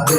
Hare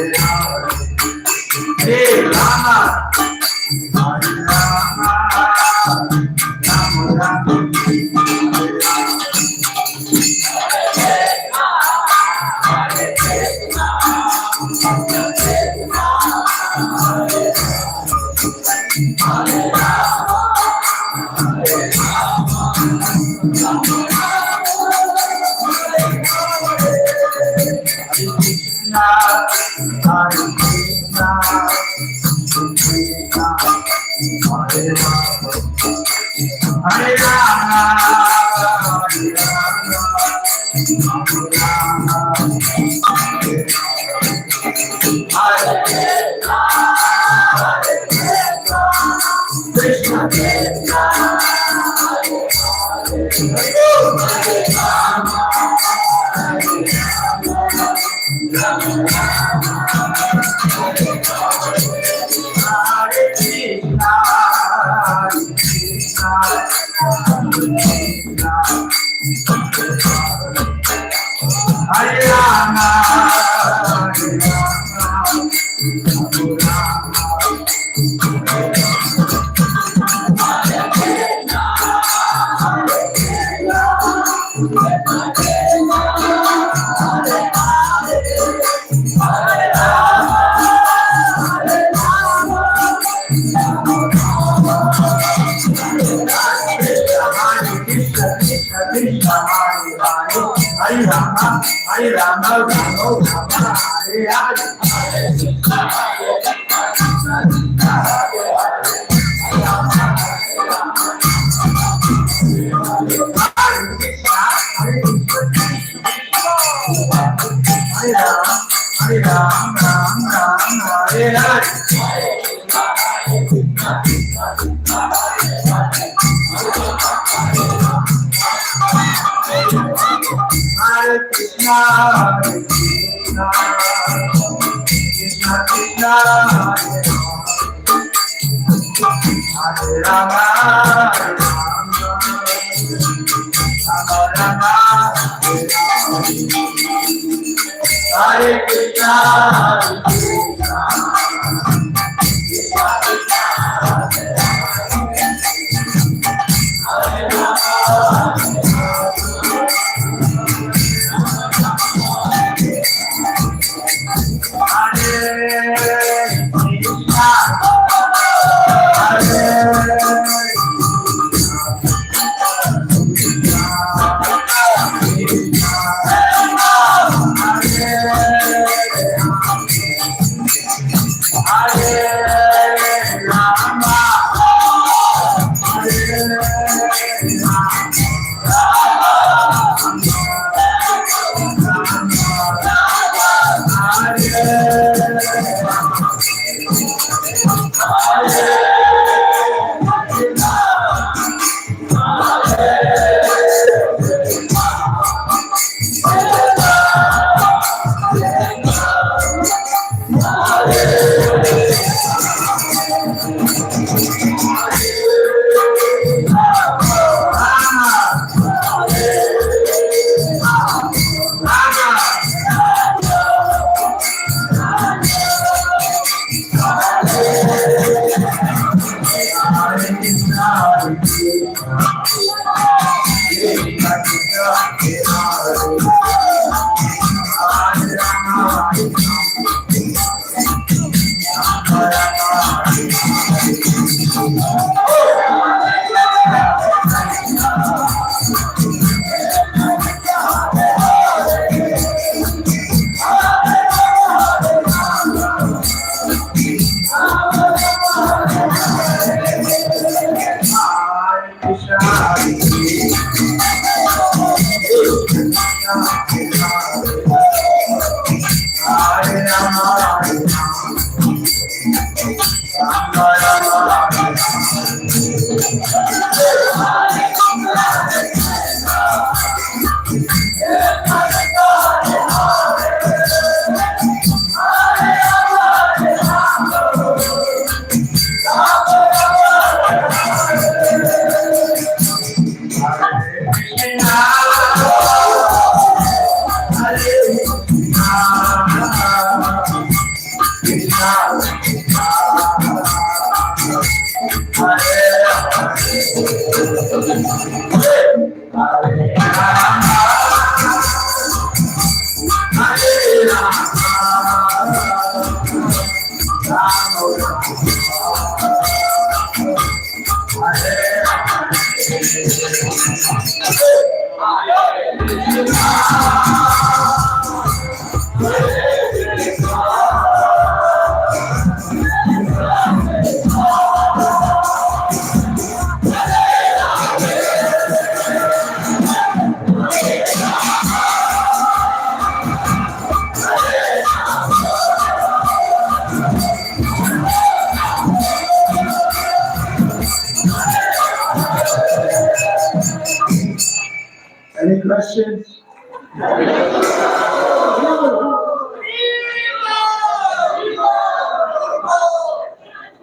questions?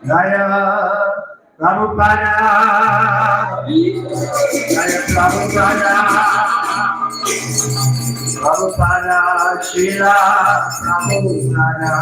Jaya Prabhupada. Jaya Prabhupada. Prabhupada, Srila Prabhupada.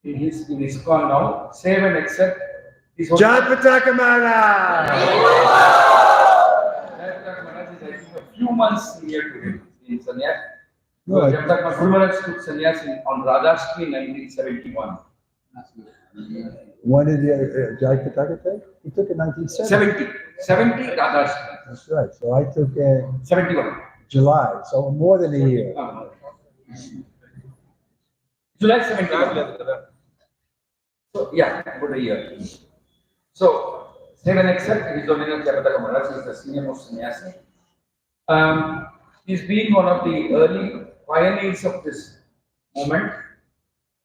In Iskcon now, save and accept. Jai Pataka Maharaj! Jai Pataka Maharaj is, I think, a few months near to him in sannyas. Jai Pataka Maharaj took sannyas on Radhashtami in 1971. When did Jai Pataka take? He took it in 1970. 70 Radhashtami. That's right. So I took 71. July, so more than a year. July 71. So, yeah, about a year. So, save and accept. His Holiness Jai Pataka Maharaj is the senior most sannyasi. He's been one of the early pioneers of this movement.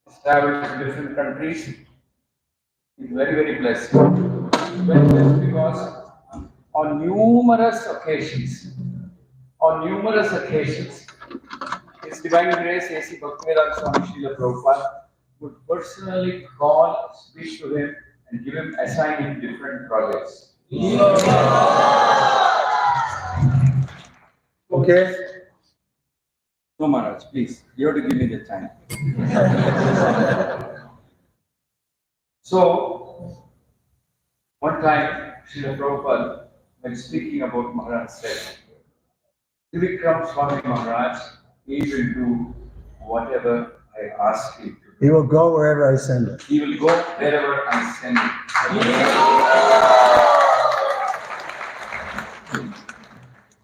He's traveled to different countries. He's very, very blessed. Very blessed because on numerous occasions, His Divine Grace A.C. Bhaktivedanta Swami Srila Prabhupada would personally call, speak to him, and give him assignment different projects. Okay. No, Maharaj, please, you have to give me the time. So, one time, Srila Prabhupada, when speaking about Maharaj, said, Trivikram Swami Maharaj, he will do whatever I ask him to do. He will go wherever I send him. He will go wherever I send him.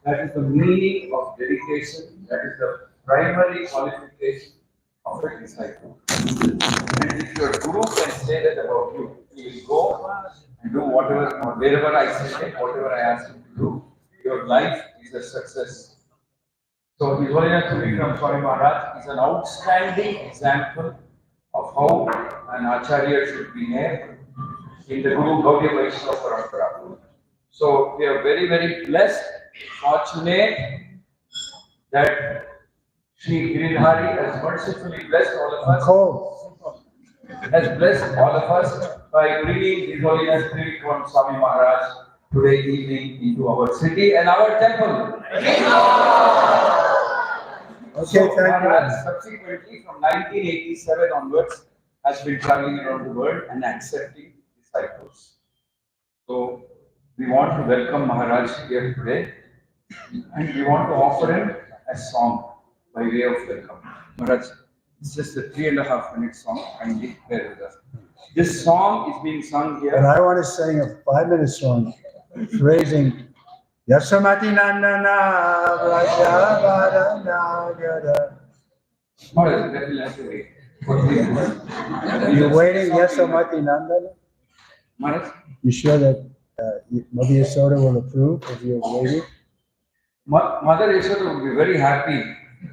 That is the meaning of dedication. That is the primary qualification of a disciple. And if your guru can say that about you, he will go and do whatever, or wherever I send him, whatever I ask him to do, your life is a success. So, His Holiness Trivikram Swami Maharaj is an outstanding example of how an Acharya should behave in the Guru Gaudiya Vaishnava Parampara. So, we are very, very blessed, fortunate that Shri Giridhari has mercifully blessed all of us. Has blessed all of us by bringing His Holiness Trivikram Swami Maharaj today evening into our city and our temple. Okay, thank Maharaj, you. subsequently, from 1987 onwards, has been traveling around the world and accepting disciples. So, we want to welcome Maharaj here today, and we want to offer him a song by way of welcome. Maharaj, it's just a 3.5-minute song, kindly bear with us. This song is being sung here. And I want to sing a 5-minute song praising Yasamati Nandana Vrajavadana. Maharaj, that will have to wait. For 3 minutes. You're waiting, Yasamati Nandana? Maharaj? You sure that Mother Yasoda will approve if you're waiting? Mother Yashoda would be very happy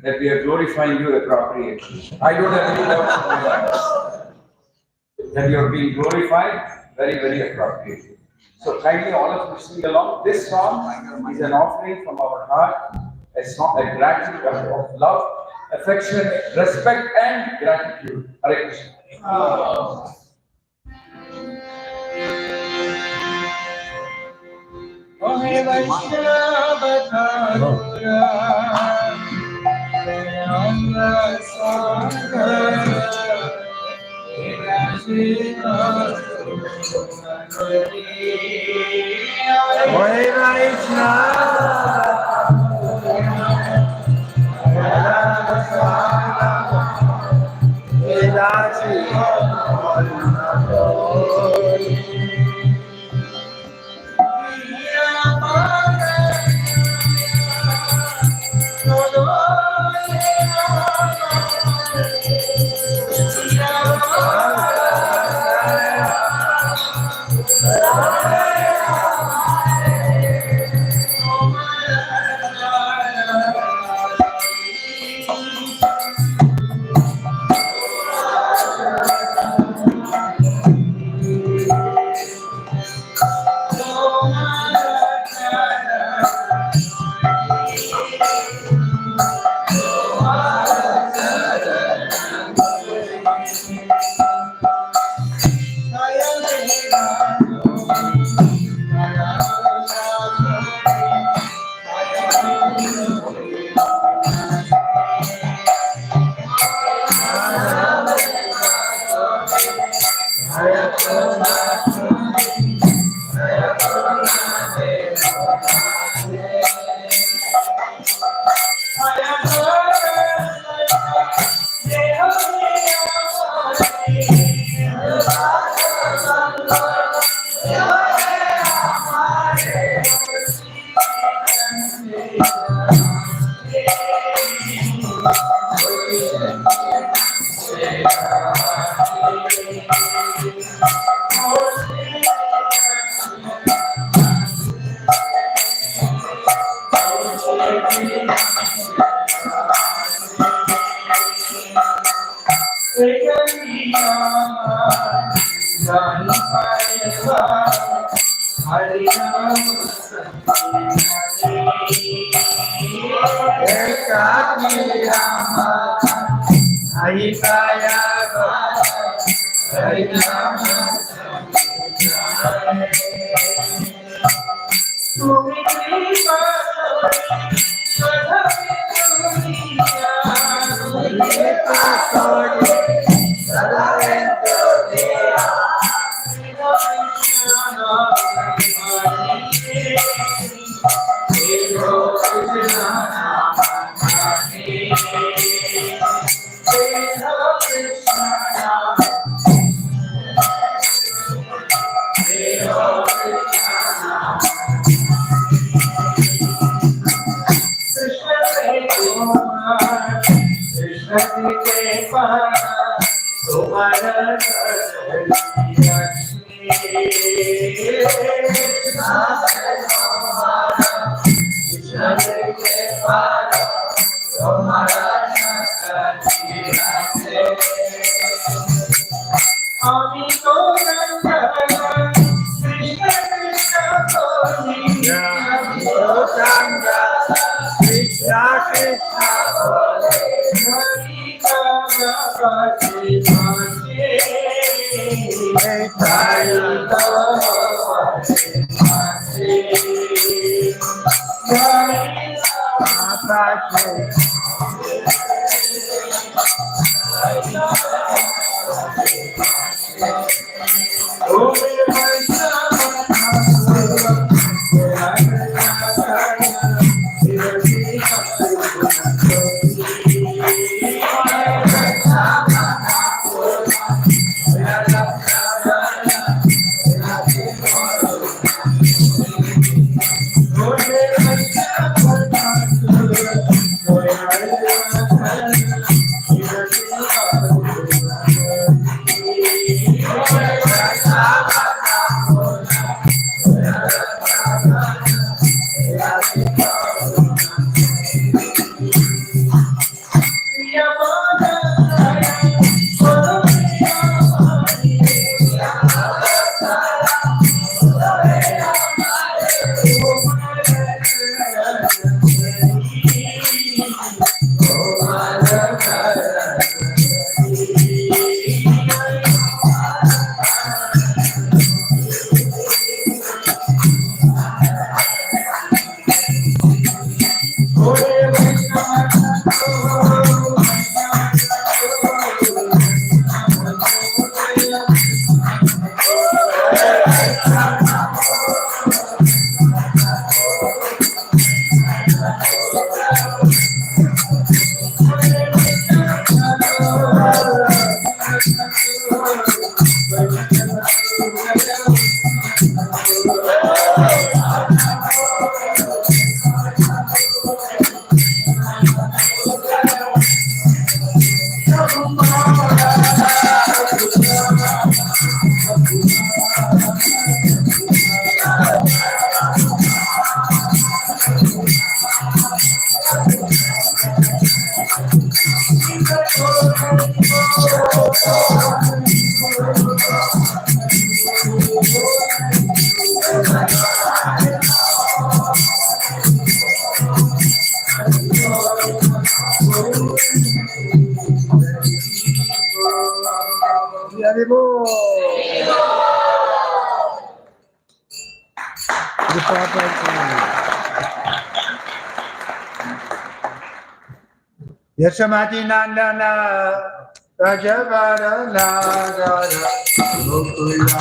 that we are glorifying you appropriately. I don't have any doubt about that. That you are being glorified very, very appropriately. So kindly all of you sing along. This song is an offering from our heart, a song, a gratitude of love, affection, respect, and gratitude. Hare Krishna. Ohe Vaishnava Thakur, Anga Sagar, Ohe Vaishnava, Vedasi, Yashamati Nandana Rajavara Nagara Gokula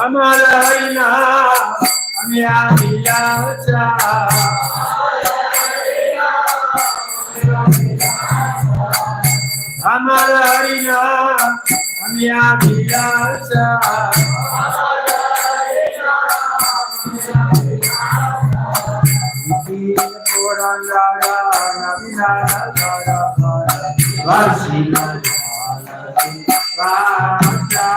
Amarayna Amyavilasa Amarayna Amyavilasa Purandara Navinara Vasina Vasa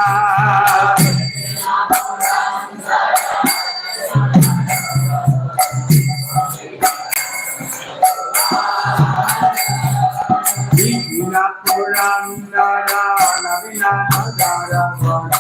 Purandara Navinara Vasa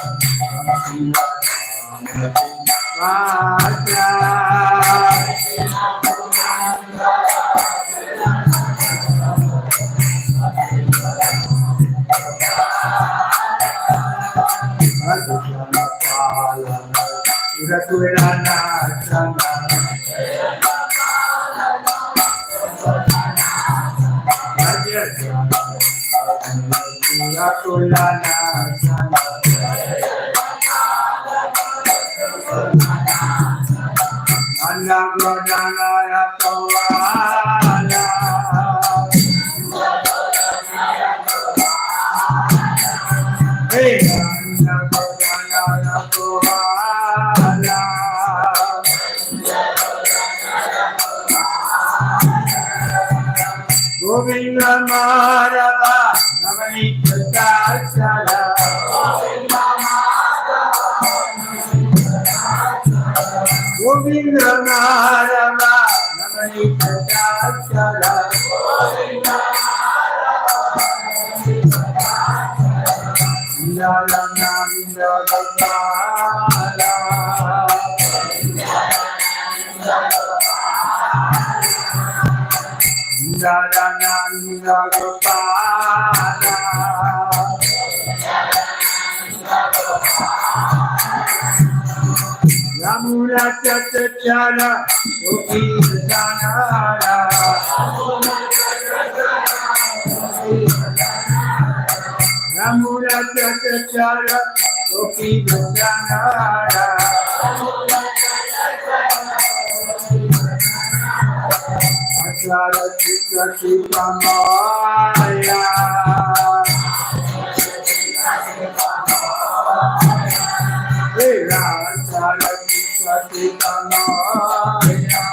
Govinda Marava Navanita Sala Govinda Marava Navanita Sala Indala Navinda Gopala Indala Navinda Gopala Yamuna Chatachala Gopi Sanara Chara Gopi Vrindanara Achara Chitra Chitra Maya Hey Achara Chitra Chitra Maya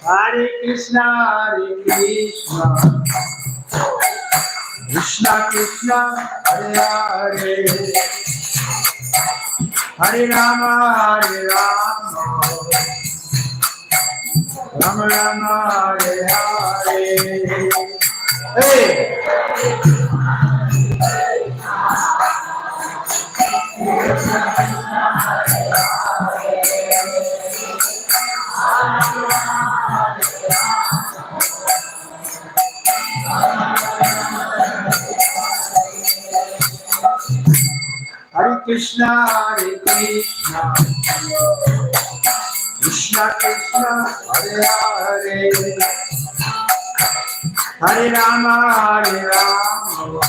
Hare Krishna, Hare Krishna, Krishna Krishna, Hare Hare, Hare Rama, Hare Rama, Rama Rama, Hare Hare. Hey! Hare Krishna, Hare Krishna, Krishna Krishna, Hare Hare, Hare Rama, Hare Rama,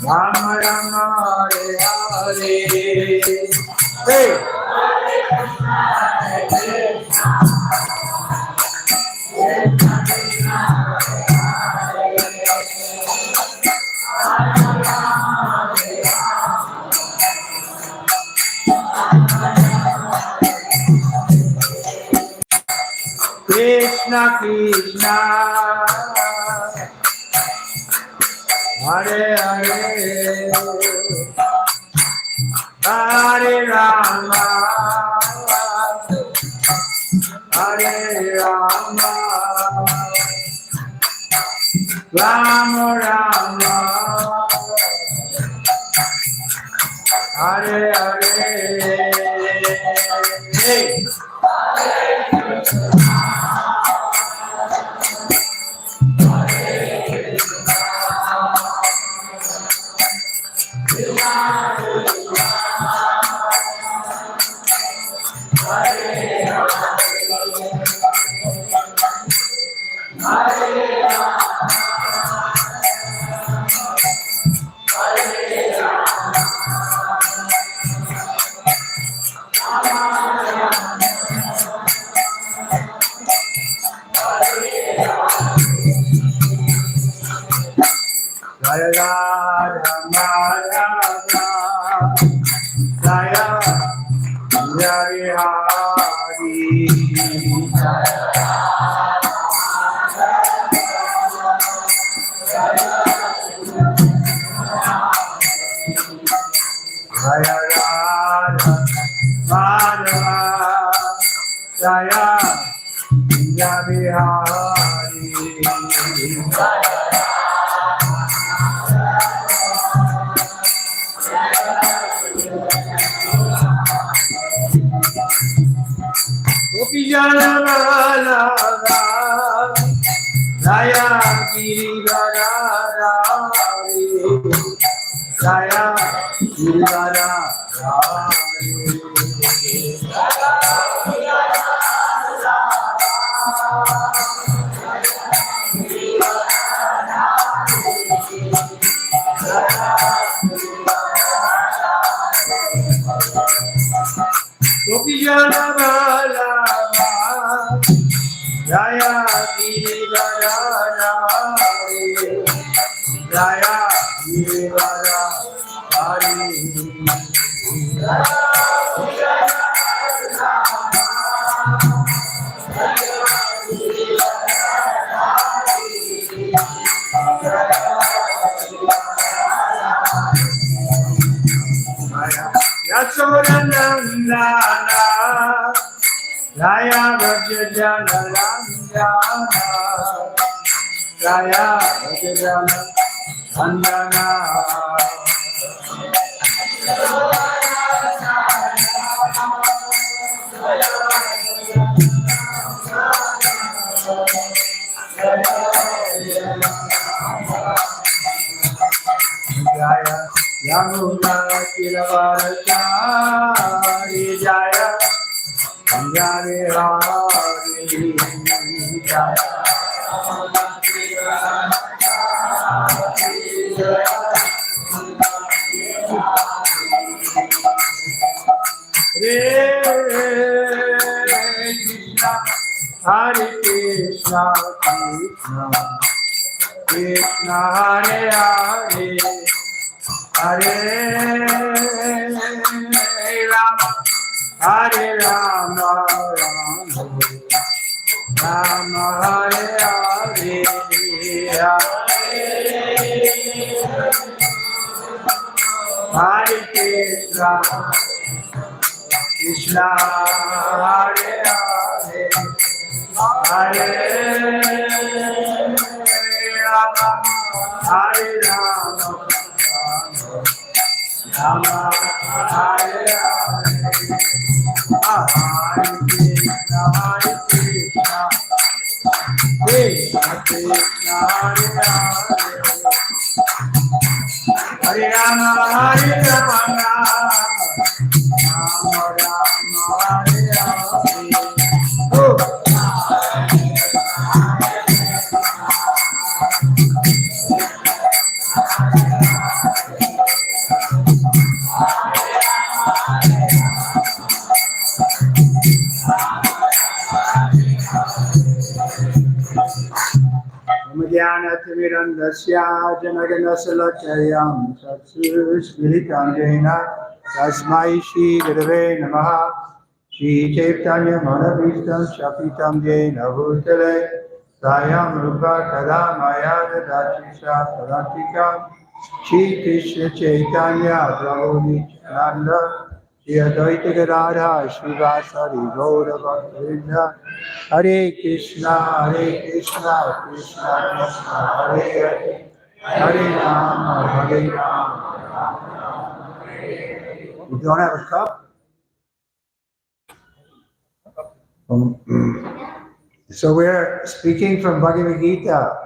Rama Rama, Hare Hare. Hey! Krishna Krishna, Hare Hare, Hare Rama, Hare Rama, Rama Rama, Hare Hare. Hey! Jaya Radha Madhava, Jaya Jaya Hari, Jaya Radha Madhava, Jaya Jaya Hari. Gopi Jana Malava, Jaya Giridhara, Jaya Giridhara. Gopi Jana Malava, Jaya Giridhara, Jaya Giridhara Hari. Yasodana Jana Ranjana Jaya Jana Ranjana Jaya Yamuna Kilavarachari Jaya Jaya Hari Jaya Hare Krishna Krishna Krishna Hare Hare Hare Rama Hare Rama Rama Hare Hare Hare Krishna Krishna Hare Hare Hare Rama Hare Rama Rama Hare Hare Hare Krishna Krishna Krishna Hare Hare Hare Rama Hare Rama Rama Rama Hare Hare Jnanatimirandasya Janaganasalakyayam Satsumilitanjena Tasmai Shri Gurave Namaha Shri Chaitanya Manabhishtam Shapitam Jena Bhutale Sayam Rupa Kada Maya Dadachisha Padatika Shri Krishna Chaitanya Prabhu Nityananda Shri Advaita Gadadha Shri Vasari Gaura Bhaktivinoda Hare Krishna Krishna Krishna Hare Hare Hare Rama Hare Rama. You don't have a cup? So we're speaking from Bhagavad Gita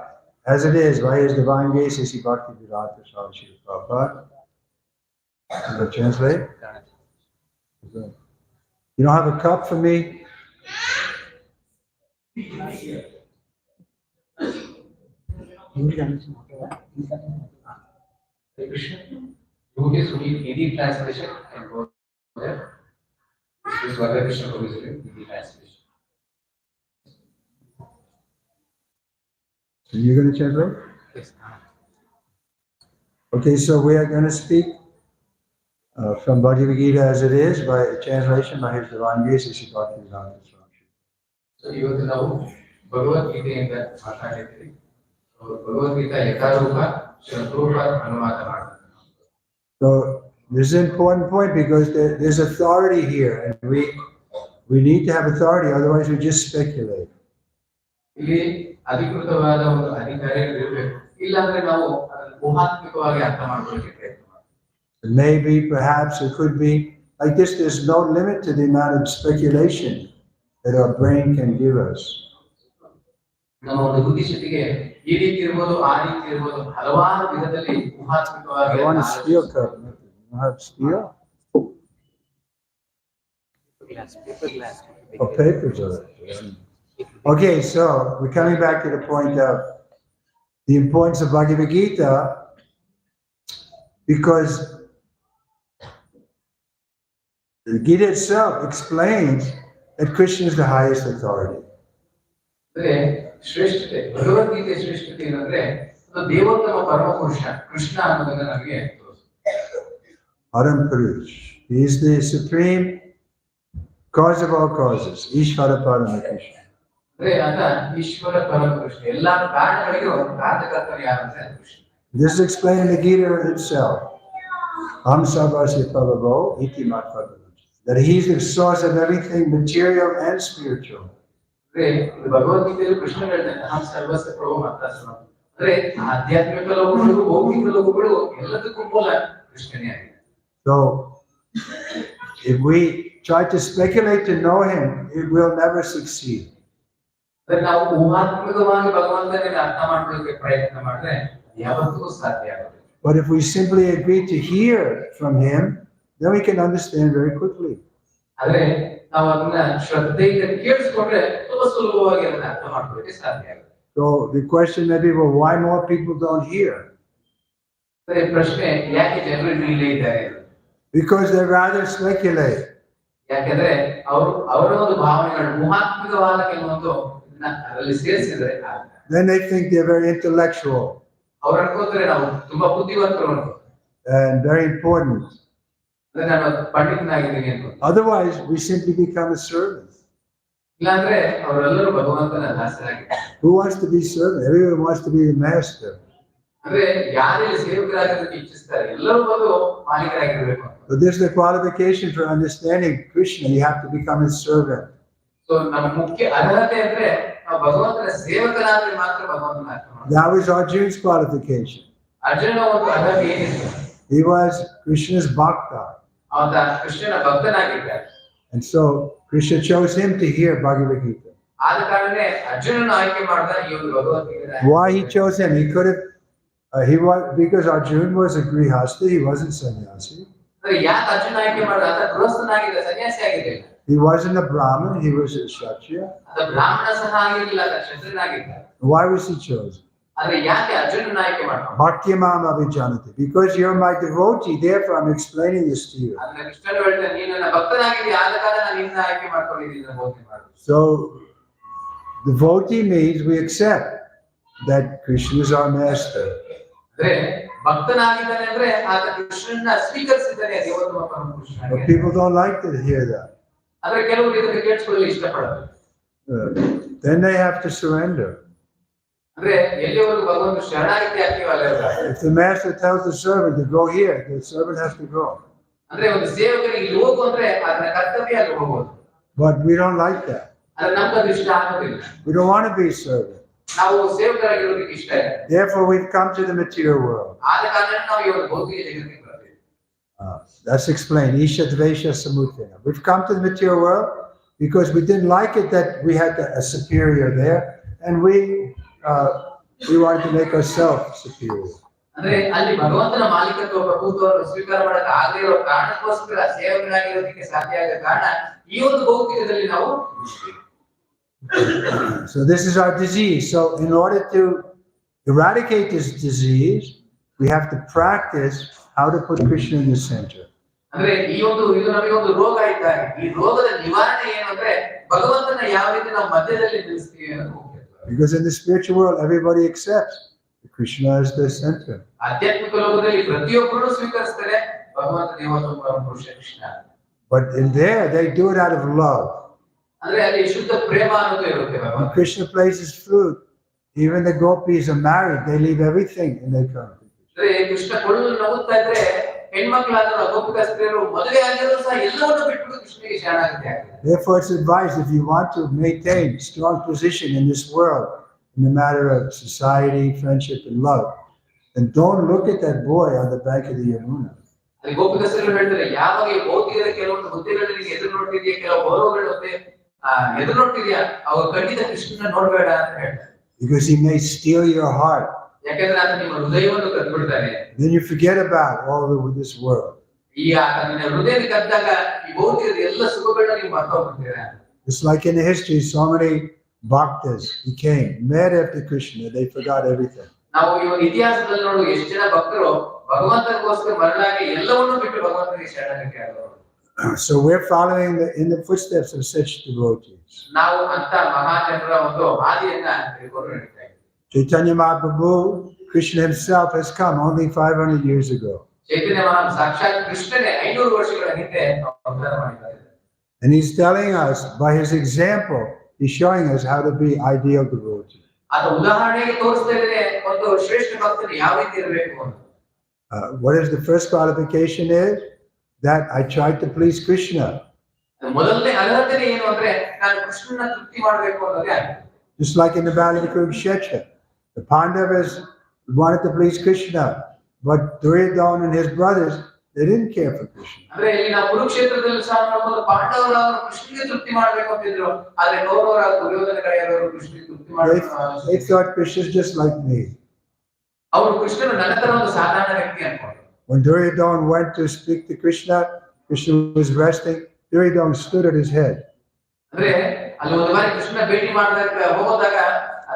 as it is by His Divine Grace Sri Bhakti Vedanta Swami Srila Prabhupada. Does that translate? You don't have a cup for me? Krishna, you is read Hindi translation and go there. This is what Krishna is reading Hindi translation. So you're going to translate? Yes. Okay, so we are going to speak from Bhagavad Gita as it is by translation by His Divine Grace Sri Bhakti Vedanta Swami. So ಇವತ್ತು ನಾವು ಭಗವದ್ಗೀತೆಯಿಂದ ಮಾತಾಡಿದ್ದೀವಿ. ಭಗವದ್ಗೀತಾ ಯಥಾರೂಪ ಶಬ್ದರೂಪ ಅನುವಾದ ಮಾಡ್ತಾರೆ. So this is an important point because there's authority here and we need to have authority, otherwise we just speculate. ಇಲ್ಲಿ ಅಧಿಕೃತವಾದ ಒಂದು ಅಧಿಕಾರಿಗಳು ಇರಬೇಕು. ಇಲ್ಲಾಂದ್ರೆ ನಾವು ಅದನ್ನು ಊಹಾತ್ಮಕವಾಗಿ ಅರ್ಥ ಮಾಡ್ಕೊಳ್ಳೋಕೆ ಪ್ರಯತ್ನ ಮಾಡ್ತೀವಿ. Maybe, perhaps, it could be like this. There's no limit to the amount of speculation that our brain can give us. ನಮ್ಮ ಒಂದು ಬುದ್ಧಿಶಕ್ತಿಗೆ ಈ ರೀತಿ ಇರ್ಬೋದು ಆ ರೀತಿ ಇರ್ಬೋದು ಹಲವಾರು ವಿಧದಲ್ಲಿ ಊಹಾತ್ಮಕವಾಗಿ I want a steel cup. You have steel? Oh, papers are it. Okay, so we're coming back to the point of the importance of Bhagavad Gita, because the Gita itself explains that Krishna is the highest authority. ಅಂದ್ರೆ ಶ್ರೇಷ್ಠತೆ ಭಗವದ್ಗೀತೆ ಶ್ರೇಷ್ಠತೆ ಏನಂದ್ರೆ ಅದು ದೇವೋತ್ತಮ ಪರಮ ಪುರುಷ ಕೃಷ್ಣ ಅನ್ನೋದನ್ನ ನಮಗೆ Param Purush. He is the supreme cause of all causes. Ishvara Parama Krishna. ಅಂದ್ರೆ ಆತ ಈಶ್ವರ ಪರಮ ಪುರುಷ ಎಲ್ಲಾ ಕಾರಣಗಳಿಗೆ ಒಂದು ಕಾರಣಕರ್ತರು ಯಾರು ಅಂದ್ರೆ Krishna. This is explained in the Gita itself. Am Sarvasya Phalavo Iti Matpadavam. That he is the source of everything material and spiritual. ಅಂದ್ರೆ ಇದು ಭಗವದ್ಗೀತೆಯಲ್ಲಿ ಕೃಷ್ಣ ಹೇಳ್ತಾನೆ ಅಹಂ ಸರ್ವಸ್ಯ ಪ್ರಭು ಮಾತಾಶ್ರಮ. ಅಂದ್ರೆ ಆಧ್ಯಾತ್ಮಿಕ ಲೋಕಗಳು ಭೌತಿಕ ಲೋಕಗಳು ಎಲ್ಲದಕ್ಕೂ ಮೂಲ ಕೃಷ್ಣನೇ ಆಗಿದೆ. So if we try to speculate to know him, it will never succeed. ಅಂದ್ರೆ ನಾವು ಊಹಾತ್ಮಕವಾಗಿ ಭಗವಂತನಿಗೆ ಅರ್ಥ ಮಾಡ್ಕೊಳ್ಳೋಕೆ ಪ್ರಯತ್ನ ಮಾಡಿದ್ರೆ ಯಾವತ್ತೂ ಸಾಧ್ಯ ಆಗುತ್ತೆ. But if we simply agree to hear from him, then we can understand very quickly. ಆದ್ರೆ ನಾವು ಅದನ್ನ ಶ್ರದ್ಧೆಯಿಂದ ಕೇಳಿಸ್ಕೊಂಡ್ರೆ ತುಂಬಾ ಸುಲಭವಾಗಿ ಅದನ್ನ ಅರ್ಥ ಮಾಡ್ಕೊಳ್ಳೋಕೆ ಸಾಧ್ಯ ಆಗುತ್ತೆ. So the question may be, well, why more people don't hear? ಅಂದ್ರೆ ಪ್ರಶ್ನೆ ಯಾಕೆ ಜನರು ಇಲ್ಲೇ ಇದ್ದಾರೆ? Because they rather speculate. ಯಾಕಂದ್ರೆ ಅವರ ಒಂದು ಭಾವನೆಗಳು ಊಹಾತ್ಮಕವಾದ ಕೆಲವೊಂದು ಅದರಲ್ಲಿ ಸೇರಿಸಿದ್ರೆ Then they think they're very intellectual ಅವ್ರು ಅನ್ಕೋತಾರೆ ನಾವು ತುಂಬಾ ಬುದ್ಧಿವಂತರು and very important. ಅಂದ್ರೆ ನಾನು ಪಂಡಿತನಾಗಿದ್ದೀನಿ ಅಂತ. Otherwise, we simply become a servant. ಇಲ್ಲಾಂದ್ರೆ ಅವರೆಲ್ಲರೂ ಭಗವಂತನ ದಾಸರಾಗಿದ್ದಾರೆ. Who wants to be servant? Everyone wants to be a master. ಅಂದ್ರೆ ಯಾರೆಲ್ಲ ಸೇವಕರಾಗೋದಕ್ಕೆ ಇಚ್ಛಿಸ್ತಾರೆ ಎಲ್ಲರೂ ಬಂದು ಮಾಲೀಕರಾಗಿರ್ಬೇಕು. But this is the qualification for understanding Krishna. You have to become a servant. So ನಮ್ಮ ಮುಖ್ಯ ಅರ್ಹತೆ ಅಂದ್ರೆ ನಾವು ಭಗವಂತನ ಸೇವಕರಾದ್ರೆ ಮಾತ್ರ ಭಗವಂತನ ಅರ್ಥ ಮಾಡ್ತೀವಿ. That was Arjuna's qualification. Arjuna ಒಂದು ಅರ್ಹತೆ ಏನಿತ್ತು? He was Krishna's bhakta. ಆತ ಕೃಷ್ಣನ ಭಕ್ತನಾಗಿದ್ದ. And so Krishna chose him to hear Bhagavad Gita. ಆದ ಕಾರಣನೇ ಅರ್ಜುನನ ಆಯ್ಕೆ ಮಾಡಿದ ಈ ಒಂದು Bhagavad Gita. Why he chose him? He could have, because Arjuna was a grihastha, he wasn't sannyasi. ಅಂದ್ರೆ ಯಾಕೆ ಅರ್ಜುನ ಆಯ್ಕೆ ಮಾಡಿದ? ಆತ ಗೃಹಸ್ಥನಾಗಿದ್ದ, ಸನ್ಯಾಸಿ ಆಗಿರಲಿಲ್ಲ. He wasn't a Brahmin, he was a Kshatriya. ಆತ ಬ್ರಾಹ್ಮಣ ಸಹ ಆಗಿರಲಿಲ್ಲ, ಆತ ಕ್ಷತ್ರಿಯನಾಗಿದ್ದ. Why was he chosen? ಆದ್ರೆ ಯಾಕೆ ಅರ್ಜುನನ ಆಯ್ಕೆ ಮಾಡಿದ? Bhakti mam abhijanati. Because you're my devotee, therefore I'm explaining this to you. ಅಂದ್ರೆ ಕೃಷ್ಣನು ಹೇಳ್ತಾನೆ ನೀನು ನನ್ನ ಭಕ್ತನಾಗಿದ್ದೀಯ, ಆದ ಕಾರಣ ನಾನು ನಿನ್ನ ಆಯ್ಕೆ ಮಾಡ್ಕೊಂಡಿದ್ದೀನಿ ಅಂತ ಬೋಧನೆ ಮಾಡಿದ. So devotee means we accept that Krishna is our master. ಅಂದ್ರೆ ಭಕ್ತನಾಗಿದ್ದಾನೆ ಅಂದ್ರೆ ಆತ ಕೃಷ್ಣನ ಸ್ವೀಕರಿಸಿದ್ದಾನೆ, ದೇವರ ಮಕ್ಕಳು Krishna. But people don't like to hear that. ಆದ್ರೆ ಕೆಲವರು ಇದನ್ನ ಕೇಳಿಸ್ಕೊಳ್ಳಲು ಇಷ್ಟಪಡಲ್ಲ. Then they have to surrender. ಅಂದ್ರೆ ಎಲ್ಲಿವರೆಗೂ ಭಗವಂತ ಶರಣಾಗತಿ ಆಗ್ತೀವಲ್ಲ. If the master tells the servant to go here, the servant has to go. ಅಂದ್ರೆ ಒಂದು ಸೇವಕನಿಗೆ ಇಲ್ಲಿ ಹೋಗು ಅಂದ್ರೆ ಅದನ್ನ ಕರ್ತವ್ಯ ಅಲ್ಲಿ ಹೋಗೋದು. But we don't like that. ಅದು ನಮ್ಗೆ ಇಷ್ಟ ಆಗೋದಿಲ್ಲ. We don't want to be servant. ನಾವು ಸೇವಕರಾಗಿರೋದಕ್ಕೆ ಇಷ್ಟ ಇಲ್ಲ. Therefore we've come to the material world. ಆದ ಕಾರಣ ನಾವು ಈ ಒಂದು ಭೌತಿಕ ಜಗತ್ತಿಗೆ ಬರ್ತೀವಿ. That's explained. Isha Dvesha Samudvena. We've come to the material world because we didn't like it that we had a superior there, and we wanted to make ourselves superior. ಅಂದ್ರೆ ಅಲ್ಲಿ ಭಗವಂತನ ಮಾಲೀಕತ್ವ ಪ್ರಭುತ್ವವನ್ನು ಸ್ವೀಕಾರ ಮಾಡಕ್ಕೆ ಆಗದೇ ಇರೋ ಕಾರಣಕ್ಕೋಸ್ಕರ ಸೇವಕರಾಗಿರೋದಕ್ಕೆ ಸಾಧ್ಯ ಆಗದ ಕಾರಣ ಈ ಒಂದು ಭೌತಿಕದಲ್ಲಿ ನಾವು. So this is our disease. So in order to eradicate this disease, we have to practice how to put Krishna in the center. ಅಂದ್ರೆ ಇದು ನಮಗೆ ಒಂದು ರೋಗ ಇದ್ದಾಗ ಈ ರೋಗದ ನಿವಾರಣೆ ಏನು ಅಂದ್ರೆ ಭಗವಂತನ ಯಾವ ರೀತಿ ನಾವು ಮಧ್ಯದಲ್ಲಿ ನಿಲ್ಲಿಸ್ತೀವಿ ಅನ್ನೋದು ಮುಖ್ಯ. Because in the spiritual world, everybody accepts Krishna as the center. ಆಧ್ಯಾತ್ಮಿಕ ಲೋಕದಲ್ಲಿ ಪ್ರತಿಯೊಬ್ಬರು ಸ್ವೀಕರಿಸ್ತಾರೆ ಭಗವಂತ ದೇವತ್ವ ಪರಮಪುರುಷ Krishna. But in there, they do it out of love. ಅಂದ್ರೆ ಅಲ್ಲಿ ಶುದ್ಧ ಪ್ರೇಮ ಅನ್ನೋದು ಇರುತ್ತೆ. When Krishna plays his flute, even the gopis are married, they leave everything and they come. ಅಂದ್ರೆ ಕೃಷ್ಣ ಕೊಳ್ಳಲು ನಗುತ್ತಾ ಇದ್ರೆ ಹೆಣ್ಮಕ್ಳಾದರೂ ಗೋಪಿಕಾ ಸ್ತ್ರೀಯರು ಮದುವೆ ಆಗಿರೋ ಸಹ ಎಲ್ಲವನ್ನೂ ಬಿಟ್ಟು ಕೃಷ್ಣನಿಗೆ ಶರಣಾಗತಿ ಆಗ್ತಾರೆ. Therefore, it's advised if you want to maintain strong position in this world, in the matter of society, friendship, and love, then don't look at that boy on the bank of the Yamuna. ಅಲ್ಲಿ ಗೋಪಿಕಾ ಸ್ತ್ರೀಯರು ಹೇಳ್ತಾರೆ ಯಾವಾಗ ಈ ಭೌತಿಕದ ಕೆಲವೊಂದು ಬುದ್ಧಿಗಳು ನಿನಗೆ ಎದುರು ನೋಡ್ತಿದ್ಯಾ, ಕೆಲವು ಗೌರವಗಳು ಎದುರು ನೋಡ್ತಿದ್ಯಾ, ಅವಾಗ ಖಂಡಿತ ಕೃಷ್ಣನ ನೋಡ್ಬೇಡ ಅಂತ ಹೇಳ್ತಾರೆ. Because he may steal your heart. ಯಾಕಂದ್ರೆ ಆತ ನಿಮ್ಮ ಹೃದಯವನ್ನು ಕದ್ಬಿಡ್ತಾನೆ. Then you forget about all of this world. ಈಗ ಆತ ನಿನ್ನ ಹೃದಯದ ಕದ್ದಾಗ ಈ ಭೌತಿಕದ ಎಲ್ಲ ಸುಖಗಳನ್ನ ನೀವು ಮರ್ತೋಗ್ಬಿಡ್ತೀರಾ. It's like in the history, so many bhaktas became mad after Krishna, they forgot everything. ನಾವು ಈ ಒಂದು ಇತಿಹಾಸದಲ್ಲಿ ನೋಡುವ ಎಷ್ಟು ಜನ ಭಕ್ತರು ಭಗವಂತನಿಗೋಸ್ಕರ ಮರಳಾಗಿ ಎಲ್ಲವನ್ನೂ ಬಿಟ್ಟು ಭಗವಂತನಿಗೆ ಶರಣಾಗತಿ ಆದವರು. So we're following in the footsteps of such devotees. ನಾವು ಅಂತ ಮಹಾಜನರ ಒಂದು ಹಾದಿಯನ್ನ ತಿಳ್ಕೊಂಡು ನಡೀತಾ ಇದ್ದೀವಿ. Chaitanya Mahaprabhu, Krishna himself has come only 500 years ago. ಚೈತನ್ಯ ಮಹಾಪ್ರಭು ಸಾಕ್ಷಾತ್ ಕೃಷ್ಣನೇ 500 ವರ್ಷಗಳ ಹಿಂದೆ ಅವತಾರ ಮಾಡಿದ್ದಾರೆ. And he's telling us, by his example, he's showing us how to be ideal devotee. ಆತ ಉದಾಹರಣೆಗೆ ತೋರಿಸ್ತಾ ಇದ್ದಾರೆ ಒಂದು ಶ್ರೇಷ್ಠ ಭಕ್ತರು ಯಾವ ರೀತಿ ಇರಬೇಕು ಅಂತ. What is the first qualification is? That I tried to please Krishna. ಮೊದಲನೇ ಅರ್ಹತೆ ಏನು ಅಂದ್ರೆ ನಾನು ಕೃಷ್ಣನ ತೃಪ್ತಿ ಮಾಡಬೇಕು ಅನ್ನೋದೇ ಆಗಿದೆ. Just like in the Valley of Kurukshetra, the Pandavas wanted to please Krishna, but Duryodhana and his brothers, they didn't care for Krishna. ಅಂದ್ರೆ ಇಲ್ಲಿ ನಾವು ಕುರುಕ್ಷೇತ್ರದಲ್ಲಿ ಸಹ ನೋಡಬಹುದು, ಪಾಂಡವರು ಅವರು ಕೃಷ್ಣನಿಗೆ ತೃಪ್ತಿ ಮಾಡಬೇಕು ಅಂತಿದ್ರು, ಆದ್ರೆ ಕೌರವರ ದುರ್ಯೋಧನ ಕಡೆಯವರು ಕೃಷ್ಣನಿಗೆ ತೃಪ್ತಿ ಮಾಡಬೇಕು. They thought Krishna is just like me. ಅವರು ಕೃಷ್ಣನು ನನ್ನ ತರ ಒಂದು ಸಾಧಾರಣ ವ್ಯಕ್ತಿ ಅನ್ಕೊಂಡ್ರು. When Duryodhana went to speak to Krishna, Krishna was resting. Duryodhana stood at his head. ಅಂದ್ರೆ ಅಲ್ಲಿ ಒಂದು ಬಾರಿ ಕೃಷ್ಣ ಭೇಟಿ ಮಾಡಿದಾಗ ಹೋಗೋದಾಗ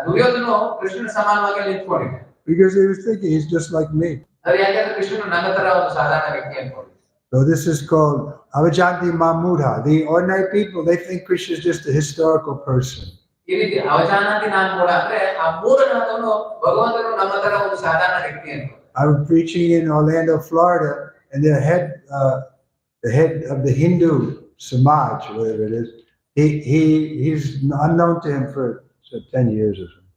ದುರ್ಯೋಧನನು ಕೃಷ್ಣನ ಸಮಾನವಾಗಿ ನಿಂತ್ಕೊಂಡಿದ್ದ. Because he was thinking he's just like me. ಅದೇ ಯಾಕಂದ್ರೆ ಕೃಷ್ಣನು ನನ್ನ ತರ ಒಂದು ಸಾಧಾರಣ ವ್ಯಕ್ತಿ ಅನ್ಕೊಂಡಿದ್ದ. So this is called avajanti mamudha. The ordinary people, they think Krishna is just a historical person. ಈ ರೀತಿ ಅವಜಾನಂತಿ ನಾನು ಮೂಢ ಅಂದ್ರೆ ಆ ಮೂಢನಾದವನು ಭಗವಂತನು ನಮ್ಮ ತರ ಒಂದು ಸಾಧಾರಣ ವ್ಯಕ್ತಿ ಅಂತ. I was preaching in Orlando, Florida, and the head of the Hindu Samaj, whatever it is, he's unknown to him for 10 years or something.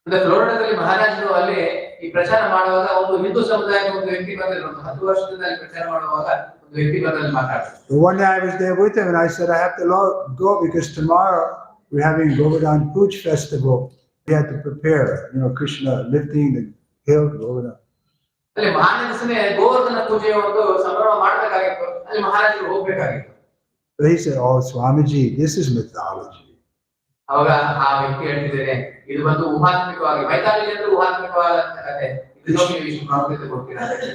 ಅಂದ್ರೆ ಫ್ಲೋರಿಡಾದಲ್ಲಿ ಮಹಾರಾಜರು ಅಲ್ಲಿ ಈ ಪ್ರಚಾರ ಮಾಡುವಾಗ ಒಂದು ಹಿಂದೂ ಸಮುದಾಯದ ಒಂದು ವ್ಯಕ್ತಿ ಬಂದಿದ್ರು, 10 ವರ್ಷದಿಂದ ಅಲ್ಲಿ ಪ್ರಚಾರ ಮಾಡುವಾಗ ಒಂದು ವ್ಯಕ್ತಿ ಬಂದಲ್ಲಿ ಮಾತಾಡ್ತಾರೆ. One day I was there with him and I said I have to go because tomorrow we're having Govardhan Puj festival. We had to prepare, Krishna lifting the hill Govardhan. ಅಲ್ಲಿ ಮಹಾರಾಜನೇ ಗೋವರ್ಧನ ಪೂಜೆಯ ಒಂದು ಸಂಭ್ರಮ ಮಾಡಬೇಕಾಗಿತ್ತು, ಅಲ್ಲಿ ಮಹಾರಾಜರು ಹೋಗ್ಬೇಕಾಗಿತ್ತು. So he said, "Oh, Swamiji, this is mythology." ಅವಾಗ ಆ ವ್ಯಕ್ತಿ ಹೇಳ್ತಿದ್ದಾರೆ, ಇದು ಬಂದು ಊಹಾತ್ಮಕವಾಗಿ, ಮೈಥಾಲಜಿ ಅಂದ್ರೆ ಊಹಾತ್ಮಕವಾದ ಕಥೆ, ಇದಕ್ಕೆ ವಿಶ್ವ ಪ್ರಾಮುಖ್ಯತೆ ಕೊಡ್ತಿದ್ದಾರೆ.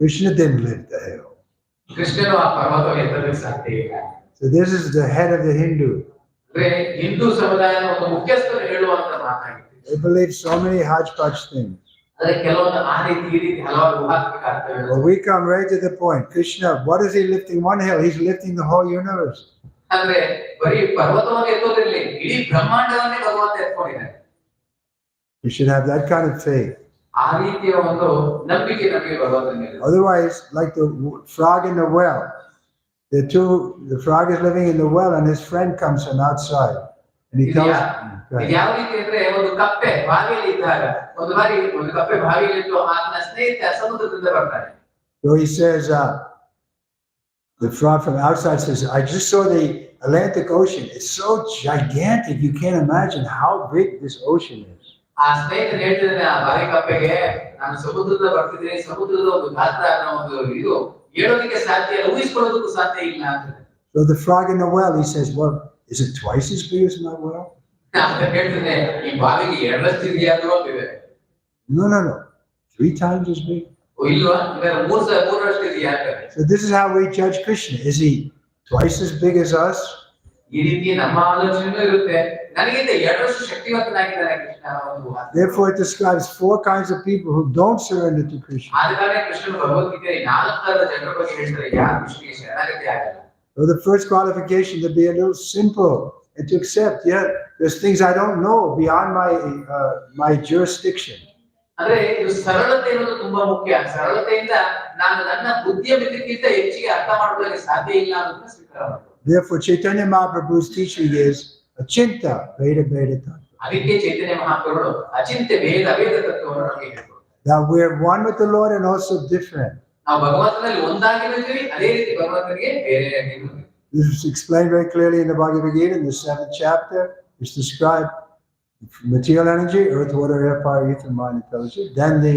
Krishna didn't lift the hill. ಕೃಷ್ಣನು ಆ ಪರ್ವತವನ್ನು ಎತ್ತಲಿಕ್ಕೆ ಸಾಧ್ಯ ಇಲ್ಲ. So this is the head of the Hindu. ಅಂದ್ರೆ ಹಿಂದೂ ಸಮುದಾಯದ ಒಂದು ಮುಖ್ಯಸ್ಥರು ಹೇಳುವಂತ ಮಾತಾಗಿದೆ. They believe so many hodgepodge things. ಅದೇ ಕೆಲವೊಂದು ಆ ರೀತಿ ಈ ರೀತಿ ಹಲವಾರು ಊಹಾತ್ಮಕ ಅರ್ಥಗಳು. Well, we come right to the point. Krishna, what is he lifting? One hill, he's lifting the whole universe. ಅಂದ್ರೆ ಬರೀ ಪರ್ವತವನ್ನು ಎತ್ತೋದ್ರಲ್ಲಿ ಇಡೀ ಬ್ರಹ್ಮಾಂಡವನ್ನೇ ಭಗವಂತ ಎತ್ಕೊಂಡಿದ್ದಾನೆ. We should have that kind of faith. ಆ ರೀತಿಯ ಒಂದು ನಂಬಿಕೆ ನಮಗೆ ಭಗವಂತನ ಮೇಲೆ. Otherwise, like the frog in the well, the frog is living in the well and his friend comes from outside and he tells ಯಾವ ರೀತಿ ಅಂದ್ರೆ ಒಂದು ಕಪ್ಪೆ ಬಾವಿಯಲ್ಲಿ ಇದ್ದಾಗ ಒಂದು ಬಾರಿ ಒಂದು ಕಪ್ಪೆ ಬಾವಿಯಲ್ಲಿ ಇದ್ದು ಆತನ ಸ್ನೇಹಿತ ಸಮುದ್ರದಿಂದ ಬರ್ತಾನೆ. So he says, the frog from outside says, I just saw the Atlantic Ocean. It's so gigantic. You can't imagine how big this ocean is. ಆ ಸ್ನೇಹಿತ ಹೇಳ್ತಿದ್ದಾನೆ ಆ ಬಾವಿ ಕಪ್ಪೆಗೆ, ನಾನು ಸಮುದ್ರದ ಬರ್ತಿದ್ದೀನಿ, ಸಮುದ್ರದ ಒಂದು ಗಾತ್ರ ಒಂದು ಇದು ಹೇಳೋದಕ್ಕೆ ಸಾಧ್ಯ ಇಲ್ಲ, ಊಹಿಸ್ಕೊಳ್ಳೋದಕ್ಕೂ ಸಾಧ್ಯ ಇಲ್ಲ ಅಂತ. So the frog in the well, he says, well, is it twice as big as my well? ಹೇಳ್ತಿದ್ದೆ, ಈ ಬಾವಿಗೆ 2 ಇದೆಯಾ ಅಂತಿದೆ. No. 3 times as big. ಇಲ್ವಾ, 3 ಇದೆಯಾ. So this is how we judge Krishna. Is he twice as big as us? ಈ ರೀತಿ ನಮ್ಮ ಆಲೋಚನೆಯೂ ಇರುತ್ತೆ, ನನಗಿಂತ 2 ಶಕ್ತಿವಂತನಾಗಿದ್ದಾನೆ Krishna. Therefore it describes 4 kinds of people who don't surrender to Krishna. ಆದ ಕಾರಣ ಕೃಷ್ಣನು ಭಗವದ್ಗೀತೆ 4 ತರದ ಜನರ ಬಗ್ಗೆ ಹೇಳ್ತಾರೆ, ಯಾರು ಕೃಷ್ಣನಿಗೆ ಶರಣಾಗತಿ ಆಗಲ್ಲ. So the first qualification to be a little simple and to accept, there's things I don't know beyond my jurisdiction. ಅಂದ್ರೆ ಇದು ಸರಳತೆ ಅನ್ನೋದು ತುಂಬಾ ಮುಖ್ಯ. ಸರಳತೆಯಿಂದ ನಾನು ನನ್ನ ಬುದ್ಧಿಯ ಮಿತಿಗಿಂತ ಹೆಚ್ಚಿಗೆ ಅರ್ಥ ಮಾಡೋದಕ್ಕೆ ಸಾಧ್ಯ ಇಲ್ಲ ಅನ್ನೋದನ್ನ ಸ್ವೀಕಾರ ಮಾಡಬೇಕು. Therefore Chaitanya Mahaprabhu's teaching is achinta veda tattva. ಅದಕ್ಕೆ ಚೈತನ್ಯ ಮಹಾಪ್ರಭುಗಳು ಅಚಿಂತ್ಯ ಭೇದ ತತ್ವವನ್ನು ನಮಗೆ ಹೇಳ್ತಾರೆ. That we're one with the Lord and also different. ನಾವು ಭಗವಂತನಲ್ಲಿ ಒಂದಾಗಿರುತ್ತೀವಿ, ಅದೇ ರೀತಿ ಭಗವಂತನಿಗೆ ಬೇರೆಯಾಗಿರುತ್ತೀವಿ. This is explained very clearly in the Bhagavad Gita in the 7th chapter. It's described material energy, earth, water, air, fire, ether, mind, intelligence, then the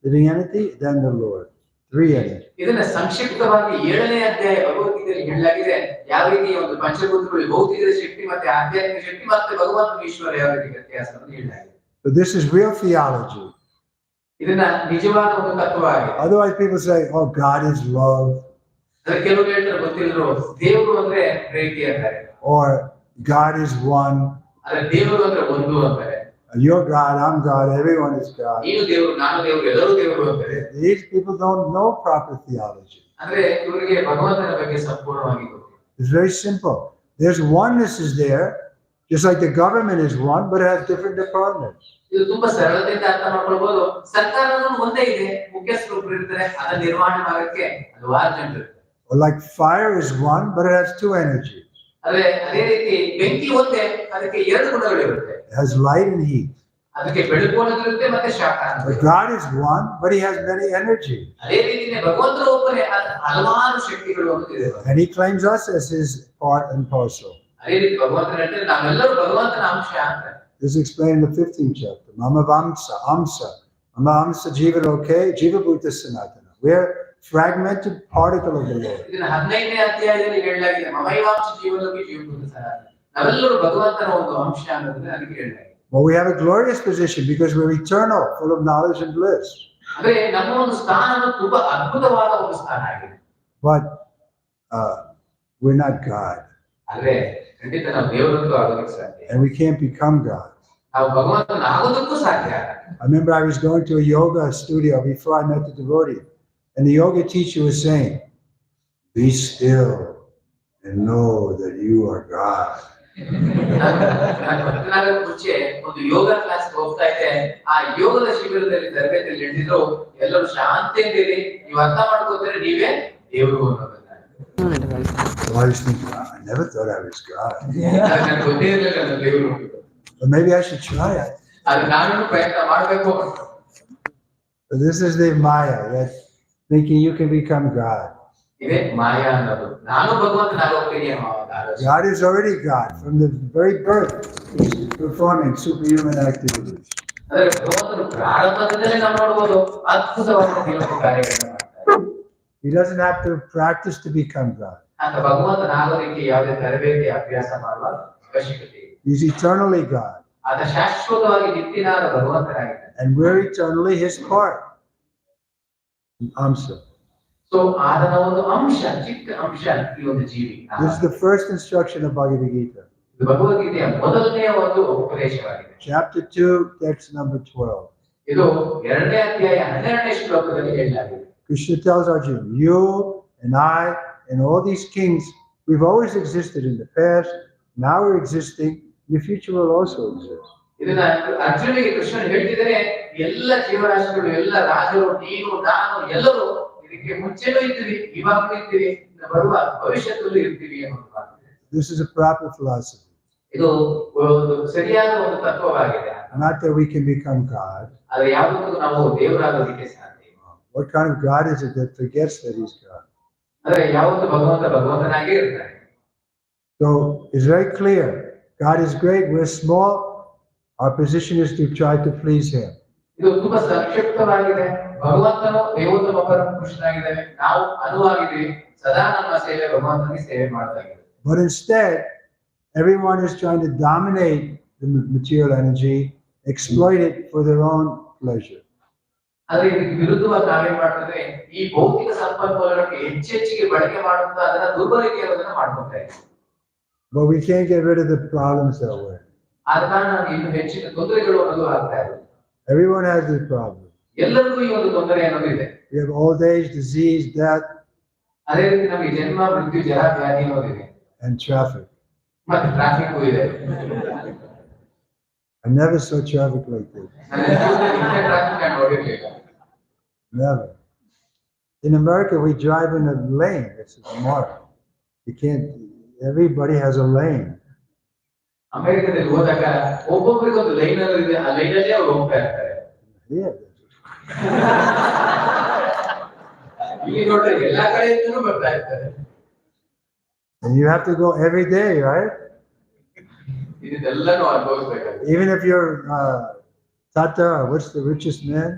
living entity, then the Lord. 3 energies. ಇದನ್ನ ಸಂಕ್ಷಿಪ್ತವಾಗಿ 7ನೇ ಅಧ್ಯಾಯ ಭಗವದ್ಗೀತೆಯಲ್ಲಿ ಹೇಳಲಾಗಿದೆ. ಯಾವ ರೀತಿ ಒಂದು ಪಂಚಭೂತಗಳು, ಭೌತಿಕ ಶಕ್ತಿ ಮತ್ತೆ ಆಧ್ಯಾತ್ಮಿಕ ಶಕ್ತಿ ಮತ್ತೆ ಭಗವಂತ ಈಶ್ವರ ಯಾವ ರೀತಿ ವ್ಯತ್ಯಾಸವನ್ನು ಹೇಳಲಾಗಿದೆ. So this is real theology. ಇದನ್ನ ನಿಜವಾದ ಒಂದು ತತ್ವವಾಗಿದೆ. Otherwise people say, oh, God is love. ಕೆಲವರು ಹೇಳ್ತಾರೆ ಗೊತ್ತಿದ್ರು, ದೇವರು ಅಂದ್ರೆ ಪ್ರೀತಿ ಅಂತಾರೆ. Or God is one. ಅದೇ ದೇವರು ಅಂದ್ರೆ ಒಂದು ಅಂತಾರೆ. You're God, I'm God, everyone is God. ನೀನು ದೇವರು, ನಾನು ದೇವರು, ಎಲ್ಲರೂ ದೇವರು ಅಂತಾರೆ. These people don't know proper theology. ಅಂದ್ರೆ ಇವರಿಗೆ ಭಗವಂತನ ಬಗ್ಗೆ ಸಂಪೂರ್ಣವಾಗಿ ಗೊತ್ತಿಲ್ಲ. It's very simple. There's oneness is there, just like the government is one, but it has different departments. ಇದು ತುಂಬಾ ಸರಳತೆಯಿಂದ ಅರ್ಥ ಮಾಡ್ಕೊಳ್ಬಹುದು. ಸರ್ಕಾರನೂ ಒಂದೇ ಇದೆ, ಮುಖ್ಯಸ್ಥರು ಒಬ್ರು ಇರ್ತಾರೆ, ಅದನ್ನ ನಿರ್ವಹಣೆ ಮಾಡೋಕ್ಕೆ ಹಲವಾರು ಜನರು ಇರ್ತಾರೆ. Or like fire is one, but it has 2 energies. ಅದೇ ರೀತಿ ಬೆಂಕಿ ಒಂದೇ, ಅದಕ್ಕೆ 2 ಗುಣಗಳಿರುತ್ತೆ. It has light and heat. ಅದಕ್ಕೆ ಬೆಳಕು ಅನ್ನೋದಿರುತ್ತೆ ಮತ್ತೆ ಶಾಖ But ಅನ್ನೋದಿರುತ್ತೆ. God is one, but He has many energies. ಅದೇ ರೀತಿನೇ ಭಗವಂತನ ಒಬ್ಬನೇ ಹಲವಾರು ಶಕ್ತಿಗಳು ಅನ್ನೋದಿದೆ. And He claims us as His part and parcel. ಅದೇ ರೀತಿ ಭಗವಂತನ ಹೇಳ್ತಾರೆ ನಾವೆಲ್ಲರೂ ಭಗವಂತನ ಅಂಶ ಅಂತ. This is explained in the 15th chapter. Mama Vamsa, Amsa. Mama Amsa Jiva Loke, Jiva Bhuta Sanatana. We're fragmented particle of the Lord. ಇದನ್ನ 15ನೇ ಅಧ್ಯಾಯದಲ್ಲಿ ಹೇಳಲಾಗಿದೆ ಮಮೈವಾಂಶ ಜೀವನಕ್ಕೆ ಜೀವಭೂತ ಸನಾತನ. ನಾವೆಲ್ಲರೂ ಭಗವಂತನ ಒಂದು ಅಂಶ ಅನ್ನೋದನ್ನ ಅದಕ್ಕೆ ಹೇಳಲಾಗಿದೆ. But we have a glorious position because we're eternal, full of knowledge and bliss. ಅಂದ್ರೆ ನಮ್ಮ ಒಂದು ಸ್ಥಾನ ತುಂಬಾ ಅದ್ಭುತವಾದ ಒಂದು ಸ್ಥಾನ ಆಗಿದೆ. But we're not God. ಆದ್ರೆ ಖಂಡಿತ ನಾವು ದೇವರಂತೂ ಆಗೋದಕ್ಕೆ ಸಾಧ್ಯ. And we can't become God. ನಾವು ಭಗವಂತನ ಆಗೋದಕ್ಕೂ ಸಾಧ್ಯ. I remember I was going to a yoga studio before I met the devotee. And the yoga teacher was saying, be still and know that you are God. ನಾನು ಮುಂಚೆ ಒಂದು ಯೋಗ class ಹೋಗ್ತಾ ಇದ್ದೆ. ಆ ಯೋಗದ ಶಿಬಿರದಲ್ಲಿ ತರಬೇತಿಯಲ್ಲಿ ಹೇಳಿದ್ರು ಎಲ್ಲರೂ ಶಾಂತಿಯಿಂದಿರಿ, ನೀವು ಅರ್ಥ ಮಾಡ್ಕೋತೀರಿ ನೀವೇ ದೇವರು ಅನ್ನೋದನ್ನ. So I was thinking, I never thought I was God. ನನಗೆ ಗೊತ್ತೇ ಇರಲಿಲ್ಲ ನಾನು ದೇವರು. But maybe I should try it. ಅದು ನಾನು ಪ್ರಯತ್ನ ಮಾಡಬೇಕು. But this is the Maya, that thinking you can become God. ಇದೇ ಮಾಯಾ ಅನ್ನೋದು. ನಾನು ಭಗವಂತನಾಗೋಗ್ತೀನಿ ಅನ್ನೋ ಆಲೋಚನೆ. God is already God from the very birth. He's performing superhuman activities. ಅಂದ್ರೆ ಭಗವಂತನು ಪ್ರಾರಂಭದಿಂದಲೇ ನಾವು ನೋಡಬಹುದು ಅದ್ಭುತವಾದ ಕೆಲವು ಕಾರ್ಯಗಳನ್ನು ಮಾಡ್ತಾರೆ. He doesn't have to practice to become God. ಅಂತ ಭಗವಂತನಾಗೋದಕ್ಕೆ ಯಾವುದೇ ತರಬೇತಿ ಅಭ್ಯಾಸ ಮಾಡುವ ಅವಶ್ಯಕತೆ ಇಲ್ಲ. He's eternally God. ಆತ ಶಾಶ್ವತವಾಗಿ ನಿತ್ಯನಾದ ಭಗವಂತನಾಗಿದ್ದಾನೆ. And we're eternally His part. Amsa. So ಆತನ ಒಂದು ಅಂಶ, ಚಿಕ್ಕ ಅಂಶ ಈ ಒಂದು ಜೀವಿ. This is the first instruction of Bhagavad Gita. ಇದು ಭಗವದ್ಗೀತೆಯ ಮೊದಲನೆಯ ಒಂದು ಉಪದೇಶವಾಗಿದೆ. Chapter 2, text number 12. ಇದು 2ನೇ ಅಧ್ಯಾಯ 12ನೇ ಶ್ಲೋಕದಲ್ಲಿ ಹೇಳಲಾಗಿದೆ. Krishna tells Arjuna, you and I and all these kings, we've always existed in the past, now we're existing, in the future will also exist. ಇದನ್ನ ಅರ್ಜುನಿಗೆ ಕೃಷ್ಣ ಹೇಳ್ತಿದ್ದಾರೆ, ಎಲ್ಲ ಜೀವರಾಶಿಗಳು, ಎಲ್ಲ ರಾಜರು, ನೀನು, ನಾನು, ಎಲ್ಲರೂ ಇದಕ್ಕೆ ಮುಂಚೆನೂ ಇರ್ತೀವಿ, ಇವಾಗಲೂ ಇರ್ತೀವಿ, ಬರುವ ಭವಿಷ್ಯದಲ್ಲೂ ಇರ್ತೀವಿ ಅನ್ನೋದು. This is a proper philosophy. ಇದು ಒಂದು ಸರಿಯಾದ ಒಂದು ತತ್ವವಾಗಿದೆ. Not that we can become God. ಆದ್ರೆ ಯಾವತ್ತೂ ನಾವು ದೇವರಾಗೋದಕ್ಕೆ ಸಾಧ್ಯ. What kind of God is it that forgets that He's God? ಅಂದ್ರೆ ಯಾವತ್ತೂ ಭಗವಂತನಾಗೇ ಇರ್ತಾನೆ. So it's very clear. God is great, we're small. Our position is to try to please Him. ಇದು ತುಂಬಾ ಸಂಕ್ಷಿಪ್ತವಾಗಿದೆ. ಭಗವಂತನು ದೇವೋತ್ತಮಕರಂ ಕೃಷ್ಣನಾಗಿದ್ದಾನೆ, ನಾವು ಅನುವಾಗಿದ್ದೀವಿ, ಸದಾ ನಮ್ಮ ಸೇವೆ ಭಗವಂತನಿಗೆ ಸೇವೆ ಮಾಡ್ತಾಯಿದ್ದೀವಿ. But instead, everyone is trying to dominate the material energy, exploit it for their own pleasure. ಆದ್ರೆ ಇದಕ್ಕೆ ವಿರುದ್ಧವಾಗಿ ನಾವೇನ್ ಮಾಡ್ತೇವೆ, ಈ ಭೌತಿಕ ಸಂಪನ್ಮೂಲಗಳಿಗೆ ಹೆಚ್ಚೆಚ್ಚಿಗೆ ಬಳಕೆ ಮಾಡುತ್ತಾ ಅದನ್ನ ದುರ್ಬಳಕೆ ಅನ್ನೋದನ್ನ ಮಾಡ್ಕೊತಾ ಇದ್ದೀವಿ. But we can't get rid of the problems that way. ಆದ ಕಾರಣ ಇನ್ನು ಹೆಚ್ಚಿನ ತೊಂದರೆಗಳು ಅನ್ನೋದು ಆಗ್ತಾ ಇದೆ. Everyone has this problem. ಎಲ್ಲರಿಗೂ ಈ ಒಂದು ತೊಂದರೆ ಅನ್ನೋದು ಇದೆ. We have old age, disease, death, ಅದೇ ರೀತಿ ನಮಗೆ ಜನ್ಮ, ಮೃತ್ಯು, ಜರ, ವ್ಯಾಧಿ ಅನ್ನೋದಿದೆ. and traffic. ಮತ್ತೆ ಟ್ರಾಫಿಕ್ ಇದೆ. I never saw traffic like this. Traffic ನಾನು ನೋಡಿರ್ಲಿಲ್ಲ. Never. In America, we drive in a lane. It's a mark. You can't. Everybody has a lane. ಅಮೆರಿಕದಲ್ಲಿ ಹೋದಾಗ ಒಬ್ಬೊಬ್ಬರಿಗೆ ಒಂದು ಲೈನ್ ಇದೆ, ಆ ಲೈನ್ ಅಲ್ಲಿ ಅವ್ರು ಹೋಗ್ತಾ ಇರ್ತಾರೆ. Yeah. ಇಲ್ಲಿ ನೋಡ್ರಿ ಎಲ್ಲಾ ಕಡೆಯಿಂದನೂ ಬರ್ತಾ ಇರ್ತಾರೆ. And you have to go every day, right? ಇದೆಲ್ಲನೂ ಅನುಭವಿಸ್ಬೇಕಾಗುತ್ತೆ. Even if you're Tata, what's the richest man?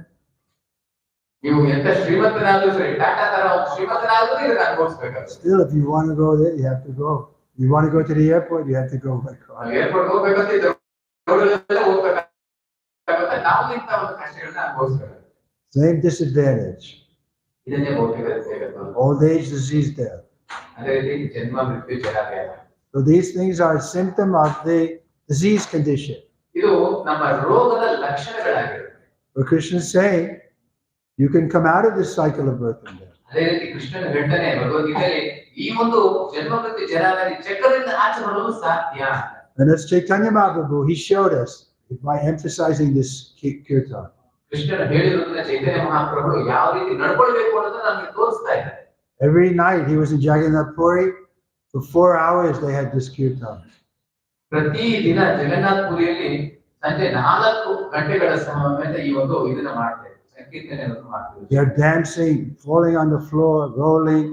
ನೀವು ಎಂತ ಶ್ರೀಮಂತನಾದ್ರೂ ಸರಿ, ಟಾಟಾ ತರ ಶ್ರೀಮಂತನಾದ್ರೂ ಇದನ್ನ ಅನುಭವಿಸ್ಬೇಕಾಗುತ್ತೆ. Still, if you want to go there, you have to go. You want to go to the airport, you have to go by car. Airport ಹೋಗ್ಬೇಕಂತ ಹೋಗ್ಬೇಕಾಗುತ್ತೆ. ನಾವು ಇಂಥ ಒಂದು ಕಷ್ಟಗಳನ್ನ ಅನುಭವಿಸ್ಬೇಕಾಗುತ್ತೆ. Same disadvantage. ಇದನ್ನೇ ಭೌತಿಕ ಜಗತ್ತು. Old age, disease, death. ಅದೇ ರೀತಿ ಜನ್ಮ, ಮೃತ್ಯು, ಜರ, ವ್ಯಾಧಿ. So these things are a symptom of the disease condition. ಇದು ನಮ್ಮ ರೋಗದ ಲಕ್ಷಣಗಳಾಗಿರುತ್ತೆ. But Krishna is saying, you can come out of this cycle of birth and death. ಅದೇ ರೀತಿ ಕೃಷ್ಣನ ಹೇಳ್ತಾನೆ ಭಗವದ್ಗೀತೆಯಲ್ಲಿ, ಈ ಒಂದು ಜನ್ಮ, ಮೃತ್ಯು, ಜರ, ವ್ಯಾಧಿ ಚಕ್ರದಿಂದ ಆಚೆ ಬರಲು ಸಾಧ್ಯ. And as Chaitanya Mahaprabhu, he showed us by emphasizing this kirtan. ಕೃಷ್ಣನ ಹೇಳಿರೋದನ್ನ ಚೈತನ್ಯ ಮಹಾಪ್ರಭುಗಳು ಯಾವ ರೀತಿ ನಡ್ಕೊಳ್ಬೇಕು ಅನ್ನೋದನ್ನ ನಮಗೆ ತೋರಿಸ್ತಾ ಇದ್ದಾರೆ. Every night he was in Jagannath Puri. For 4 hours they had this kirtan. ಪ್ರತಿ ದಿನ ಜಗನ್ನಾಥ ಪುರಿಯಲ್ಲಿ ಸಂಜೆ 4 ಗಂಟೆಗಳ ಸಮಯದಲ್ಲಿ ಈ ಒಂದು ಇದನ್ನ ಮಾಡ್ತೇವೆ, ಸಂಕೀರ್ತನೆಯನ್ನು ಮಾಡ್ತೇವೆ. They're dancing, falling on the floor, rolling,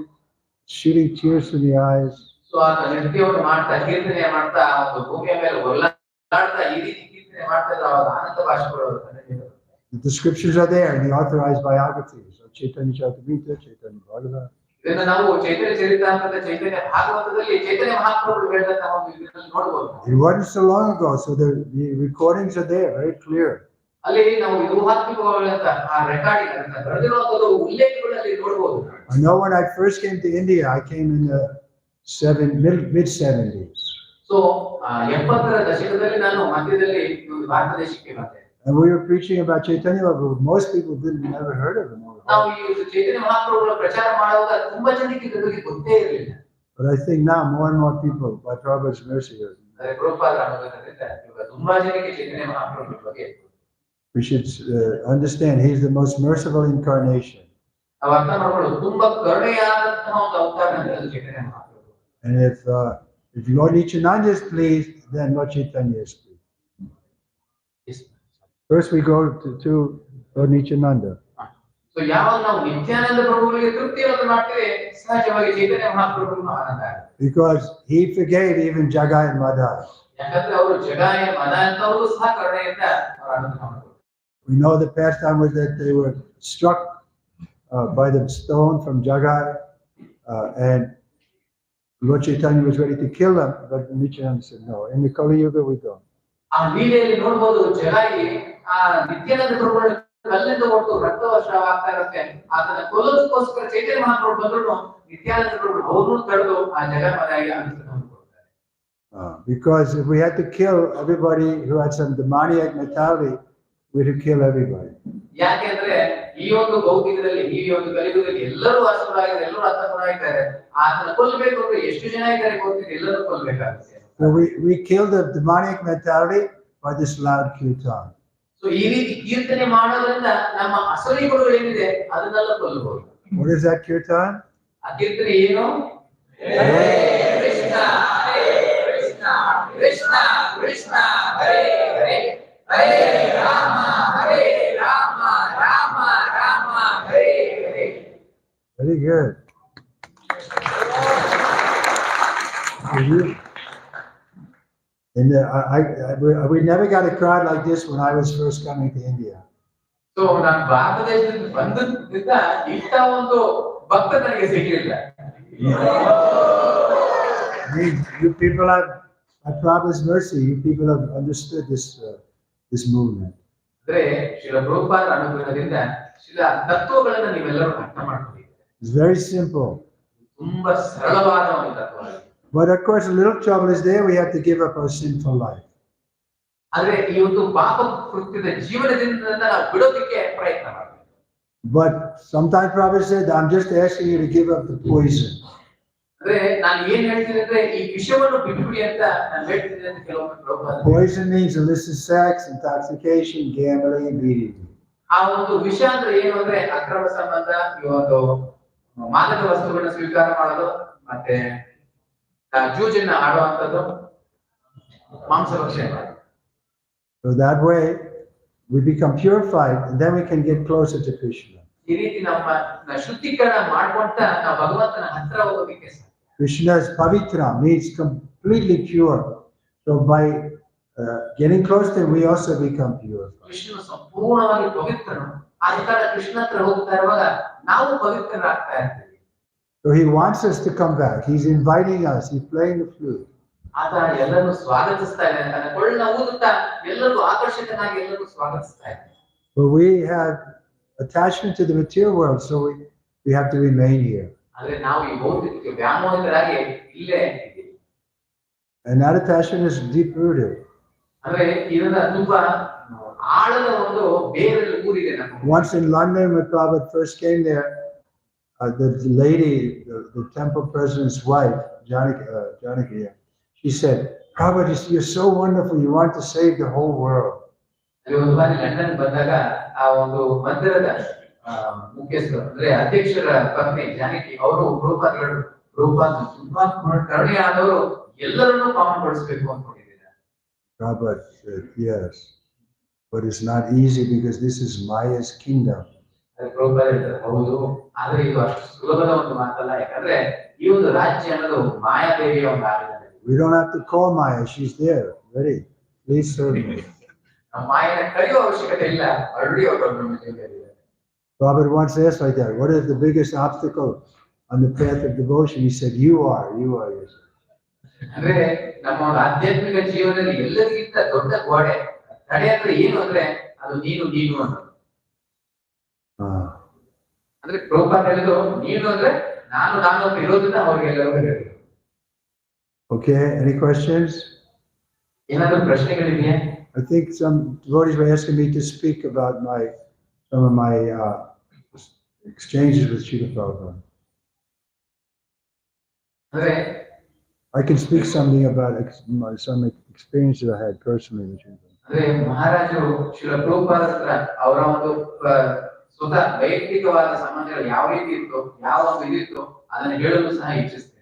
shooting tears from the eyes. So ಆ ನೃತ್ಯವನ್ನು ಮಾಡ್ತಾ ಕೀರ್ತನೆ ಮಾಡ್ತಾ ಒಂದು ಭೂಮಿಯ ಮೇಲೆ ಒಲ್ಲಾಡ್ತಾ ಈ ರೀತಿ ಕೀರ್ತನೆ ಮಾಡ್ತಾ ಇದ್ರೆ ಅವರ ಆನಂದ ಭಾಷೆಗಳು. The descriptions are there in the authorized biographies of Chaitanya Charitamrita, Chaitanya Bhagavatam. ಇದನ್ನ ನಾವು ಚೈತನ್ಯ ಚರಿತಾಮೃತ, ಚೈತನ್ಯ ಭಾಗವತದಲ್ಲಿ ಚೈತನ್ಯ ಮಹಾಪ್ರಭುಗಳು ಹೇಳಿದಂತಹ ಒಂದು ಇದರಲ್ಲಿ ನೋಡಬಹುದು. It wasn't so long ago, so the recordings are there, very clear. ಅಲ್ಲಿ ನಾವು ಊಹಾತ್ಮಕವಾದಂತ ಆ ರೆಕಾರ್ಡಿಂಗ್ ಅಂತ ಬರೆದಿರುವಂತದ್ದು ಉಲ್ಲೇಖಗಳಲ್ಲಿ ನೋಡಬಹುದು. I know when I first came to India, I came in the mid 70s. So 70ರ ದಶಕದಲ್ಲಿ ನಾನು ಮಧ್ಯದಲ್ಲಿ ಭಾರತ ದೇಶಕ್ಕೆ ಬಂದೆ. And we were preaching about Chaitanya Prabhu. Most people never heard of him. ನಾವು ಈ ಚೈತನ್ಯ ಮಹಾಪ್ರಭುಗಳ ಪ್ರಚಾರ ಮಾಡುವಾಗ ತುಂಬಾ ಜನಕ್ಕೆ ಇದರ ಬಗ್ಗೆ ಗೊತ್ತೇ ಇರಲಿಲ್ಲ. But I think now more and more people, by Prabhupada's mercy, ಪ್ರಭುಪಾದರ ಅನುಗ್ರಹದಿಂದ ಇವಾಗ ತುಂಬಾ ಜನಕ್ಕೆ ಚೈತನ್ಯ ಮಹಾಪ್ರಭುಗಳ ಬಗ್ಗೆ we should understand he's the most merciful incarnation. ನಾವು ಅರ್ಥ ಮಾಡ್ಕೊಳ್ಳೋದು ತುಂಬಾ ಕರುಣೆಯಾದಂತಹ ಒಂದು ಅವತಾರ ಅಂದ್ರೆ ಚೈತನ್ಯ ಮಹಾಪ್ರಭು. And if Lord Nityananda is pleased, then Lord Chaitanya is pleased. First we go to Lord Nityananda. So ಯಾವಾಗ ನಾವು ನಿತ್ಯಾನಂದ ಪ್ರಭುಗಳಿಗೆ ತೃಪ್ತಿಯನ್ನು ಮಾಡ್ತೇವೆ, ಸಹಜವಾಗಿ ಚೈತನ್ಯ ಮಹಾಪ್ರಭುಗಳು ಆನಂದ. Because he forgave even Jagai and Madai. ಯಾಕಂದ್ರೆ ಅವರು ಜಗಾಯ ಮದ ಅಂತವರು ಸಹ ಕರುಣೆಯಿಂದ ಅವರ ಅನುಗ್ರಹ ಮಾಡಿದ್ರು. We know the pastime was that they were struck by the stone from Jagai, and Lord Chaitanya was ready to kill them, but Nityananda said no. In the Kali Yuga we don't. ಆ ಲೀಲೆಯಲ್ಲಿ ನೋಡಬಹುದು, ಜಗಾಯಿ ಆ ನಿತ್ಯಾನಂದ ಪ್ರಭುಗಳ ಕಲ್ಲಿಂದ ಹೊರಟು ರಕ್ತವರ್ಷವಾಗ್ತಾ ಇರುತ್ತೆ. ಆತನ ಕೊಲ್ಲೋದಕ್ಕೋಸ್ಕರ ಚೈತನ್ಯ ಮಹಾಪ್ರಭು ಬಂದ್ರು ನಿತ್ಯಾನಂದ ಪ್ರಭು ಅವ್ರನ್ನೂ ತಡೆದು ಆ ಜಗನ್ಮಾತೆಗೆ ಅನುಗ್ರಹವನ್ನು ಕೊಡ್ತಾರೆ. Because if we had to kill everybody who had some demoniac mentality, we would kill everybody. ಯಾಕೆಂದ್ರೆ ಈ ಒಂದು ಭೌತಿಕದಲ್ಲಿ, ಈ ಒಂದು ಕಲಿಯುಗದಲ್ಲಿ ಎಲ್ಲರೂ ಅಸುರರಾಗಿದ್ದಾರೆ, ಎಲ್ಲರೂ ಹತರಾಗಿದ್ದಾರೆ. ಆತನ ಕೊಲ್ಲಬೇಕು ಅಂದ್ರೆ ಎಷ್ಟು ಜನ ಇದ್ದಾರೆ ಗೊತ್ತಿದೆ, ಎಲ್ಲರೂ ಕೊಲ್ಲಬೇಕಾಗುತ್ತೆ. So we kill the demonic mentality by this loud kirtan. So ಈ ರೀತಿ ಕೀರ್ತನೆ ಮಾಡೋದ್ರಿಂದ ನಮ್ಮ ಅಸಲಿ ಗುಣಗಳು ಏನಿದೆ ಅದನ್ನೆಲ್ಲ ಕೊಲ್ಲಬಹುದು. What is that kirtan? ಆ ಕೀರ್ತನೆ ಏನು? ಹರೇ ಕೃಷ್ಣ ಹರೇ ಕೃಷ್ಣ ಕೃಷ್ಣ ಕೃಷ್ಣ ಹರೇ ಹರೇ ಹರೇ ರಾಮ ಹರೇ ರಾಮ ರಾಮ ರಾಮ ಹರೇ ಹರೇ. Very good. And we never got a crowd like this when I was first coming to India. So ನಾನು ಭಾರತ ದೇಶದಿಂದ ಬಂದಿದ್ದ ಇಂಥ ಒಂದು ಭಕ್ತ ನನಗೆ ಸಿಗಲಿಲ್ಲ. You people have, by Prabhupada's mercy, you people have understood this movement. ಅಂದ್ರೆ ಶ್ರೀಲ ಪ್ರಭುಪಾದರ ಅನುಗ್ರಹದಿಂದ ಶ್ರೀಲ ತತ್ವಗಳನ್ನು ನೀವೆಲ್ಲರೂ ಅರ್ಥ ಮಾಡ್ಕೊಂಡಿದ್ದೀರಿ. It's very simple. ತುಂಬಾ ಸರಳವಾದ ಒಂದು ತತ್ವ. But of course, a little trouble is there. We have to give up our sinful life. ಆದ್ರೆ ಈ ಒಂದು ಪಾಪ ಕೃತ್ಯದ ಜೀವನದಿಂದ ನಾವು ಬಿಡೋದಕ್ಕೆ ಪ್ರಯತ್ನ ಮಾಡಬೇಕು. But sometimes Prabhupada said, I'm just asking you to give up the poison. ಅಂದ್ರೆ ನಾನು ಏನ್ ಹೇಳ್ತೀನಿ ಅಂದ್ರೆ ಈ ವಿಷಯವನ್ನು ಬಿಟ್ಟುಬಿಡಿ ಅಂತ ನಾನು ಹೇಳ್ತೀನಿ ಅಂತ ಕೆಲವೊಮ್ಮೆ Prabhupada. Poison means illicit sex, intoxication, gambling, beating. ಆ ಒಂದು ವಿಷ ಅಂದ್ರೆ ಏನು ಅಂದ್ರೆ ಅಕ್ರಮ ಸಂಬಂಧ, ಈ ಒಂದು ಮಾದಕ ವಸ್ತುಗಳನ್ನ ಸ್ವೀಕಾರ ಮಾಡೋದು, ಮತ್ತೆ ಜೂಜನ್ನ ಆಡುವಂಥದ್ದು, ಮಾಂಸಭಕ್ಷಣೆ ಮಾಡೋದು. So that way, we become purified, and then we can get closer to Krishna. ಈ ರೀತಿ ನಮ್ಮ ಶುದ್ಧೀಕರಣ ಮಾಡ್ಕೊಂತ ನಾವು ಭಗವಂತನ ಹತ್ರ ಹೋಗೋದಕ್ಕೆ ಸಾಧ್ಯ. Krishna's pavitra means completely pure. So by getting close to him, we also become pure. ಕೃಷ್ಣನು ಸಂಪೂರ್ಣವಾಗಿ ಪವಿತ್ರನು. ಆದ ಕಾರಣ ಕೃಷ್ಣ ಹತ್ರ ಹೋಗ್ತಾ ಇರುವಾಗ ನಾವು ಪವಿತ್ರರಾಗ್ತಾ ಇರ್ತೀವಿ. So he wants us to come back. He's inviting us. He's playing the flute. ಆತ ಎಲ್ಲರೂ ಸ್ವಾಗತಿಸ್ತಾ ಇದ್ದಾನೆ, ತನ್ನ ಕೊಳ್ಳ ಊದುತ್ತಾ ಎಲ್ಲರಿಗೂ ಆಕರ್ಷಕನಾಗಿ ಎಲ್ಲರಿಗೂ ಸ್ವಾಗತಿಸ್ತಾ ಇದ್ದಾನೆ. But we have attachment to the material world, so we have to remain here. ಆದ್ರೆ ನಾವು ಈ ಭೌತಿಕ ವ್ಯಾಮೋಹಿತರಾಗಿ ಇಲ್ಲೇ ಇದ್ದೀವಿ. And that attachment is deep rooted. ಅಂದ್ರೆ ಇದನ್ನ ತುಂಬಾ ಆಳದ ಒಂದು ಬೇರಲ್ಲಿ ಊರಿದೆ ನಮಗೆ. Once in London, when Prabhupada first came there, the lady, the temple president's wife, Janaki, she said, Prabhupada, you're so wonderful. You want to save the whole world. ಅಲ್ಲಿ ಒಂದು ಬಾರಿ London ಬಂದಾಗ ಆ ಒಂದು ಮಂದಿರದ ಮುಖ್ಯಸ್ಥರು ಅಂದ್ರೆ ಅಧ್ಯಕ್ಷರ ಪತ್ನಿ ಜಾನಕಿ ಅವರು ರೂಪಾದ ತುಂಬಾ ಕರುಣೆಯಾದವರು ಎಲ್ಲರನ್ನೂ ಪಾವನಗೊಳಿಸಬೇಕು ಅಂದ್ಕೊಂಡಿದ್ದಾರೆ. Prabhupada said, yes. But it's not easy because this is Maya's kingdom. Prabhupada ಹೇಳ್ತಾರೆ ಹೌದು, ಆದ್ರೆ ಇದು ಅಷ್ಟು ಸುಲಭದ ಒಂದು ಮಾತಲ್ಲ. ಯಾಕಂದ್ರೆ ಈ ಒಂದು ರಾಜ್ಯ ಅನ್ನೋದು ಮಾಯಾದೇವಿಯ ಒಂದು ಆರಾಧನೆ. We don't have to call Maya, she's there, ready. Please serve me. ನಾವು ಮಾಯನ ಕರೆಯುವ ಅವಶ್ಯಕತೆ ಇಲ್ಲ, ಆಲ್ರೆಡಿ ಅವರು ನಮ್ಮ ಜೊತೆಗಿದ್ದಾರೆ. Prabhupada once asked like that, what is the biggest obstacle on the path of devotion? He said, you are. Yes. ಅಂದ್ರೆ ನಮ್ಮ ಒಂದು ಆಧ್ಯಾತ್ಮಿಕ ಜೀವನದಲ್ಲಿ ಎಲ್ಲರಿಗಿಂತ ದೊಡ್ಡ ಗೋಡೆ ತಡೆ ಅಂದ್ರೆ ಏನು ಅಂದ್ರೆ ಅದು ನೀನು ಅನ್ನೋದು. ಅಂದ್ರೆ ಪ್ರಭುಪಾದ ಹೇಳಿದ್ರು ನೀನು ಅಂದ್ರೆ ನಾನು ಅಂತ ಇರೋದನ್ನ ಅವ್ರಿಗೆಲ್ಲರಿಗೂ ಹೇಳಿದ್ರು. Okay, any questions? ಏನಾದ್ರು ಪ್ರಶ್ನೆಗಳಿದೆಯಾ? I think some devotees were asking me to speak about some of my exchanges with Srila Prabhupada. ಅಂದ್ರೆ I can speak something about some experiences I had personally with Srila Prabhupada. ಅಂದ್ರೆ ಮಹಾರಾಜರು ಶ್ರೀಲ ಪ್ರಭುಪಾದ ಹತ್ರ ಅವರ ಒಂದು ಸ್ವತಃ ವೈಯಕ್ತಿಕವಾದ ಸಂಬಂಧಗಳು ಯಾವ ರೀತಿ ಇತ್ತು, ಯಾವ ಒಂದು ಇದಿತ್ತು ಅದನ್ನು ಹೇಳಲು ಸಹ ಇಚ್ಛಿಸ್ತೇನೆ.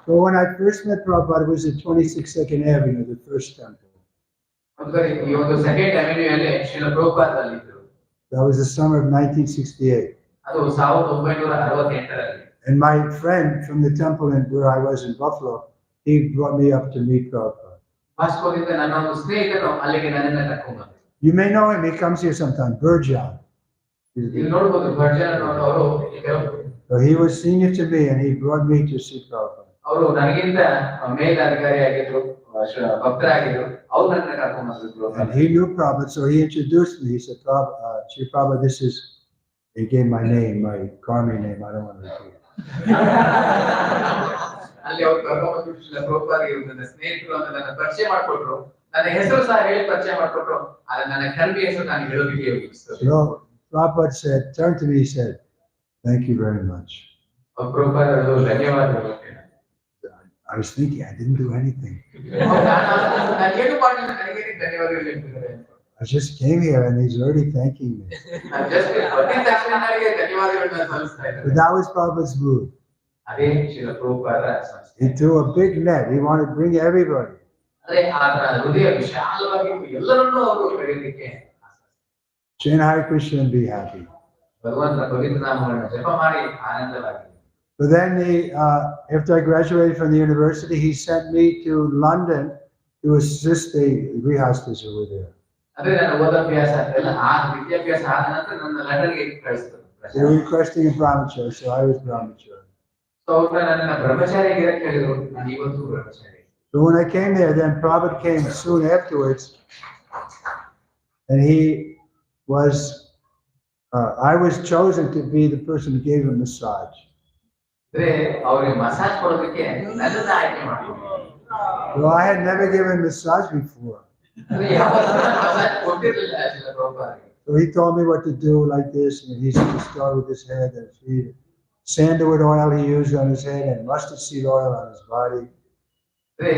So when I first met Prabhupada, it was at 26th Avenue, the first temple. ಈ ಒಂದು ಸೆಕೆಂಡ್ ಅವೆನ್ಯೂಯಲ್ಲಿ ಶ್ರೀಲ ಪ್ರಭುಪಾದ ಇದ್ರು. That was the summer of 1968. ಅದು 1968ರಲ್ಲಿ. And my friend from the temple where I was in Buffalo, he brought me up to meet Prabhupada. ವಾಸ್ಕೋದಿಂದ ನನ್ನ ಒಂದು ಸ್ನೇಹಿತನು ಅಲ್ಲಿಗೆ ನನ್ನನ್ನು ಕರ್ಕೊಂಡು ಬಂದರು. You may know him, he comes here sometimes, Burjan. ಇಲ್ಲಿ ನೋಡಬಹುದು ಬರ್ಜನ್ ಅವರು. So he was senior to me and he brought me to see Prabhupada. ಅವರು ನನಗಿಂತ ಮೇಲಧಿಕಾರಿಯಾಗಿದ್ರು, ಭಕ್ತರಾಗಿದ್ರು. ಅವರು ನನ್ನ ಕರ್ಕೊಂಡು ಬಂದಿದ್ರು. And he knew Prabhupada, so he introduced me. He said, Shri Prabhupada, this is, he gave my name, my Karmi name, I don't want to repeat it. ಅಲ್ಲಿ ಅವರು ಕರ್ಕೊಂಡು ಶ್ರೀಲ ಪ್ರಭುಪಾದರಿಗೆ ನನ್ನ ಸ್ನೇಹಿತರು ಅಂತ ನನ್ನ ಪರಿಚಯ ಮಾಡಿಕೊಟ್ರು. ನನ್ನ ಹೆಸರು ಸಹ ಹೇಳಿ ಪರಿಚಯ ಮಾಡಿಕೊಟ್ರು. ಆದ್ರೆ ನನ್ನ ಕರ್ಮಿ ಹೆಸರು ನಾನು ಹೇಳೋದಕ್ಕೆ ಯೋಚಿಸ್ತೇನೆ. So Prabhupada said, turned to me, he said, thank you very much. ಪ್ರಭುಪಾದರು ಧನ್ಯವಾದಗಳು. I was thinking, I didn't do anything. ನಾನು ಮಾಡಿಲ್ಲ, ನನಗೆ ಧನ್ಯವಾದಗಳು ಹೇಳ್ತಿದ್ದಾರೆ. I just came here and he's already thanking me. ನಾನು ಜಸ್ಟ್ ಬಂದಿದ ತಕ್ಷಣ ನನಗೆ ಧನ್ಯವಾದಗಳನ್ನು ಸಲ್ಲಿಸ್ತಾ ಇದ್ದಾರೆ. But that was Prabhupada's mood. ಅದೇ ಶ್ರೀಲ ಪ್ರಭುಪಾದರ ಸಂಸ್ಥೆ. He threw a big net. He wanted to bring everybody. ಅಂದ್ರೆ ಆತನ ಹೃದಯ ವಿಶಾಲವಾಗಿ ಎಲ್ಲರನ್ನೂ ಅವರು ಕರೆಯಲಿಕ್ಕೆ. Chant Hare Krishna and be happy. ಭಗವಂತನ ಪವಿತ್ರ ನಾಮಗಳನ್ನು ಜಪ ಮಾಡಿ ಆನಂದವಾಗಿ. But then after I graduated from the university, he sent me to London to assist the grihasthas who were there. ಅಂದ್ರೆ ನನ್ನ ಓದಾಭ್ಯಾಸ ಎಲ್ಲ ವಿದ್ಯಾಭ್ಯಾಸ ಆದ ನಂತರ ನನ್ನ ಲಂಡನ್ಗೆ ಕಳಿಸಿದ್ರು. They were requesting a brahmachari, so I was brahmachari. So ಅವರು ನನ್ನ ಬ್ರಹ್ಮಚಾರಿಗೆ ಇರಕ್ಕೆ ಹೇಳಿದ್ರು. ನಾನು ಇವತ್ತು ಬ್ರಹ್ಮಚಾರಿ. So when I came there, then Prabhupada came soon afterwards, and I was chosen to be the person who gave him massage. ಅಂದ್ರೆ ಅವರಿಗೆ massage ಕೊಡೋದಕ್ಕೆ ನನ್ನನ್ನ ಆಯ್ಕೆ ಮಾಡಿದ್ರು. Well, I had never given massage before. ಅಂದ್ರೆ ಯಾವತ್ತೂ ಮಸಾಜ್ ಕೊಟ್ಟಿರಲಿಲ್ಲ ಶ್ರೀಲ ಪ್ರಭುಪಾದರಿಗೆ. So he told me what to do like this, and he said to start with his head and feet. Sandalwood oil he used on his head and mustard seed oil on his body. ಅಂದ್ರೆ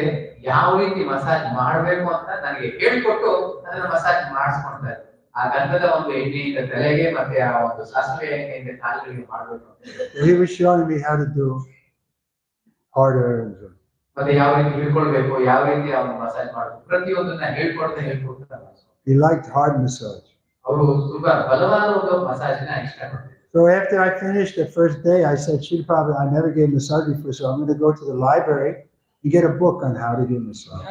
ಯಾವ ರೀತಿ massage ಮಾಡಬೇಕು ಅಂತ ನನಗೆ ಹೇಳಿಕೊಟ್ಟು ನನ್ನ massage ಮಾಡಿಸ್ಕೊಂಡ್ತಾ ಇದ್ದೆ. ಆ ಗಂಧದ ಒಂದು ಎಣ್ಣೆಯಿಂದ ತಲೆಗೆ ಮತ್ತೆ ಆ ಒಂದು ಸಾಸಿವೆ ಎಣ್ಣೆಯಿಂದ ಕಾಲುಗಳಿಗೆ ಮಾಡಬೇಕು. He was showing me how to do harder. ಮತ್ತೆ ಯಾವ ರೀತಿ ಹಿಡ್ಕೊಳ್ಬೇಕು, ಯಾವ ರೀತಿ ಅವನು ಮಸಾಜ್ ಮಾಡಬೇಕು, ಪ್ರತಿಯೊಂದನ್ನ ಹೇಳ್ಕೊಡ್ತಾ. He liked hard massage. ಅವರು ತುಂಬಾ ಬಲವಾದ ಒಂದು ಮಸಾಜ್ನ ಇಷ್ಟಪಡ್ತಾರೆ. So after I finished the first day, I said, Shri Prabhupada, I never gave massage before, so I'm going to go to the library and get a book on how to give massage.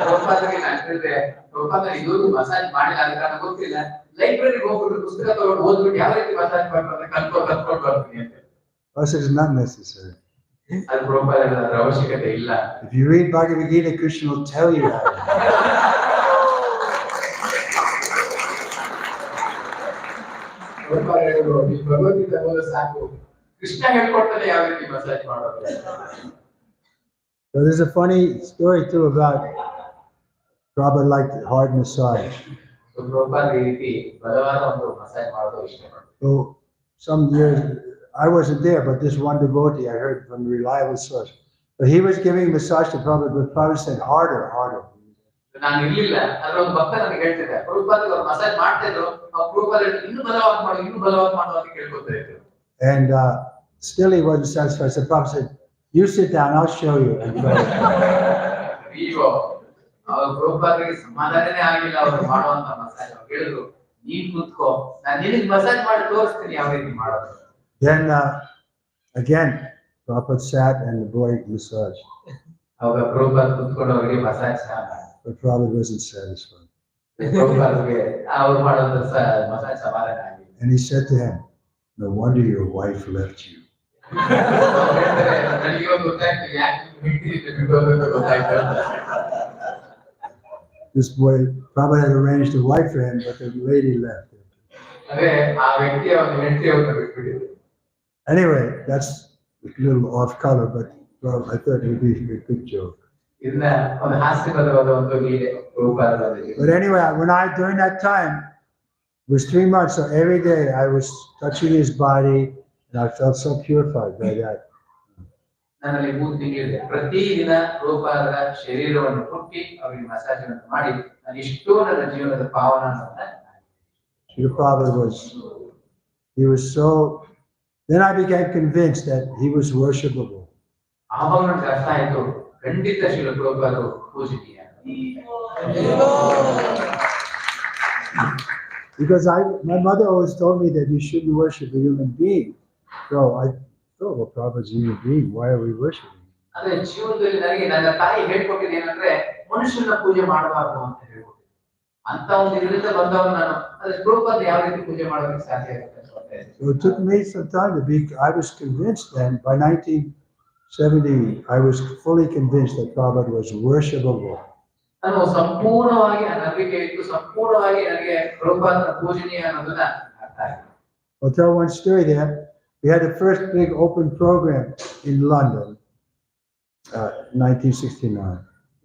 ಪ್ರಭುಪಾದರಿಗೆ ನಾನು ಹೇಳಿದೆ, ಪ್ರಭುಪಾದ ಇದು massage ಮಾಡಿಲ್ಲ ಅಂತ ನನಗೆ ಗೊತ್ತಿಲ್ಲ. ಲೈಬ್ರರಿಗೆ ಹೋಗ್ಬಿಟ್ಟು ಪುಸ್ತಕ ತಗೊಂಡು ಓದ್ಬಿಟ್ಟು ಯಾವ ರೀತಿ ಮಸಾಜ್ ಮಾಡ್ತಾರೆ ಕಲ್ತ್ಕೊಂಡು ಬರ್ತೀನಿ ಅಂತ. I said, it's not necessary. ಅದು ಪ್ರಭುಪಾದರ ಅವಶ್ಯಕತೆ ಇಲ್ಲ. If you read Bhagavad Gita, Krishna will tell you how to do it. Bhagavad Gita ಓದ ಸಾಕು, ಕೃಷ್ಣ ಹೇಳ್ಕೊಡ್ತಾನೆ ಯಾವ ರೀತಿ ಮಸಾಜ್ ಮಾಡೋದು. So there's a funny story too about Prabhupada liked hard massage. Prabhupada ಈ ರೀತಿ ಬಲವಾದ ಒಂದು ಮಸಾಜ್ ಮಾಡೋದು ಇಷ್ಟಪಡ್ತಾರೆ. So some years, I wasn't there, but this one devotee I heard from a reliable source. But he was giving massage to Prabhupada, but Prabhupada said harder. ನಾನು ಇರ್ಲಿಲ್ಲ, ಅದ್ರ ಒಂದು ಭಕ್ತ ನನಗೆ ಹೇಳ್ತಿದ್ದೆ, ಪ್ರಭುಪಾದ ಅವರು ಮಸಾಜ್ ಮಾಡ್ತಾ ಇದ್ರು, ಅವ್ರು ಪ್ರಭುಪಾದ ಇನ್ನೂ ಬಲವಾದ ಮಾಡು ಅಂತ ಕೇಳ್ಕೊತಾ ಇದ್ರು. And still he wasn't satisfied. So Prabhupada said, you sit down, I'll show you. ಅವ್ರ ಪ್ರಭುಪಾದರಿಗೆ ಸಮಾಧಾನನೇ ಆಗಿಲ್ಲ ಅವರು ಮಾಡುವಂತ ಮಸಾಜ್. ಅವ್ರು ಹೇಳಿದ್ರು, ನೀನ್ ಕೂತ್ಕೋ, ನಾನು ನಿನಗೆ ಮಸಾಜ್ ಮಾಡಿ ತೋರಿಸ್ತೀನಿ ಯಾವ ರೀತಿ ಮಾಡೋದು. Then again, Prabhupada sat and the boy massaged. ಅವಾಗ ಪ್ರಭುಪಾದ ಕೂತ್ಕೊಂಡು ಅವರಿಗೆ ಮಸಾಜ್ ಮಾಡಿ. But Prabhupada wasn't satisfied. ಪ್ರಭುಪಾದರಿಗೆ ಅವ್ರು ಮಾಡೋದು ಮಸಾಜ್ ಸಮಾಧಾನ ಆಗಿಲ್ಲ. And he said to him, no wonder your wife left you. This boy probably had arranged a wife for him, but the lady left. Anyway, that's a little off color, but well, I thought it would be a good joke. But anyway, during that time, it was 3 months, so every day I was touching his body, and I felt so purified by that. ನನ್ನಲ್ಲಿ 3 ತಿಂಗಳಿದೆ. ಪ್ರತಿದಿನ ಪ್ರಭುಪಾದರ ಶರೀರವನ್ನು ಮುಟ್ಟಿ ಅವರಿಗೆ massage ಮಾಡಿ ನಾನು ಇಷ್ಟೋ ನನ್ನ ಜೀವನದ ಪಾವನವನ್ನು. Prabhupada was so. Then I became convinced that he was worshipable. ಆವಾಗ ನನಗೆ ಅರ್ಥ ಆಯ್ತು, ಖಂಡಿತ Srila ಪ್ರಭುಪಾದರು ಪೂಜನೀಯ. Because my mother always told me that you shouldn't worship a human being. So I thought, well, Prabhupada's a human being. Why are we worshiping? ಅಂದ್ರೆ ಜೀವನದಲ್ಲಿ ನನಗೆ ನನ್ನ ತಾಯಿ ಹೇಳ್ಕೊಟ್ಟಿದ್ದು ಏನಂದ್ರೆ ಮನುಷ್ಯನ ಪೂಜೆ ಮಾಡಬಾರದು ಅಂತ ಹೇಳ್ಕೊಟ್ಟಿದ್ದು. ಅಂತ ಒಂದು ಇದರಿಂದ ಬಂದವನು ನಾನು. ಅದ್ರ ಪ್ರಭುಪಾದ ಯಾವ ರೀತಿ ಪೂಜೆ ಮಾಡೋದಕ್ಕೆ ಸಾಧ್ಯ ಆಗುತ್ತೆ? So it took me some time to be. I was convinced then. By 1970, I was fully convinced that Prabhupada was worshipable. ನಾನು ಸಂಪೂರ್ಣವಾಗಿ ನಂಬಿಕೆ ಇತ್ತು, ಸಂಪೂರ್ಣವಾಗಿ ನನಗೆ ಪ್ರಭುಪಾದನ ಪೂಜನೀಯ ಅನ್ನೋದನ್ನ ಅರ್ಥ ಆಯ್ತು. I'll tell one story there. We had the first big open program in London, 1969.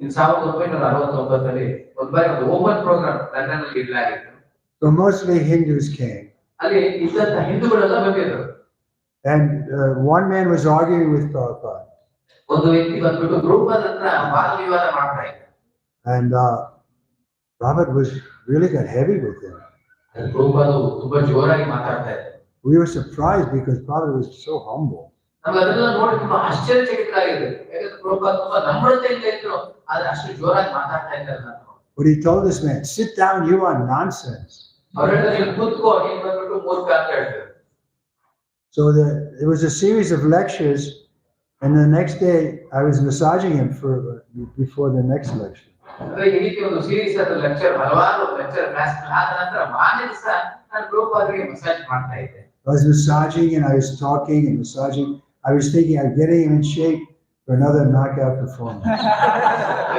In 1969 ಒಂದು ಬಾರಿ ಒಂದು ಓಪನ್ ಪ್ರೋಗ್ರಾಮ್ ಲಂಡನ್ ಅಲ್ಲಿ ಇಡಲಾಗಿತ್ತು. So mostly Hindus came. ಅಲ್ಲಿ ಇದ್ದಂತ ಹಿಂದೂಗಳೆಲ್ಲ ಬಂದಿದ್ರು. And one man was arguing with Prabhupada. ಒಂದು ವ್ಯಕ್ತಿ ಬಂದ್ಬಿಟ್ಟು ಪ್ರಭುಪಾದ ಹತ್ರ ವಾದ ವಿವಾದ ಮಾಡ್ತಾ ಇದ್ದ. And Prabhupada was really got heavy with him. Prabhupada ತುಂಬಾ ಜೋರಾಗಿ ಮಾತಾಡ್ತಾ ಇದ್ದ. We were surprised because Prabhupada was so humble. ನಮಗೆ ಅದೆಲ್ಲ ನೋಡಿ ತುಂಬಾ ಆಶ್ಚರ್ಯಚಕಿತರಾಗಿದ್ವಿ. ಯಾಕಂದ್ರೆ ಪ್ರಭುಪಾದ ತುಂಬಾ ನಮ್ರತೆಯಿಂದ ಇದ್ರು, ಆದ್ರೆ ಅಷ್ಟು ಜೋರಾಗಿ ಮಾತಾಡ್ತಾ ಇದ್ದಾರೆ ನಾನು. But he told this man, sit down, you are nonsense. ಅವ್ರು ಹೇಳಿದ್ರು, ನೀನು ಕೂತ್ಕೋ, ನೀನು ಬಂದ್ಬಿಟ್ಟು ಮೂರ್ಖ ಅಂತ ಹೇಳಿದ್ರು. So it was a series of lectures, and the next day I was massaging him before the next lecture. ಅಂದ್ರೆ ಈ ರೀತಿ ಒಂದು ಸೀರೀಸ್ ಆದ ಲೆಕ್ಚರ್, ಹಲವಾರು ಲೆಕ್ಚರ್ ಕ್ಲಾಸ್ ಆದ ನಂತರ ಮಾರನೇ ದಿವಸ ನಾನು ಪ್ರಭುಪಾದರಿಗೆ ಮಸಾಜ್ ಮಾಡ್ತಾ ಇದ್ದೆ. I was massaging and I was talking and massaging. I was thinking of getting him in shape for another knockout performance.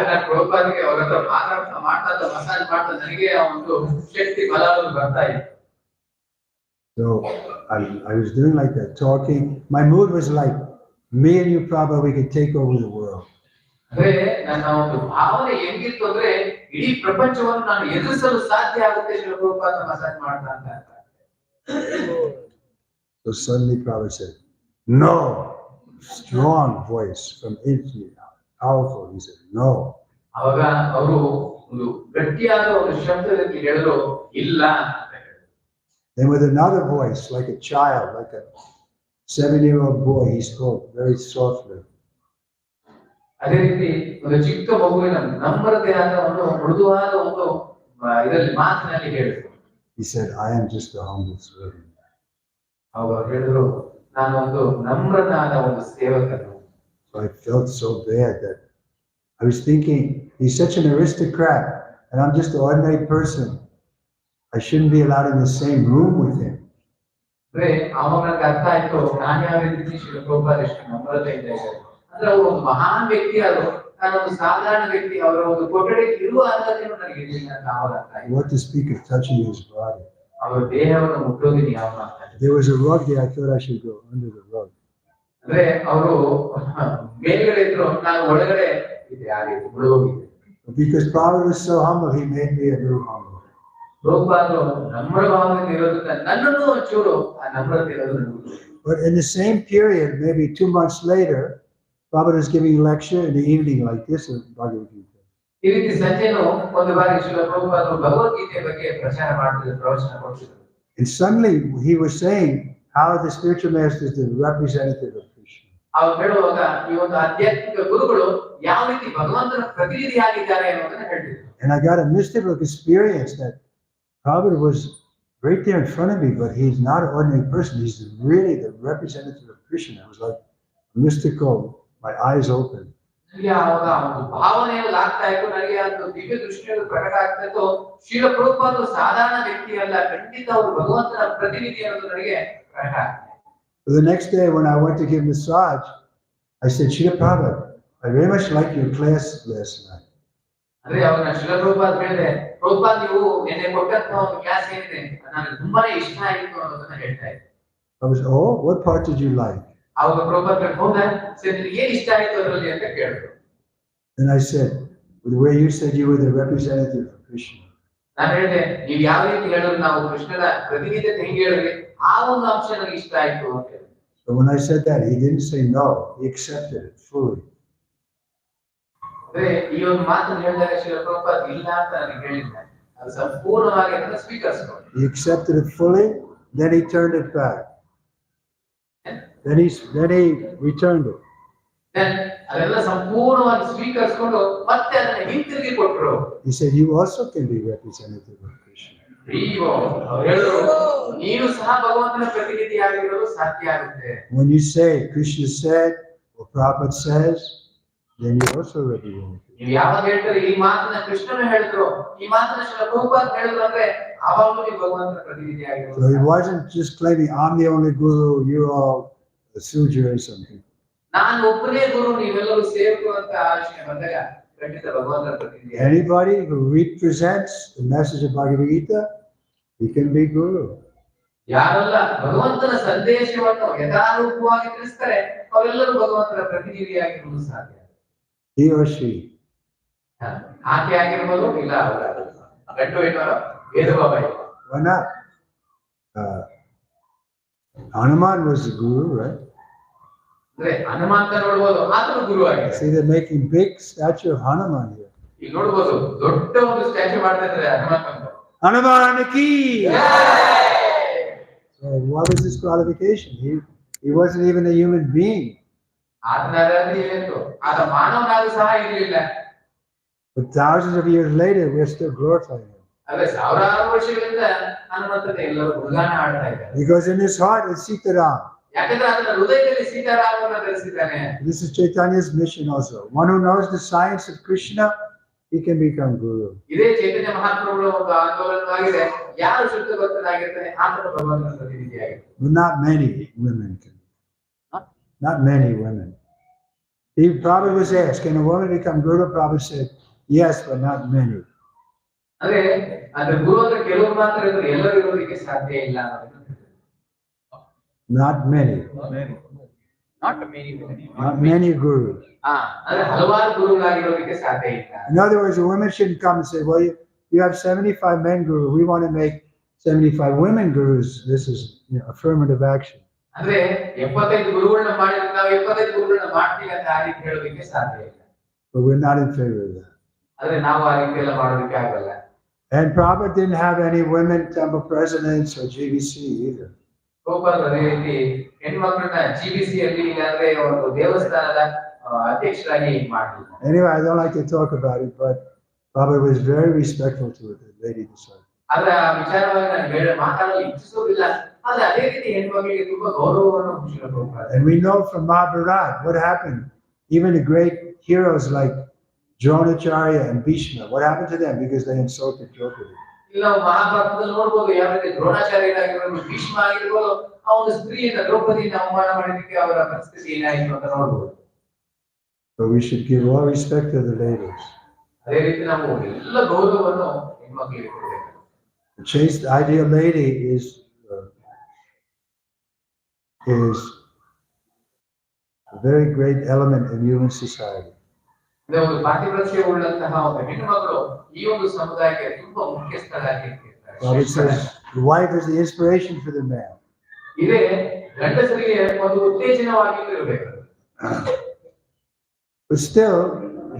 ನಾನು ಪ್ರಭುಪಾದರಿಗೆ ಅವರ ಹತ್ರ ಮಾಡ್ತಾ ಮಸಾಜ್ ಮಾಡ್ತಾ ನನಗೆ ಒಂದು ಶಕ್ತಿ ಬಲವನ್ನು ಬರ್ತಾ ಇತ್ತು. So I was doing like that, talking. My mood was like, me and you, Prabhupada, we could take over the world. ಅಂದ್ರೆ ನನ್ನ ಒಂದು ಭಾವನೆ ಹೆಂಗಿತ್ತು ಅಂದ್ರೆ ಇಡೀ ಪ್ರಪಂಚವನ್ನು ನಾನು ಎದುರಿಸಲು ಸಾಧ್ಯ ಆಗುತ್ತೆ ಶ್ರೀ ಪ್ರಭುಪಾದ ಮಸಾಜ್ ಮಾಡ್ತಾ ಅಂತ. So suddenly Prabhupada said, no, strong voice from India, powerful. He said, no. ಅವಾಗ ಅವರು ಒಂದು ಗಟ್ಟಿಯಾದ ಒಂದು ಶಬ್ದದಲ್ಲಿ ಹೇಳಿದ್ರು, ಇಲ್ಲ ಅಂತ ಹೇಳಿದ್ರು. Then with another voice, like a child, like a 7-year-old boy, he spoke very softly. ಅದೇ ರೀತಿ ಒಂದು ಚಿಕ್ಕ ಮಗುವಿನ ನಮ್ರತೆಯಾದ ಒಂದು ಮೃದುವಾದ ಒಂದು ಇದರಲ್ಲಿ ಮಾತಿನಲ್ಲಿ ಹೇಳಿದ್ರು. He said, I am just a humble servant. ಅವರು ಹೇಳಿದ್ರು, ನಾನು ಒಂದು ನಮ್ರನಾದ ಒಂದು ಸೇವಕನು. So I felt so bad that I was thinking, he's such an aristocrat, and I'm just an ordinary person. I shouldn't be allowed in the same room with him. ಅಂದ್ರೆ ಅವಾಗ ನನಗೆ ಅರ್ಥ ಆಯ್ತು, ನಾನು ಯಾವ ರೀತಿ ಶ್ರೀ ಪ್ರಭುಪಾದ ಎಷ್ಟು ನಮ್ರತೆಯಿಂದ ಇದ್ದಾರೆ. ಅಂದ್ರೆ ಅವರು ಒಂದು ಮಹಾನ್ ವ್ಯಕ್ತಿ, ಆದ್ರು ನಾನೊಂದು ಸಾಧಾರಣ ವ್ಯಕ್ತಿ, ಅವರ ಒಂದು ಕೊಠಡಿಗೆ ಇರುವ ಅರ್ಹತೆಯನ್ನು ನನಗೆ ಇರಲಿಲ್ಲ ಅಂತ ಅವಾಗ ಅರ್ಥ ಆಯ್ತು. What to speak of touching his body? ಅವರ ದೇಹವನ್ನು ಮುಟ್ಟೋದಿನಿ ಯಾವ ಮಾತಾಡ್ತಾರೆ. There was a rug there. I thought I should go under the rug. ಅಂದ್ರೆ ಅವರು ಮೇಲ್ಗಡೆ ಇದ್ರು, ನಾನು ಒಳಗಡೆ ಇದೆ, ಆ ರೀತಿ ಮುಳುಗೋಗಿದ್ದೆ. Because Prabhupada was so humble, he made me a little humble. ಪ್ರಭುಪಾದರು ನಮ್ರ ಭಾವನೆ ಇರೋದನ್ನ ನನ್ನನ್ನು ಒಂಚೂರು ಆ ನಮ್ರತೆ ಇರೋದು ನನಗೆ. But in the same period, maybe 2 months later, Prabhupada was giving a lecture in the evening like this in Bhagavad Gita. ಈ ರೀತಿ ಸಂಜೆನೂ ಒಂದು ಬಾರಿ ಶ್ರೀ ಪ್ರಭುಪಾದರು ಭಗವದ್ಗೀತೆ ಬಗ್ಗೆ ಪ್ರಚಾರ ಮಾಡ್ತಿದ್ರು, ಪ್ರವಚನ ಕೊಡ್ತಿದ್ರು. And suddenly he was saying how the spiritual master is the representative of Krishna. ಅವ್ರು ಹೇಳುವಾಗ ಈ ಒಂದು ಆಧ್ಯಾತ್ಮಿಕ ಗುರುಗಳು ಯಾವ ರೀತಿ ಭಗವಂತನ ಪ್ರತಿನಿಧಿಯಾಗಿದ್ದಾರೆ ಅನ್ನೋದನ್ನ ಹೇಳ್ತಿದ್ರು. And I got a mystical experience that Prabhupada was right there in front of me, but he's not an ordinary person. He's really the representative of Krishna. It was like mystical, my eyes open. ನನಗೆ ಆವಾಗ ಒಂದು ಭಾವನೆಯಲ್ಲಿ ಆಗ್ತಾ ಇತ್ತು, ನನಗೆ ಅದು ದಿವ್ಯ ದೃಷ್ಟಿಯಲ್ಲಿ ಪ್ರಕಟ ಆಗ್ತಾ ಇತ್ತು. ಶ್ರೀಲ ಪ್ರಭುಪಾದರು ಸಾಧಾರಣ ವ್ಯಕ್ತಿ ಅಲ್ಲ, ಖಂಡಿತ ಅವರು ಭಗವಂತನ ಪ್ರತಿನಿಧಿ ಅನ್ನೋದು ನನಗೆ ಪ್ರಕಟ ಆಗ್ತದೆ. So the next day when I went to give massage, I said, Srila Prabhupada, I very much liked your class last night. ಅಂದ್ರೆ ಅವಾಗ ನಾನು ಶ್ರೀಲ ಪ್ರಭುಪಾದ ಹೇಳಿದೆ, ಪ್ರಭುಪಾದ ನೀವು ಎನ್ನೆ ಕೊಟ್ಟಂತ ಒಂದು ಕ್ಲಾಸ್ ಏನಿದೆ ನನಗೆ ತುಂಬಾನೇ ಇಷ್ಟ ಆಯಿತು ಅನ್ನೋದನ್ನ ಹೇಳ್ತಾ ಇದ್ದೆ. I was, oh, what part did you like? ಅವಾಗ ಪ್ರಭುಪಾದ ಹೌದಾ ಸರ್, ನಿನಗೆ ಏನ್ ಇಷ್ಟ ಆಯ್ತು ಅದರಲ್ಲಿ ಅಂತ ಕೇಳಿದ್ರು. And I said, well, the way you said you were the representative of Krishna. ನಾನು ಹೇಳಿದೆ, ನೀವು ಯಾವ ರೀತಿ ಹೇಳಿದ್ರು ನಾವು ಕೃಷ್ಣನ ಪ್ರತಿನಿಧಿತೆ ಹೆಂಗೆ ಹೇಳಿದ್ರಿ ಆ ಒಂದು ಅಂಶ ನನಗೆ ಇಷ್ಟ ಆಯ್ತು ಅಂತ ಹೇಳಿ. So when I said that, he didn't say no, he accepted it fully. ಅಂದ್ರೆ ಈ ಒಂದು ಮಾತನ್ನು ಹೇಳಿದಾಗ ಶ್ರೀಲ ಪ್ರಭುಪಾದ ಇಲ್ಲ ಅಂತ ನನಗೆ ಹೇಳಿಲ್ಲ, ಅದು ಸಂಪೂರ್ಣವಾಗಿ ಅದನ್ನ ಸ್ವೀಕರಿಸಿಕೊಂಡು. He accepted it fully, then he turned it back. Then he returned it. ಅದೆಲ್ಲ ಸಂಪೂರ್ಣವಾಗಿ ಸ್ವೀಕರಿಸಿಕೊಂಡು ಮತ್ತೆ ಅದನ್ನ ಹಿಂತಿರುಗಿ ಕೊಟ್ಟರು. He said, you also can be representative of Krishna. ನೀನು ಸಹ ಭಗವಂತನ ಪ್ರತಿನಿಧಿಯಾಗಿರಲು ಸಾಧ್ಯ ಆಗುತ್ತೆ. When you say Krishna said or Prabhupada says, then you also representative. ನೀವು ಯಾವಾಗ ಹೇಳ್ತಾರೆ ಈ ಮಾತನ್ನ ಕೃಷ್ಣನು ಹೇಳಿದ್ರು, ಈ ಮಾತನ್ನ ಶ್ರೀಲ ಪ್ರಭುಪಾದ ಹೇಳಿದ್ರು ಅಂದ್ರೆ ಅವಾಗಲೂ ನೀವು ಭಗವಂತನ ಪ್ರತಿನಿಧಿಯಾಗಿರಲು. So he wasn't just claiming, I'm the only guru, you're all the Sudra or something. ನಾನು ಒಬ್ಬನೇ ಗುರು, ನೀವೆಲ್ಲರೂ ಸೇರ್ಕೊ ಅಂತ ಆಲೋಚನೆ ಬಂದಾಗ ಖಂಡಿತ ಭಗವಂತನ ಪ್ರತಿನಿಧಿ. Anybody who represents the message of Bhagavad Gita, he can be guru. ಯಾರೆಲ್ಲ ಭಗವಂತನ ಸಂದೇಶವನ್ನು ಯಥಾರೂಪವಾಗಿ ತಿಳಿಸ್ತಾರೆ ಅವರೆಲ್ಲರೂ ಭಗವಂತನ ಪ್ರತಿನಿಧಿಯಾಗಿರುವುದು ಸಾಧ್ಯ. He or she. ಆಕೆ ಆಗಿರ್ಬೋದು, ಇಲ್ಲ ಅವರ ಗಂಡು ಹೆಣ್ಣು ಭೇದ ಭಾವ ಇಲ್ಲ. Why not? Hanuman was the guru, right? ಅಂದ್ರೆ ಹನುಮಂತ ನೋಡ್ಬೋದು, ಆತನು ಗುರು ಆಗಿದೆ. See, they're making big statue of Hanuman here. ಈಗ ನೋಡ್ಬೋದು ದೊಡ್ಡ ಒಂದು ಸ್ಟ್ಯಾಚ್ಯೂ ಮಾಡ್ತಾ ಇದ್ದಾರೆ Hanumantha. Hanuman ki! So what was his qualification? He wasn't even a human being. ಆತನ ಅರ್ಹತೆ ಏನು? ಆತ ಮಾನವನಾಗಿ ಸಹ ಇರಲಿಲ್ಲ. But thousands of years later, we're still glorifying him. ಅದೇ ಸಾವಿರಾರು ವರ್ಷಗಳಿಂದ ಹನುಮಂತನ ಎಲ್ಲರೂ ಗುಣಗಾನ ಆಡ್ತಾ ಇದ್ದಾರೆ. Because in his heart is Sitaram. ಯಾಕಂದ್ರೆ ಆತನ ಹೃದಯದಲ್ಲಿ ಸೀತಾರಾಮನ ಧರಿಸಿದ್ದಾನೆ. This is Chaitanya's mission also. One who knows the science of Krishna, he can become guru. ಇದೇ ಚೈತನ್ಯ ಮಹಾಪ್ರಭುಗಳ ಒಂದು ಆಂದೋಲನವಾಗಿದೆ. ಯಾರು ಶುದ್ಧ ಭಕ್ತನಾಗಿರ್ತಾನೆ ಆತನು ಭಗವಂತನ ಪ್ರತಿನಿಧಿಯಾಗಿರ್ತಾನೆ. But not many women can. Not many women. He probably was asked, can a woman become guru? Prabhupada said, yes, but not many. ಅಂದ್ರೆ ಅದ್ರ ಗುರು ಅಂದ್ರೆ ಕೆಲವರು ಮಾತ್ರ ಇದ್ರು, ಎಲ್ಲರೂ ಇರೋದಕ್ಕೆ ಸಾಧ್ಯ ಇಲ್ಲ ಅನ್ನೋದನ್ನ. Not many. Not many gurus. ಅಂದ್ರೆ ಹಲವಾರು ಗುರುಗಳಾಗಿರೋದಕ್ಕೆ ಸಾಧ್ಯ ಇಲ್ಲ. In other words, a woman shouldn't come and say, well, you have 75 men gurus. We want to make 75 women gurus. This is affirmative action. ಅಂದ್ರೆ 75 ಗುರುಗಳನ್ನ ಮಾಡಿದ್ರೆ ನಾವು 75 ಗುರುಗಳನ್ನ ಮಾಡ್ತೀವಿ ಅಂತ ಆ ರೀತಿ ಹೇಳೋದಕ್ಕೆ ಸಾಧ್ಯ ಇಲ್ಲ. But we're not in favor of that. ಆದ್ರೆ ನಾವು ಆ ರೀತಿ ಎಲ್ಲ ಮಾಡೋದಕ್ಕೆ ಆಗಲ್ಲ. And Prabhupada didn't have any women temple presidents or GBC either. ಪ್ರಭುಪಾದರು ಅದೇ ರೀತಿ ಹೆಣ್ಮಕ್ಳನ್ನ GBC ಅಲ್ಲಿ ಇಲ್ಲಾಂದ್ರೆ ಒಂದು ದೇವಸ್ಥಾನದ ಅಧ್ಯಕ್ಷರಾಗಿ ಮಾಡಲಿಲ್ಲ. Anyway, I don't like to talk about it, but Prabhupada was very respectful to the lady disciple. ಆದ್ರೆ ಆ ವಿಚಾರವಾಗಿ ನಾನು ಮಾತಾಡಲು ಇಚ್ಛಿಸೋದಿಲ್ಲ, ಆದ್ರೆ ಅದೇ ರೀತಿ ಹೆಣ್ಮಕ್ಳಿಗೆ ತುಂಬಾ ಗೌರವವನ್ನು Prabhupada. And we know from Maharaj what happened. Even the great heroes like Dronacharya and Bhishma, what happened to them because they insulted Draupadi? ಇಲ್ಲ ನಾವು ಮಹಾಭಾರತದಲ್ಲಿ ನೋಡ್ಬೋದು, ಯಾವ ರೀತಿ ದ್ರೋಣಾಚಾರ್ಯರಾಗಿರ್ಬೋದು, ಭೀಷ್ಮ ಆಗಿರ್ಬೋದು, ಆ ಒಂದು ಸ್ತ್ರೀಯನ್ನ ದ್ರೌಪದಿಯನ್ನು ಅವಮಾನ ಮಾಡಿದಕ್ಕೆ ಅವರ ಪರಿಸ್ಥಿತಿ ಏನಾಯಿತು ಅಂತ ನೋಡ್ಬೋದು. So we should give all respect to the ladies. ಅದೇ ರೀತಿ ನಾವು ಎಲ್ಲ ಗೌರವವನ್ನು ಹೆಣ್ಮಕ್ಳಿಗೆ ಕೊಡಬೇಕು. The chaste ideal lady is a very great element in human society. ಒಂದು ಪಾತಿವ್ರತ್ಯ ಉಳ್ಳಂತಹ ಒಂದು ಹೆಣ್ಣುಮಗಳು ಈ ಒಂದು ಸಮುದಾಯಕ್ಕೆ ತುಂಬಾ ಮುಖ್ಯಸ್ಥರಾಗಿರ್ತಾರೆ. Well, it says the wife is the inspiration for the man. ಇದೇ ಗಂಡಸರಿಗೆ ಒಂದು ಉತ್ತೇಜನವಾಗಿರಬೇಕು. But still,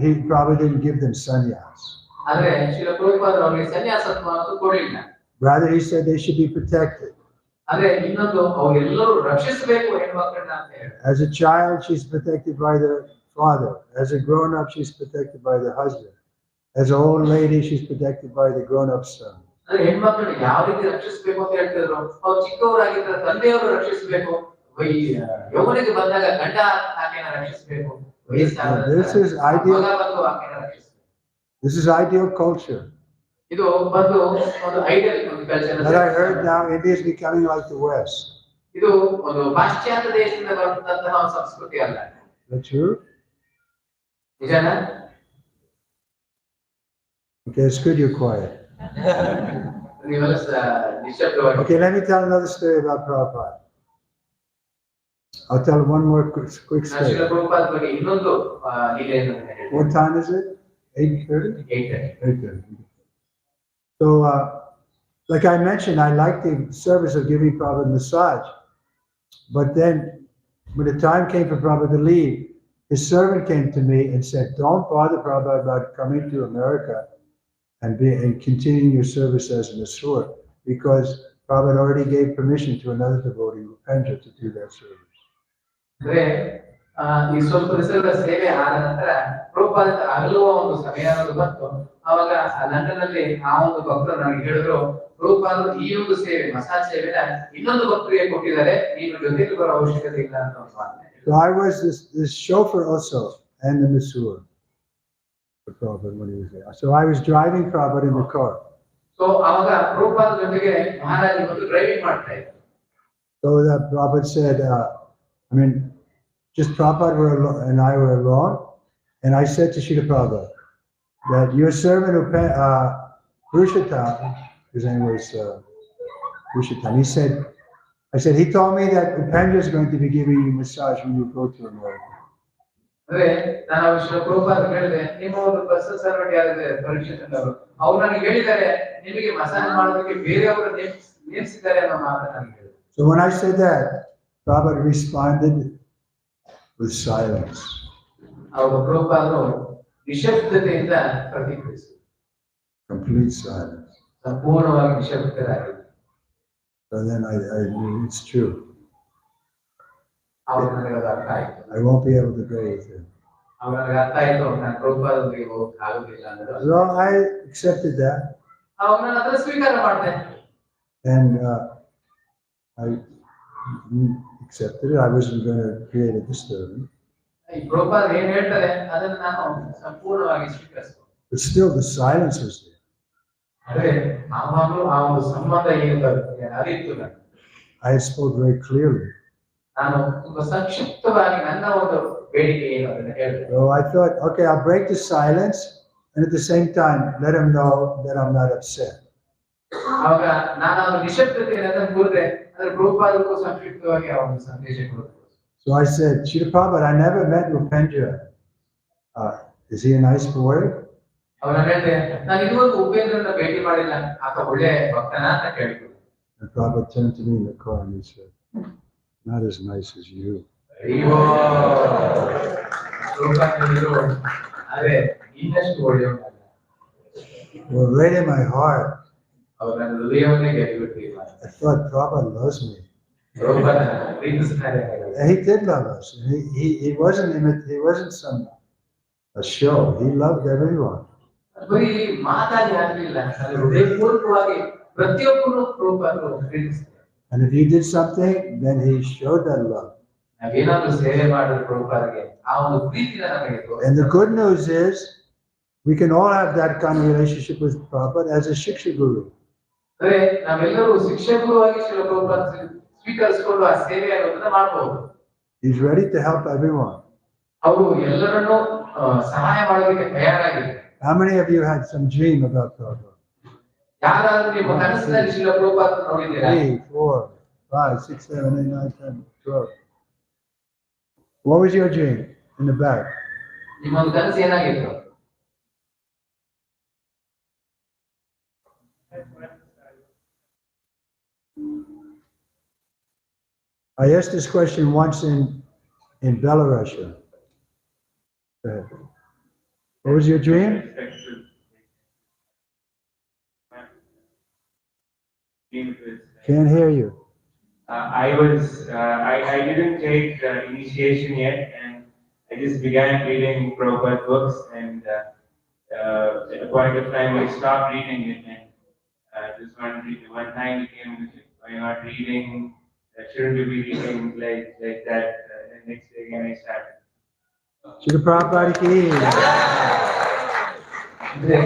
he probably didn't give them sannyas. ಆದ್ರೆ ಶ್ರೀಲ ಪ್ರಭುಪಾದರು ಅವರಿಗೆ ಸನ್ಯಾಸತ್ವವನ್ನು ಕೊಡಲಿಲ್ಲ. Rather, he said they should be protected. ಆದ್ರೆ ಇನ್ನೊಂದು ಅವರೆಲ್ಲರೂ ರಕ್ಷಿಸಬೇಕು ಹೆಣ್ಮಕ್ಳನ್ನ ಅಂತ ಹೇಳಿ. As a child, she's protected by the father. As a grown-up, she's protected by the husband. As an old lady, she's protected by the grown-up son. ಅಂದ್ರೆ ಹೆಣ್ಮಕ್ಳನ್ನ ಯಾವ ರೀತಿ ರಕ್ಷಿಸಬೇಕು ಅಂತ ಹೇಳ್ತಿದ್ರು, ಅವ್ರು ಚಿಕ್ಕವರಾಗಿದ್ದರೆ ತಂದೆಯವರು ರಕ್ಷಿಸಬೇಕು, ಯೌವನಿಗೆ ಬಂದಾಗ ಗಂಡ ಆಕೆನ ರಕ್ಷಿಸಬೇಕು, ವಯಸ್ಸಾದ This is ideal. ಮಗ ಬಂದು ಆಕೆನ ರಕ್ಷಿಸಬೇಕು. This is ideal culture. ಇದು ಬಂದು ಒಂದು ಐಡಿಯಲ್ ಒಂದು culture. But I heard now India is becoming like the West. ಇದು ಒಂದು ಪಾಶ್ಚಾತ್ಯ ದೇಶದಿಂದ ಬರುವಂತಹ ಒಂದು ಸಂಸ್ಕೃತಿ ಅಲ್ಲ. That's true? ನಿಜನಾ? Okay, it's good you're quiet. ನೀವೆಲ್ಲ ನಿಶ್ಶಬ್ದವಾಗಿ. Okay, let me tell another story about Prabhupada. I'll tell one more quick ನಾನು story. ಶ್ರೀಲ ಪ್ರಭುಪಾದ ಬಗ್ಗೆ ಇನ್ನೊಂದು ಲೀಲೆಯನ್ನು ಹೇಳ್ತೀನಿ. What time is it? 8:30? 8:30. 8:30. So, like I mentioned, I like the service of giving Prabhupada massage. But then, when the time came for Prabhupada to leave, his servant came to me and said, "Don't bother Prabhupada about coming to America and continuing your service as an asur, because Prabhupada already gave permission to another devotee, Upendra, to do that service." ಅಂದ್ರೆ ಈ ಸ್ವಲ್ಪ ದಿವಸಗಳ ಸೇವೆ ಆದ ನಂತರ ಪ್ರಭುಪಾದ ಅಗಲುವ ಒಂದು ಸಮಯ ಅನ್ನೋದು ಬಂತು. ಅವಾಗ ಲಂಡನ್ ಅಲ್ಲಿ ಆ ಒಂದು ಭಕ್ತರು ನನಗೆ ಹೇಳಿದ್ರು, ಪ್ರಭುಪಾದರು ಈ ಒಂದು ಸೇವೆ ಮಸಾಜ್ ಸೇವೆನ ಇನ್ನೊಂದು ಭಕ್ತರಿಗೆ ಕೊಟ್ಟಿದ್ದಾರೆ, ನೀನು ಜೊತೆಗೆ ಬರೋ ಅವಶ್ಯಕತೆ ಇಲ್ಲ ಅಂತ ಒಂದು ಮಾತು. So I was this chauffeur also and the masseur for Prabhupada when he was there. So I was driving Prabhupada in the car. So ಅವಾಗ ಪ್ರಭುಪಾದ ಜೊತೆಗೆ ಮಹಾರಾಜ ಬಂದು ಡ್ರೈವಿಂಗ್ ಮಾಡ್ತಾ ಇದ್ರು. So that Prabhupada said, just Prabhupada and I were alone, and I said to Srila Prabhupada that your servant Purushottam, his name was Purushottam, I said, he told me that Upendra is going to be giving you massage when you go to America. ಅಂದ್ರೆ ನಾನು ಶ್ರೀಲ ಪ್ರಭುಪಾದ ಹೇಳಿದೆ, ನಿಮ್ಮ ಒಂದು personal servant ಯಾರಿದ್ದಾರೆ ಪರೀಕ್ಷಿತ್ ಅವರು, ಅವ್ರು ನನಗೆ ಹೇಳಿದ್ದಾರೆ ನಿಮಗೆ ಮಸಾಜ್ ಮಾಡೋದಕ್ಕೆ ಬೇರೆಯವರು ನೇಮಿಸಿದ್ದಾರೆ ಅನ್ನೋ ಮಾತನ್ನ ನನಗೆ ಹೇಳಿದ್ರು. So when I said that, Prabhupada responded with silence. ಅವರು ಪ್ರಭುಪಾದರು ನಿಶಬ್ದತೆಯಿಂದ ಪ್ರತಿಕ್ರಿಯಿಸಿದರು. Complete silence. ಸಂಪೂರ್ಣವಾಗಿ ನಿಶಬ್ದರಾಗಿದ್ದರು. So then I knew it's true. ಅವ್ರು ನನಗೆ ಅದು ಅರ್ಥ ಆಯ್ತು. I won't be able to go with him. ಅವ್ರು ನನಗೆ ಅರ್ಥ ಆಯ್ತು, ನಾನು ಪ್ರಭುಪಾದರಿಗೆ ಹೋಗಕ್ಕೆ ಆಗುದಿಲ್ಲ ಅಂದ್ರೆ. So I accepted that. ಅವಾಗ ನಾನು ಅದನ್ನ ಸ್ವೀಕಾರ ಮಾಡಿದೆ. And I accepted it. I wasn't going to create a disturbance. ಈ ಪ್ರಭುಪಾದ ಏನ್ ಹೇಳ್ತಾರೆ ಅದನ್ನ ನಾನು ಸಂಪೂರ್ಣವಾಗಿ ಸ್ವೀಕರಿಸಿದೆ. But still the silence was there. ಅಂದ್ರೆ ಆವಾಗಲೂ ಆ ಒಂದು ಸಂಬಂಧ ಏನು ಅರಿತು ನನಗೆ. I spoke very clearly. ನಾನು ತುಂಬಾ ಸಂಕ್ಷಿಪ್ತವಾಗಿ ನನ್ನ ಒಂದು ಬೇಡಿಕೆ ಏನು ಅದನ್ನ ಹೇಳಿದೆ. So I thought, okay, I'll break the silence and at the same time let him know that I'm not upset. ಅವಾಗ ನಾನು ಒಂದು ನಿಶಬ್ದತೆಯನ್ನು ಕೂರಿದೆ, ಅಂದ್ರೆ ಪ್ರಭುಪಾದಕ್ಕೂ ಸಂಕ್ಷಿಪ್ತವಾಗಿ ಆ ಒಂದು ಸಂದೇಶ ಕೊಡುತ್ತೆ. So I said, Srila Prabhupada, I never met Upendra. Is he a nice boy? ಅವನ ಹೇಳಿದೆ, ನಾನು ಇದುವರೆಗೂ ಉಪೇಂದ್ರನ ಭೇಟಿ ಮಾಡಿಲ್ಲ, ಆತ ಒಳ್ಳೆ ಭಕ್ತನ ಅಂತ ಕೇಳಿದ್ರು. And Prabhupada turned to me in the car and he said, not as nice as you. ಅಯ್ಯೋ ಪ್ರಭುಪಾದ ಹೇಳಿದ್ರು, ಅದೇ ಇನ್ನಷ್ಟು ಒಳ್ಳೆಯವನಲ್ಲ. Well, right in my heart, ಅವ್ರು ನನ್ನ ಹೃದಯವನ್ನೇ ಗೆದ್ದುಬಿಟ್ಟಿಲ್ಲ. I thought Prabhupada loves me. Prabhupada ಪ್ರೀತಿಸ್ತಾರೆ. And he did love us. He wasn't some a show. He loved everyone. ಬರೀ ಮಾತಾಡಿ ಆಗಲಿಲ್ಲ, ಹೃದಯಪೂರ್ವಕವಾಗಿ ಪ್ರತಿಯೊಬ್ಬರು ಪ್ರಭುಪಾದರು ಪ್ರೀತಿಸ್ತಾರೆ. And if you did something, then he showed that love. ನಾವೇನಾದ್ರೂ ಸೇವೆ ಮಾಡಿದ್ರೆ ಪ್ರಭುಪಾದರಿಗೆ ಆ ಒಂದು ಪ್ರೀತಿನ ನಮಗೆ ತೋರಿಸ್ತಾರೆ. And the good news is, we can all have that kind of relationship with Prabhupada as a Shiksha Guru. ಅಂದ್ರೆ ನಾವೆಲ್ಲರೂ ಶಿಕ್ಷಕರುವಾಗಿ ಶ್ರೀಲ ಪ್ರಭುಪಾದ ಸ್ವೀಕರಿಸಿಕೊಂಡು ಆ ಸೇವೆ ಅನ್ನೋದನ್ನ ಮಾಡಬಹುದು. He's ready to help everyone. ಅವರು ಎಲ್ಲರನ್ನೂ ಸಹಾಯ ಮಾಡೋದಕ್ಕೆ ತಯಾರಾಗಿದ್ದಾರೆ. How many of you had some dream about Prabhupada? ಯಾರಾದ್ರೂ ನಿಮ್ಮ ಕನಸಿನಲ್ಲಿ ಶ್ರೀಲ ಪ್ರಭುಪಾದ ನೋಡಿದ್ದೀರಾ? 3, 4, 5, 6, 7, 8, 9, 10, 12. What was your dream in the back? ನಿಮ್ಮೊಂದು ಕನಸು ಏನಾಗಿತ್ತು? I asked this question once in Belarus. Go ahead. What was your dream? Can't hear you. I didn't take initiation yet, and I just began reading Prabhupada books, and at a point of time I stopped reading it, and just one time he came and said, "Why not reading? Shouldn't you be reading like that?" And next day again I started. Srila Prabhupada ki. ಅಂದ್ರೆ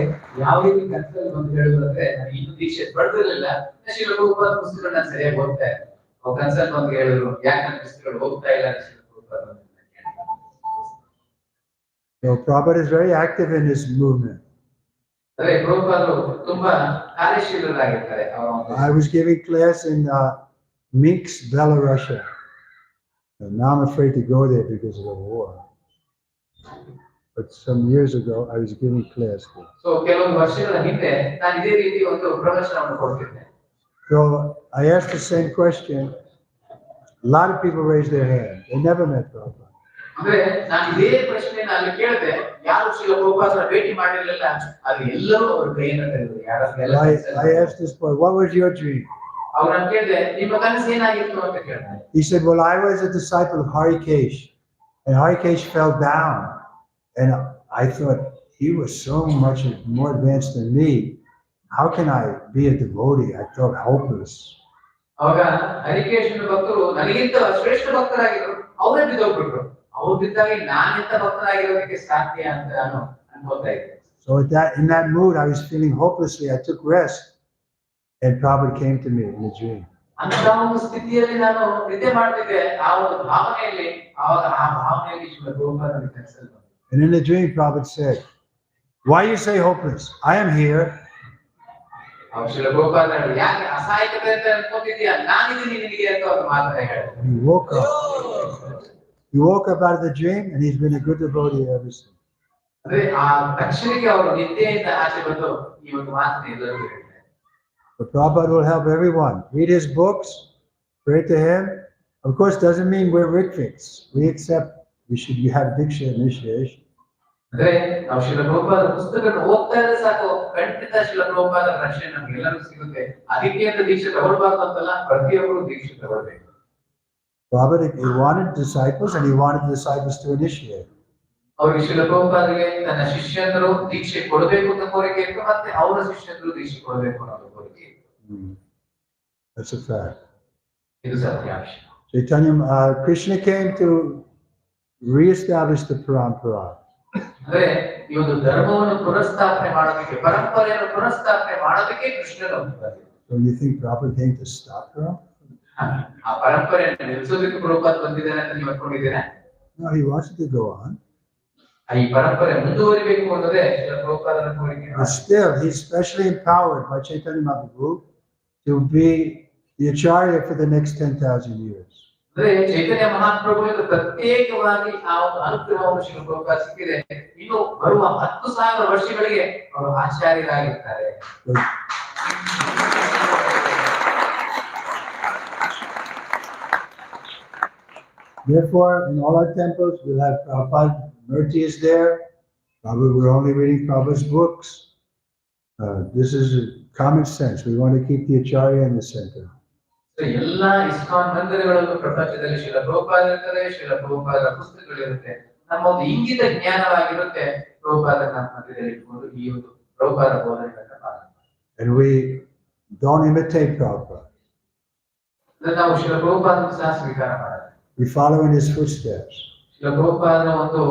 ಯಾವ ರೀತಿ ಕನ್ಸಲ್ಲಿ ಬಂದು ಹೇಳುದಂದ್ರೆ ನಾನು ಇನ್ನೂ ದೀಕ್ಷೆ ಪಡೆದಿರಲಿಲ್ಲ ಶ್ರೀಲ ಪ್ರಭುಪಾದ ಪುಸ್ತಕಗಳು ನಾನು ಸರಿಯಾಗಿ ಓದ್ತಾ ಇದ್ದೆ ಅವ್ರು ಕನ್ಸಲ್ಲಿ ಬಂದು ಹೇಳಿದ್ರು ಯಾಕೆ ನನ್ನ ಪುಸ್ತಕಗಳು ಓದ್ತಾ ಇಲ್ಲ ಅಂತ Srila Prabhupada So Prabhupada is very active in this movement. ಅದೇ ಪ್ರಭುಪಾದರು ತುಂಬಾ ಕಾರ್ಯಶೀಲರಾಗಿರ್ತಾರೆ I was giving class in Minsk, Belarus. And now I'm afraid to go there because of the war. But some years ago, I was giving class there. So ಕೆಲವೊಂದು ವರ್ಷಗಳ ಹಿಂದೆ ನಾನು ಇದೇ ರೀತಿ ಒಂದು ಪ್ರವಚನವನ್ನು ಕೊಡ್ತಿದ್ದೆ. So I asked the same question. A lot of people raised their hand. They never met Prabhupada. ಅಂದ್ರೆ ನಾನು ಇದೇ ಪ್ರಶ್ನೆಯನ್ನು ಅಲ್ಲಿ ಕೇಳಿದೆ ಯಾರು ಶ್ರೀಲ ಪ್ರಭುಪಾದರ ಭೇಟಿ ಮಾಡಿರಲಿಲ್ಲ ಅದು ಎಲ್ಲರೂ ಅವರು ಕೈಯನ್ನು ತೆಗೆದರು ಯಾರೆಲ್ಲ I asked this boy, what was your dream? ಅವ್ರು ನಾನು ಕೇಳಿದೆ ನಿಮ್ಮ ಕನಸು ಏನಾಗಿತ್ತು ಅಂತ ಕೇಳಿದೆ. He said, well, I was a disciple of Harikesh, and Harikesh fell down, and I thought he was so much more advanced than me. How can I be a devotee? I felt hopeless. ಅವಾಗ ಹರಿಕೇಶನ ಭಕ್ತರು ನನಗಿಂತ ಶ್ರೇಷ್ಠ ಭಕ್ತರಾಗಿದ್ರು ಅವರೇ ಬಿದ್ದೋಗ್ಬಿಟ್ರು ಅವ್ರು ಬಿದ್ದಾಗ ನಾನಿಂತ ಭಕ್ತರಾಗಿರೋದಕ್ಕೆ ಸಾಧ್ಯ ಅಂತ ನಾನು ಅನ್ಕೋತಾ ಇದ್ದೆ. So in that mood, I was feeling hopelessly. I took rest, and Prabhupada came to me in a dream. ಅಂತ ಒಂದು ಸ್ಥಿತಿಯಲ್ಲಿ ನಾನು ನಿದ್ದೆ ಮಾಡ್ತಿದ್ದೆ ಆ ಒಂದು ಭಾವನೆಯಲ್ಲಿ ಆವಾಗ ಆ ಭಾವನೆಯಲ್ಲಿ ಶ್ರೀಲ ಪ್ರಭುಪಾದ ನನಗೆ ಕನಸಲ್ಲಿ ಬಂತು. And in the dream, Prabhupada said, why you say hopeless? I am here. ಅವ್ರು ಶ್ರೀಲ ಪ್ರಭುಪಾದ ಹೇಳಿದ್ರು ಯಾಕೆ ಅಸಹಾಯಕತೆ ಅಂತ ಅನ್ಕೊಂಡಿದ್ಯಾ ನಾನಿದ್ದೀನಿ ನಿನಗೆ ಅಂತ ಅವ್ರು ಮಾತ್ರ ಹೇಳಿದ್ರು. He woke up. He woke up out of the dream, and he's been a good devotee ever since. ಅಂದ್ರೆ ಆ ತಕ್ಷಣಕ್ಕೆ ಅವರು ನಿದ್ದೆಯಿಂದ ಆಚೆ ಬಂದು ಈ ಒಂದು ಮಾತನ್ನ ಎಲ್ಲರಿಗೂ ಹೇಳಿದ್ದಾರೆ. But Prabhupada will help everyone. Read his books, pray to him. Of course, doesn't mean we're Ritvaks. We accept you have Diksha initiation. ಅಂದ್ರೆ ನಾವು ಶ್ರೀಲ ಪ್ರಭುಪಾದರ ಪುಸ್ತಕಗಳನ್ನು ಓದ್ತಾ ಇದ್ರೆ ಸಾಕು ಖಂಡಿತ ಶ್ರೀಲ ಪ್ರಭುಪಾದರ ರಕ್ಷಣೆ ನಮ್ಗೆಲ್ಲರಿಗೂ ಸಿಗುತ್ತೆ. ಅದಕ್ಕೆ ಅಂತ ದೀಕ್ಷೆ ತಗೊಳ್ಬಾರ್ದು ಅಂತಲ್ಲ ಪ್ರತಿಯೊಬ್ಬರು ದೀಕ್ಷೆ ತಗೊಳ್ಬೇಕು. Prabhupada, he wanted disciples and he wanted the disciples to initiate. ಅವ್ರಿಗೆ ಶ್ರೀಲ ಪ್ರಭುಪಾದರಿಗೆ ತನ್ನ ಶಿಷ್ಯಂದರು ದೀಕ್ಷೆ ಕೊಡಬೇಕು ಅಂತ ಕೋರಿಕೆ ಇತ್ತು ಮತ್ತೆ ಅವರ ಶಿಷ್ಯಂದರು ದೀಕ್ಷೆ ಕೊಡಬೇಕು ಅನ್ನೋ ಕೋರಿಕೆ ಇತ್ತು. That's a fact. ಇದು ಸತ್ಯಾಂಶ. Chaitanya, Krishna came to re-establish the parampara. ಅಂದ್ರೆ ಈ ಒಂದು ಧರ್ಮವನ್ನು ಪುನಃಸ್ಥಾಪನೆ ಮಾಡೋದಕ್ಕೆ ಪರಂಪರೆಯನ್ನು ಪುನಃಸ್ಥಾಪನೆ ಮಾಡೋದಕ್ಕೆ ಕೃಷ್ಣನು ಬಂದಿದ್ದ. So you think Prabhupada came to stop her? ಆ ಪರಂಪರೆಯನ್ನು ನಿಲ್ಲಿಸೋದಕ್ಕೆ ಪ್ರಭುಪಾದ ಬಂದಿದ್ದಾನೆ ಅಂತ ನೀವು ಅನ್ಕೊಂಡಿದ್ದೀರಾ? No, he wanted to go on. ಈ ಪರಂಪರೆ ಮುಂದುವರಿಬೇಕು ಅನ್ನೋದೇ ಶ್ರೀಲ ಪ್ರಭುಪಾದರ ಕೋರಿಕೆ. But still, he's specially empowered by Chaitanya Mahaprabhu to be the acharya for the next 10,000 years. ಅಂದ್ರೆ ಚೈತನ್ಯ ಮಹಾಪ್ರಭುವಿಂದ ಪ್ರತ್ಯೇಕವಾಗಿ ಆ ಒಂದು ಅನುಗ್ರಹವನ್ನು ಶ್ರೀಲ ಪ್ರಭುಪಾದ ಸಿಕ್ಕಿದೆ. ಇನ್ನು ಬರುವ 10,000 ವರ್ಷಗಳಿಗೆ ಅವರು ಆಚಾರ್ಯರಾಗಿರ್ತಾರೆ. Therefore, in all our temples, we'll have Prabhupada, Murti is there. Prabhupada, we're only reading Prabhupada's books. This is common sense. We want to keep the acharya in the center. ಎಲ್ಲಾ ಇಸ್ಕಾನ್ ಮಂದಿರಗಳಲ್ಲೂ ಪ್ರಪಂಚದಲ್ಲಿ ಶ್ರೀಲ ಪ್ರಭುಪಾದ ಇರ್ತಾರೆ, ಶ್ರೀಲ ಪ್ರಭುಪಾದರ ಪುಸ್ತಕಗಳಿರುತ್ತೆ. ನಮ್ಮ ಒಂದು ಇಂಗಿತ ಜ್ಞಾನವಾಗಿರುತ್ತೆ ಪ್ರಭುಪಾದನ ಮಧ್ಯದಲ್ಲಿ ಇಟ್ಕೊಂಡು ಈ ಒಂದು ಪ್ರಭುಪಾದ ಬೋಧನೆಗಳನ್ನ ಪಾಲನೆ ಮಾಡಿ. And we don't imitate Prabhupada. ನಾವು ಶ್ರೀಲ ಪ್ರಭುಪಾದನ ಸಹ ಸ್ವೀಕಾರ ಮಾಡೋಣ. We follow in his footsteps. Srila ಪ್ರಭುಪಾದನ ಒಂದು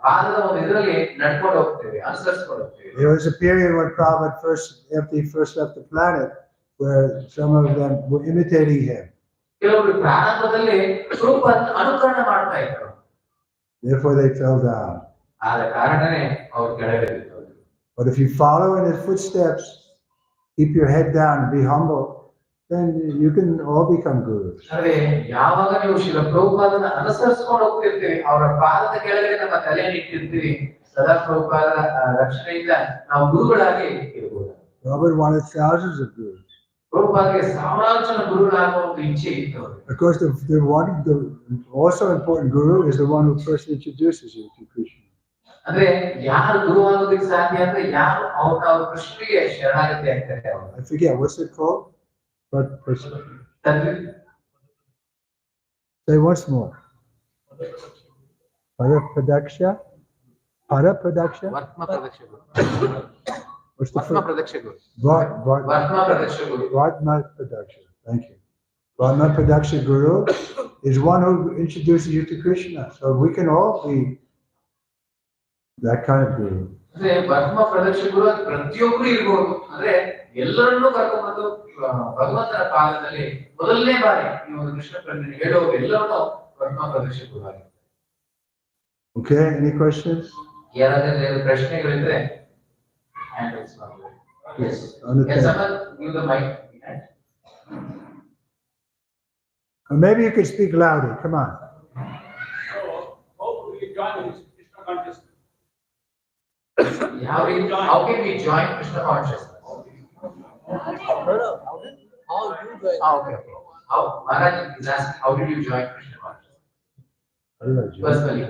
ಪಾದದ ಒಂದು ಇದರಲ್ಲಿ ನಡ್ಕೊಂಡು ಹೋಗ್ತೇವೆ, ಅನುಸರಿಸ್ಕೊಂಡು ಹೋಗ್ತೇವೆ. There was a period when Prabhupada after he first left the planet, where some of them were imitating him. ಕೆಲವರು ಪ್ರಾರಂಭದಲ್ಲಿ ಪ್ರಭುಪಾದನ ಅನುಕರಣ ಮಾಡ್ತಾ ಇದ್ರು. Therefore, they fell down. ಆದ ಕಾರಣನೇ ಅವರು ಕೆಳಗೆ ಬಿದ್ದವರು. But if you follow in his footsteps, keep your head down, and be humble, then you can all become gurus. ಅಂದ್ರೆ ಯಾವಾಗ ನೀವು ಶ್ರೀಲ ಪ್ರಭುಪಾದನ ಅನುಸರಿಸಿಕೊಂಡು ಹೋಗ್ತಿರ್ತೀವಿ, ಅವರ ಪಾದದ ಕೆಳಗೆ ನಮ್ಮ ತಲೆಯನ್ನು ಇಟ್ಟಿರ್ತೀವಿ, ಸದಾ ಪ್ರಭುಪಾದರ ರಕ್ಷಣೆಯಿಂದ ನಾವು ಗುರುಗಳಾಗಿ ಇರಬಹುದು. Prabhupada wanted thousands of gurus. ಪ್ರಭುಪಾದರಿಗೆ ಸಾವಿರಾರು ಜನ ಗುರುಗಳಾಗುವ ಒಂದು ಇಚ್ಛೆ ಇತ್ತು. Of course, the also important guru is the one who first introduces you to Krishna. ಅಂದ್ರೆ ಯಾರು ಗುರು ಆಗೋದಕ್ಕೆ ಸಾಧ್ಯ ಅಂದ್ರೆ ಯಾರು ಅವ್ರ ಕೃಷ್ಣನಿಗೆ ಶರಣಾಗತಿ ಆಗ್ತಾರೆ. I forget what's it called. But say once more. Pradaksha? Pradaksha? Vartma Pradaksha Guru. What's the Vartma first? Pradaksha Guru. Vartma Pradaksha Guru. Pradaksha. Thank you. Vartma Pradaksha Guru is one who introduces you to Krishna. So we can all be that kind of guru. ಅಂದ್ರೆ ವರ್ಮ ಪ್ರದಕ್ಷ ಗುರು ಪ್ರತಿಯೊಬ್ಬರು ಇರ್ಬೋದು. ಅಂದ್ರೆ ಎಲ್ಲರನ್ನೂ ಕರ್ಕೊಂಡ್ಬಂದು ಭಗವಂತನ ಪಾದದಲ್ಲಿ ಮೊದಲನೇ ಬಾರಿ ಈ ಒಂದು ಕೃಷ್ಣ ಪ್ರಜ್ಞೆ ಹೇಳೋರು ಎಲ್ಲರನ್ನೂ ವರ್ಮ ಪ್ರದಕ್ಷ ಗುರು ಆಗಿದೆ. Okay, any questions? ಯಾರಾದ್ರೂ ಪ್ರಶ್ನೆಗಳಿದ್ರೆ hand raise ಮಾಡ್ಬೋದು. Yes. Can someone give the mic? Or maybe you could speak louder. Come on. How will you join in Krishna consciousness? How can we join Krishna consciousness? Okay. How Maharaj is asking, how did you join Krishna consciousness? Personally.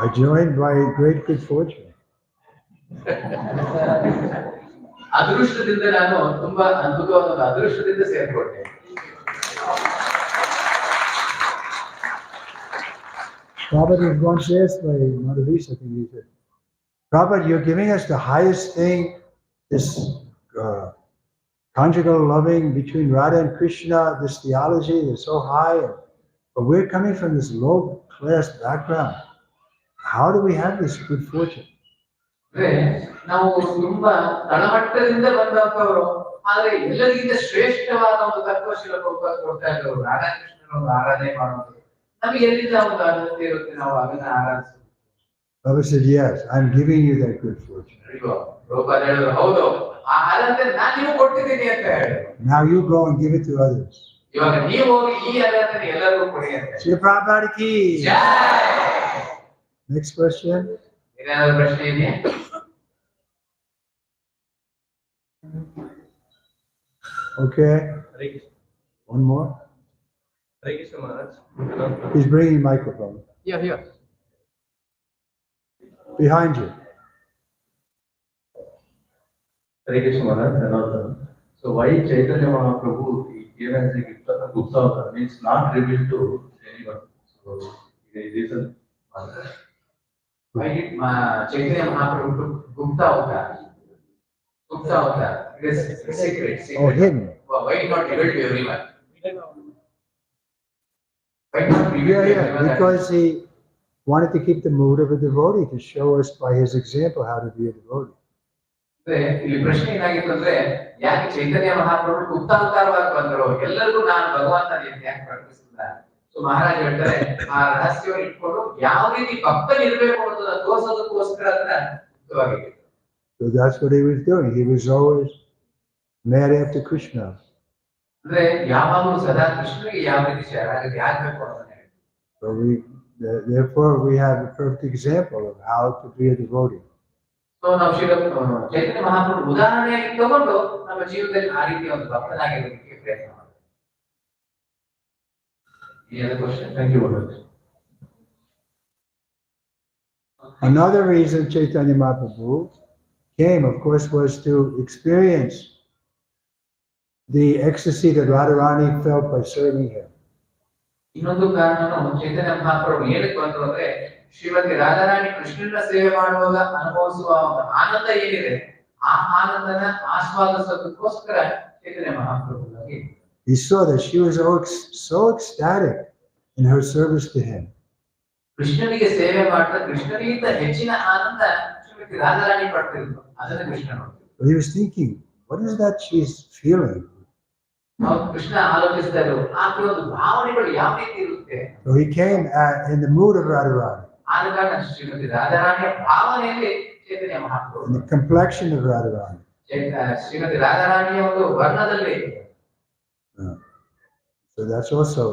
I joined by great good fortune. ಅದೃಷ್ಟದಿಂದ ನಾನು ತುಂಬಾ ಅದ್ಭುತವಾದ ಅದೃಷ್ಟದಿಂದ ಸೇರ್ಕೊಂಡೆ. Prabhupada was once asked by Madhavisa, I think he said, Prabhupada, you're giving us the highest thing, this conjugal loving between Radha and Krishna, this theology is so high, but we're coming from this low class background. How do we have this good fortune? ನಾವು ತುಂಬಾ ತಳಮಟ್ಟದಿಂದ ಬಂದಂತವರು, ಆದ್ರೆ ಎಲ್ಲರಿಗಿಂತ ಶ್ರೇಷ್ಠವಾದ ಒಂದು ತತ್ವಶೀಲ ಕೊಡ್ತಾ ಇದ್ದವರು ರಾಧಾಕೃಷ್ಣನವರು ಆರಾಧನೆ ಮಾಡೋದು ನಮಗೆ ಎಲ್ಲಿಂದ ಒಂದು ಅನುಮತಿ ಇರುತ್ತೆ ನಾವು ಅದನ್ನ ಆರಾಧಿಸೋದು. Prabhupada said, yes, I'm giving you that good fortune. Prabhupada ಹೇಳಿದ್ರು, ಹೌದು ಅದಂತೆ ನಾನು ನೀವು ಕೊಡ್ತಿದ್ದೀನಿ ಅಂತ ಹೇಳಿದ್ರು. Now you go and give it to others. ಇವಾಗ ನೀವು ಹೋಗಿ ಈ ಅರ್ಹತೆ ಎಲ್ಲರಿಗೂ ಕೊಡಿ ಅಂತ. Shri Prabhupada ki. Next question. ಏನಾದ್ರು ಪ್ರಶ್ನೆ ಇದೆಯಾ? Okay. One more. He's bringing microphone. Here. Behind you. Hare Krishna Maharaj. So why Chaitanya Mahaprabhu gave as a gift of Gupta avatar means not revealed to anyone. So the reason. Why did Chaitanya Mahaprabhu took Gupta avatar? Gupta avatar. It is secret. Oh, hidden. Why not reveal to everyone? Why not reveal to everyone? Because he wanted to keep the mood of a devotee, to show us by his example how to be a devotee. ಇಲ್ಲಿ ಪ್ರಶ್ನೆ ಏನಾಗಿತ್ತು ಅಂದ್ರೆ ಯಾಕೆ ಚೈತನ್ಯ ಮಹಾಪ್ರಭು ಗುಪ್ತಾವತಾರವಾಗಿ ಬಂದರು, ಎಲ್ಲರಿಗೂ ನಾನು ಭಗವಂತ ಯಾಕೆ ಪ್ರಕಟಿಸಿಲ್ಲ. ಸೊ ಮಹಾರಾಜ್ ಹೇಳ್ತಾರೆ ಆ ರಹಸ್ಯವನ್ನು ಇಟ್ಕೊಂಡು ಯಾವ ರೀತಿ ಭಕ್ತನಿರ್ಬೇಕು ಅನ್ನೋದನ್ನ ತೋರಿಸೋದಕ್ಕೋಸ್ಕರ ಅದನ್ನ ಗುಪ್ತವಾಗಿದೆ. So that's what he was doing. He was always mad after Krishna. ಅಂದ್ರೆ ಯಾವಾಗಲೂ ಸದಾ ಕೃಷ್ಣನಿಗೆ ಯಾವ ರೀತಿ ಶರಣಾಗತಿ ಆಗ್ಬೇಕು ಅನ್ನೋದನ್ನ ಹೇಳ್ತಾರೆ. So therefore we have a perfect example of how to be a devotee. So ನಾವು ಚೈತನ್ಯ ಮಹಾಪ್ರಭು ಉದಾಹರಣೆಯಾಗಿ ತಗೊಂಡು ನಮ್ಮ ಜೀವನದಲ್ಲಿ ಆ ರೀತಿಯ ಒಂದು ಭಕ್ತನಾಗಿರೋದಕ್ಕೆ ಪ್ರಯತ್ನ ಮಾಡ್ತೀವಿ. Any other question? Thank you, Maharaj. Another reason Chaitanya Mahaprabhu came, of course, was to experience the ecstasy that Radharani felt by serving him. ಇನ್ನೊಂದು ಕಾರಣನು ಚೈತನ್ಯ ಮಹಾಪ್ರಭು ಏನಕ್ಕೆ ಬಂದ್ರು ಅಂದ್ರೆ ಶ್ರೀಮತಿ ರಾಧಾರಾಣಿ ಕೃಷ್ಣನ ಸೇವೆ ಮಾಡುವಾಗ ಅನುಭವಿಸುವ ಒಂದು ಆನಂದ ಏನಿದೆ ಆ ಆನಂದನ ಆಸ್ವಾದಿಸೋದಕ್ಕೋಸ್ಕರ ಚೈತನ್ಯ ಮಹಾಪ್ರಭು. He saw that she was so ecstatic in her service to him. ಕೃಷ್ಣನಿಗೆ ಸೇವೆ ಮಾಡ್ತಾ ಕೃಷ್ಣನಿಗಿಂತ ಹೆಚ್ಚಿನ ಆನಂದ ಶ್ರೀಮತಿ ರಾಧಾರಾಣಿ ಪಡ್ತಿದ್ರು. ಅದನ್ನ Krishna ನೋಡ್ತಿದ್ರು. But he was thinking, what is that she's feeling? Krishna ಆಲೋಚಿಸ್ತಾ ಇದ್ರು ಆಕೆ ಒಂದು ಭಾವನೆಗಳು ಯಾವ ರೀತಿ ಇರುತ್ತೆ. So he came in the mood of Radharani. ಆದ ಕಾರಣ ಶ್ರೀಮತಿ ರಾಧಾರಾಣಿಯ ಭಾವನೆಯಲ್ಲಿ ಚೈತನ್ಯ ಮಹಾಪ್ರಭು, In the complexion of Radharani. Shrimati ರಾಧಾರಾಣಿಯ ಒಂದು ವರ್ಣದಲ್ಲಿ. So that's also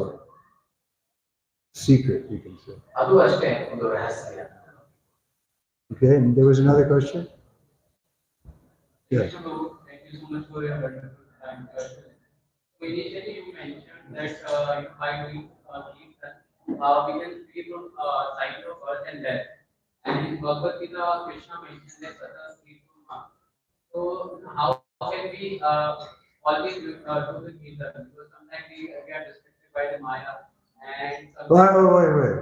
secret, you can say. ಅದು ಅಷ್ಟೇ ಒಂದು ರಹಸ್ಯ. Okay, and there was another question? Yes. Thank you so much for your wonderful question. So initially you mentioned that by doing kirtan, we can free from cycle of birth and death. And in Bhagavad Gita, Krishna mentioned that free from harm. So how can we always do the kirtan? Because sometimes we are distracted by the Maya and Wait.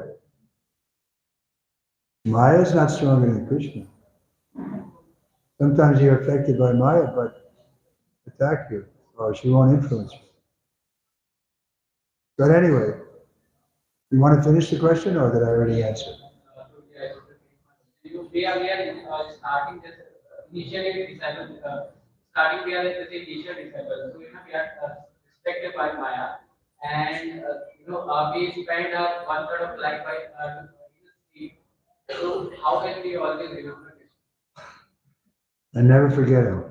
Maya is not stronger than Krishna. Sometimes you're affected by Maya, but attack you, or she won't influence you. But anyway, you want to finish the question, or did I already answer? we are starting this initially disciple, starting we are the initial disciple. So we are respected by Maya, and we spend one third of life by sleep. So how can we always remember this? And never forget him.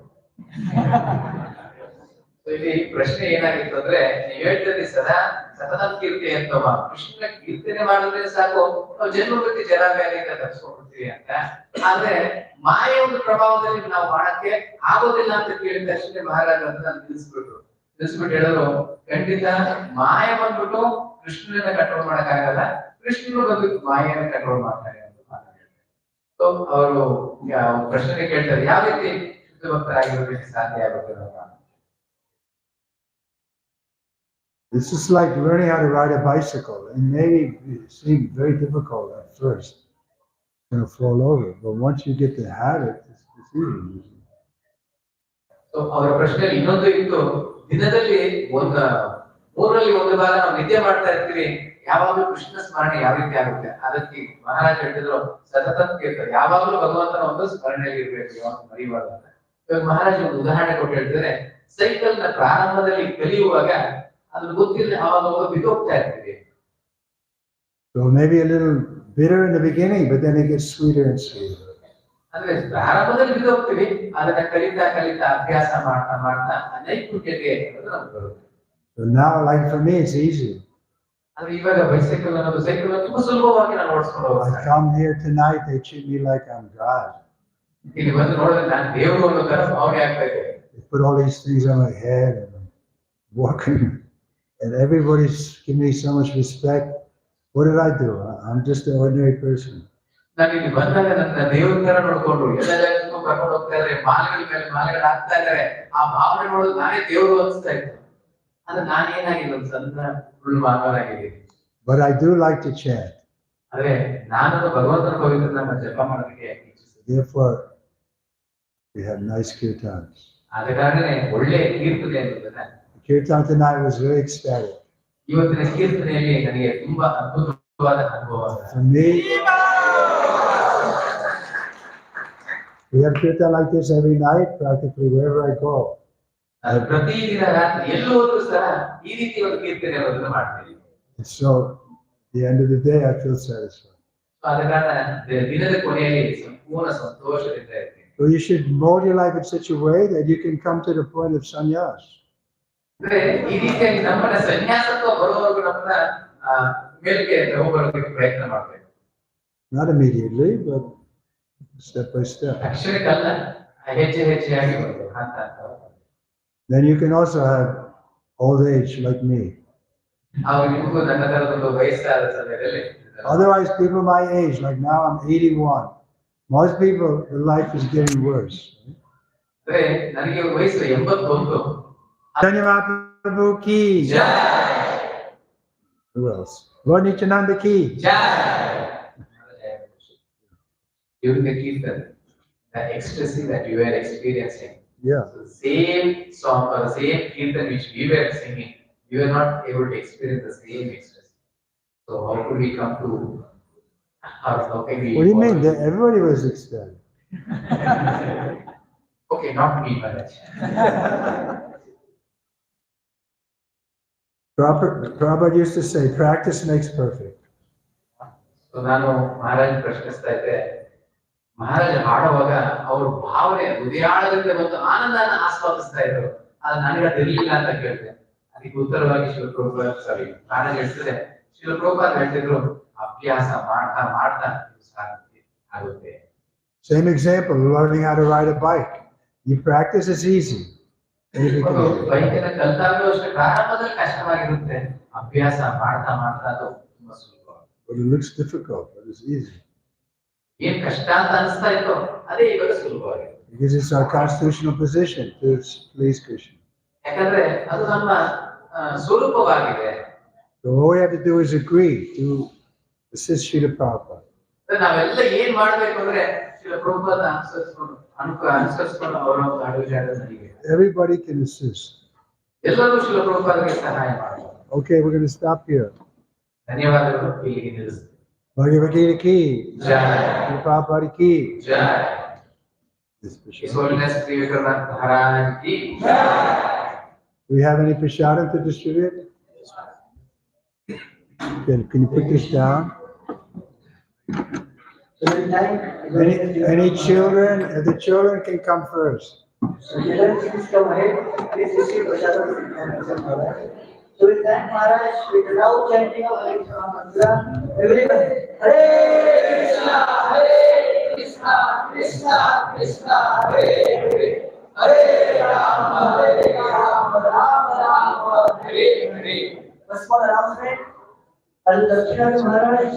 So ಇಲ್ಲಿ ಪ್ರಶ್ನೆ ಏನಾಗಿತ್ತು ಅಂದ್ರೆ ನೀವು ಹೇಳ್ತೀರಿ ಸತತ ಕೀರ್ತಿ ಅಂತವ ಕೃಷ್ಣನ ಕೀರ್ತನೆ ಮಾಡಿದ್ರೆ ಸಾಕು ನಾವು ಜನ್ಮಗತಿ ಜರಾವ್ಯಾಧಿಯಿಂದ ತಪ್ಪಿಸ್ಕೊಂಡ್ಬಿಡ್ತೀವಿ ಅಂತ. ಆದ್ರೆ ಮಾಯ ಒಂದು ಪ್ರಭಾವದಲ್ಲಿ ನಾವು ಮಾಡಕ್ಕೆ ಆಗೋದಿಲ್ಲ ಅಂತ ಕೇಳಿದ ತಕ್ಷಣ ಮಹಾರಾಜ ಅಂತ ನಿಲ್ಲಿಸ್ಬಿಟ್ಟು ಹೇಳಿದ್ರು, ಖಂಡಿತ ಮಾಯ ಬಂದ್ಬಿಟ್ಟು ಕೃಷ್ಣನ ಕಂಟ್ರೋಲ್ ಮಾಡಕ್ಕಾಗಲ್ಲ, ಕೃಷ್ಣನು ಬಂದ್ಬಿಟ್ಟು ಮಾಯನ ಕಂಟ್ರೋಲ್ ಮಾಡ್ತಾರೆ ಅಂತ ಮಾತಾಡ್ತಾರೆ. ಸೊ ಅವರು ಪ್ರಶ್ನೆ ಕೇಳ್ತಾರೆ, ಯಾವ ರೀತಿ ಶುದ್ಧ ಭಕ್ತರಾಗಿರೋದಕ್ಕೆ ಸಾಧ್ಯ ಆಗುತ್ತೆ ಅಂತ. This is like learning how to ride a bicycle. It may seem very difficult at first. It's going to fall over. But once you get the habit, it's easy. So, ಅವರ ಪ್ರಶ್ನೆಯಲ್ಲಿ ಇನ್ನೊಂದು ಇತ್ತು, ದಿನದಲ್ಲಿ ಮೂರರಲ್ಲಿ ಒಂದು ಭಾಗ ನಾವು ನಿದ್ದೆ ಮಾಡ್ತಾ ಇರ್ತೀವಿ, ಯಾವಾಗಲೂ ಕೃಷ್ಣ ಸ್ಮರಣೆ ಯಾವ ರೀತಿ ಆಗುತ್ತೆ ಅದಕ್ಕೆ ಮಹಾರಾಜ್ ಹೇಳಿದ್ರು ಸತತ ಕೇಳ್ತಾರೆ, ಯಾವಾಗಲೂ ಭಗವಂತನ ಒಂದು ಸ್ಮರಣೆಯಲ್ಲಿ ಇರ್ಬೇಕು, ಯಾವಾಗ ಮರೆಯುವಾಗ ಅಂತ. ಇವಾಗ ಮಹಾರಾಜ್ ಒಂದು ಉದಾಹರಣೆ ಕೊಟ್ಟು ಹೇಳ್ತಾರೆ, ಸೈಕಲ್ ನ ಪ್ರಾರಂಭದಲ್ಲಿ ಕಲಿಯುವಾಗ ಅದು ಗೊತ್ತಿಲ್ಲ, ಅವಾಗ ಬಿದ್ದೋಗ್ತಾ ಇರ್ತೀವಿ. So maybe a little bitter in the beginning, but then it gets sweeter and sweeter. ಅಂದ್ರೆ ಪ್ರಾರಂಭದಲ್ಲಿ ಬಿದ್ದೋಗ್ತೀವಿ, ಅದನ್ನ ಕಲಿತಾ ಅಭ್ಯಾಸ ಮಾಡ್ತಾ ನೈಪುಣ್ಯತೆ ಅನ್ನೋದು ನಮ್ಗೆ ಬರುತ್ತೆ. So now, like for me, it's easy. ಅಂದ್ರೆ ಇವಾಗ ಬೈಸೈಕಲ್ ಅನ್ನೋದು ಸೈಕಲ್ ತುಂಬಾ ಸುಲಭವಾಗಿ ನಾನು ಓಡಿಸ್ಕೊಂಡು ಹೋಗ್ತೀನಿ. I come here tonight, they treat me like I'm God. ಇಲ್ಲಿ ಬಂದು ನೋಡಿದ್ರೆ ನಾನು ದೇವರು ಅನ್ನೋ ತರ ಭಾವನೆ ಆಗ್ತಾ ಇದೆ. They put all these things on my head and I'm walking, and everybody's giving me so much respect. What did I do? I'm just an ordinary person. ನಾನು ಇಲ್ಲಿ ಬಂದಾಗ ನನ್ನ ದೇವ್ರ ತರ ನೋಡ್ಕೊಂಡು ಎಲ್ಲ ಜಾಗಕ್ಕೂ ಕರ್ಕೊಂಡು ಹೋಗ್ತಾ ಇದ್ದಾರೆ, ಮಾಲೆಗಳ ಮೇಲೆ ಮಾಲೆಗಳು ಹಾಕ್ತಾ ಇದ್ದಾರೆ, ಆ ಭಾವನೆ ನೋಡೋದು ನಾನೇ ದೇವರು ಅನಿಸ್ತಾ ಇತ್ತು. ಅಂದ್ರೆ ನಾನೇನಾಗಿಲ್ಲ, ಒಂದು ಸಣ್ಣ ಸುಳ್ಳು ಮಾನವನಾಗಿದ್ದೀನಿ. But I do like to chant. ಆದ್ರೆ ನಾನು ಭಗವಂತನ ಪವಿತ್ರ ನಾಮ ಜಪ ಮಾಡೋದಕ್ಕೆ ಇಚ್ಛಿಸುತ್ತೇನೆ. Therefore, we have nice kirtans. ಆದ ಕಾರಣನೇ ಒಳ್ಳೆ ಕೀರ್ತನೆ ಅನ್ನೋದನ್ನ. Kirtan tonight was very ecstatic. ಇವತ್ತಿನ ಕೀರ್ತನೆಯಲ್ಲಿ ನನಗೆ ತುಂಬಾ ಅದ್ಭುತವಾದ ಅನುಭವ. For me, we have kirtan like this every night, practically wherever I go. ಪ್ರತಿದಿನ ರಾತ್ರಿ ಎಲ್ಲೂ ಹೋದ್ರೂ ಸಹ ಈ ರೀತಿ ಒಂದು ಕೀರ್ತನೆ ಅನ್ನೋದನ್ನ ಮಾಡ್ತೀನಿ. So, at the end of the day, I feel satisfied. ಆದ ಕಾರಣ ದಿನದ ಕೊನೆಯಲ್ಲಿ ಸಂಪೂರ್ಣ ಸಂತೋಷದಿಂದ ಇರ್ತೀನಿ. So you should mold your life in such a way that you can come to the point of sannyas. ಅಂದ್ರೆ ಈ ರೀತಿಯಾಗಿ ನಮ್ಮನ್ನ ಸನ್ಯಾಸತ್ವ ಬರುವವರೆಗೂ ನಮ್ಮನ್ನ ಮೇಲ್ಗೆ ತಗೊಂಡ್ಬರೋದಕ್ಕೆ ಪ್ರಯತ್ನ ಮಾಡ್ಬೇಕು. Not immediately, but step by step. ಅಕ್ಷರಕ್ಕಲ್ಲ, ಹೆಜ್ಜೆಯಾಗಿ ಬರ್ಬೇಕು ಅಂತ. Then you can also have old age like me. ಆವಾಗ ನಿಮಗೂ ನನ್ನ ತರದೊಂದು ವಯಸ್ಸಾದ ಸಮಯದಲ್ಲಿ. Otherwise, people my age, like now I'm 81. Most people, their life is getting worse. ಅಂದ್ರೆ ನನಗೆ ವಯಸ್ಸು 81. Dhanyavad Prabhu ki Jai. Who else? Lord Nityananda ki Jai. During the kirtan, the ecstasy that you were experiencing, Yeah. the same song or the same kirtan which we were singing, we were not able to experience the same ecstasy. So how could we come to, how can we? What do you mean? Everybody was ecstatic. Okay, not me, Maharaj. Prabhupada used to say, practice makes perfect. So ನಾನು ಮಹಾರಾಜ್ ಪ್ರಶ್ನಿಸ್ತಾ ಇದ್ದೆ, ಮಹಾರಾಜ ಹಾಡುವಾಗ ಅವ್ರ ಭಾವನೆ ಹೃದಯಾಳದಿಂದ ಬಂದು ಆನಂದನ ಆಸ್ವಾದಿಸ್ತಾ ಇದ್ರು, ಅದು ನನಗೆ ಅದಿರ್ಲಿಲ್ಲ ಅಂತ ಕೇಳಿದೆ. ಅದಕ್ಕೆ ಉತ್ತರವಾಗಿ ಮಹಾರಾಜ್ ಹೇಳ್ತಿದೆ, ಶಿವಪ್ರಭುಪಾದ ಹೇಳ್ತಿದ್ರು, ಅಭ್ಯಾಸ ಮಾಡ್ತಾ ಸಾಧ್ಯ ಆಗುತ್ತೆ. Same example, learning how to ride a bike. You practice, it's easy. ಬೈಕಿನ ಕಲ್ತಾಗ್ಲೂ ಅಷ್ಟೇ ಪ್ರಾರಂಭದಲ್ಲಿ ಕಷ್ಟವಾಗಿರುತ್ತೆ, ಅಭ್ಯಾಸ ಮಾಡ್ತಾ ಅದು ತುಂಬಾ ಸುಲಭ. But it looks difficult, but it's easy. ಏನ್ ಕಷ್ಟ ಅಂತ ಅನಿಸ್ತಾ ಇತ್ತು ಅದೇ ಇವಾಗ ಸುಲಭವಾಗಿದೆ. Because it's our constitutional position to please Krishna. ಯಾಕಂದ್ರೆ ಅದು ನಮ್ಮ ಸ್ವರೂಪವಾಗಿದೆ. So So all we have to do is agree to assist Srila Prabhupada. ನಾವೆಲ್ಲ ಏನ್ ಮಾಡ್ಬೇಕು ಅಂದ್ರೆ ಶಿಲ ಪ್ರಭುಪಾದ ಅನುಸರಿಸ್ಕೊಂಡು ಅವರ ಅಡುಗೆ ನನಗೆ Everybody can assist. ಎಲ್ಲರೂ ಶಿಲ ಪ್ರಭುಪಾದಕ್ಕೆ ಸಹಾಯ ಮಾಡ್ತಾರೆ. Okay, we're going to stop here. ಧನ್ಯವಾದಗಳು. ಇಲ್ಲಿಗೆ ನಿಲ್ಲಿಸ್ತೀನಿ. Bhagavad Gita ki. Jai. Srila Prabhupada ki. Jai. This His prashadam. Holiness Trivikram Maharaj ki jai. Do we have any prashadam to distribute? Can you put this down? Any children? The children can come first. So we thank Maharaj with the now chanting of Hare Krishna mantra. Everyone, Hare Krishna, Krishna Krishna, Hare Hare, Hare Rama, Rama Rama, Hare Hare. One small announcement. As Dakshina to Maharaj,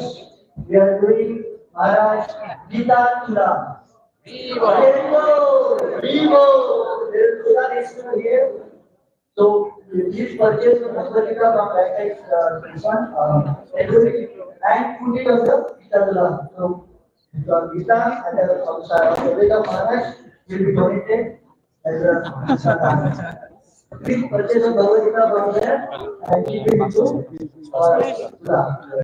we are doing Maharaj Gita Chula. Vivo! Vivo! There is Chula next to here. So please purchase Bhagavad Gita from website Krishna and put it on the Gita. So Gita and the Gita Maharaj will be donated as a please purchase the Bhagavad Gita from there and keep it into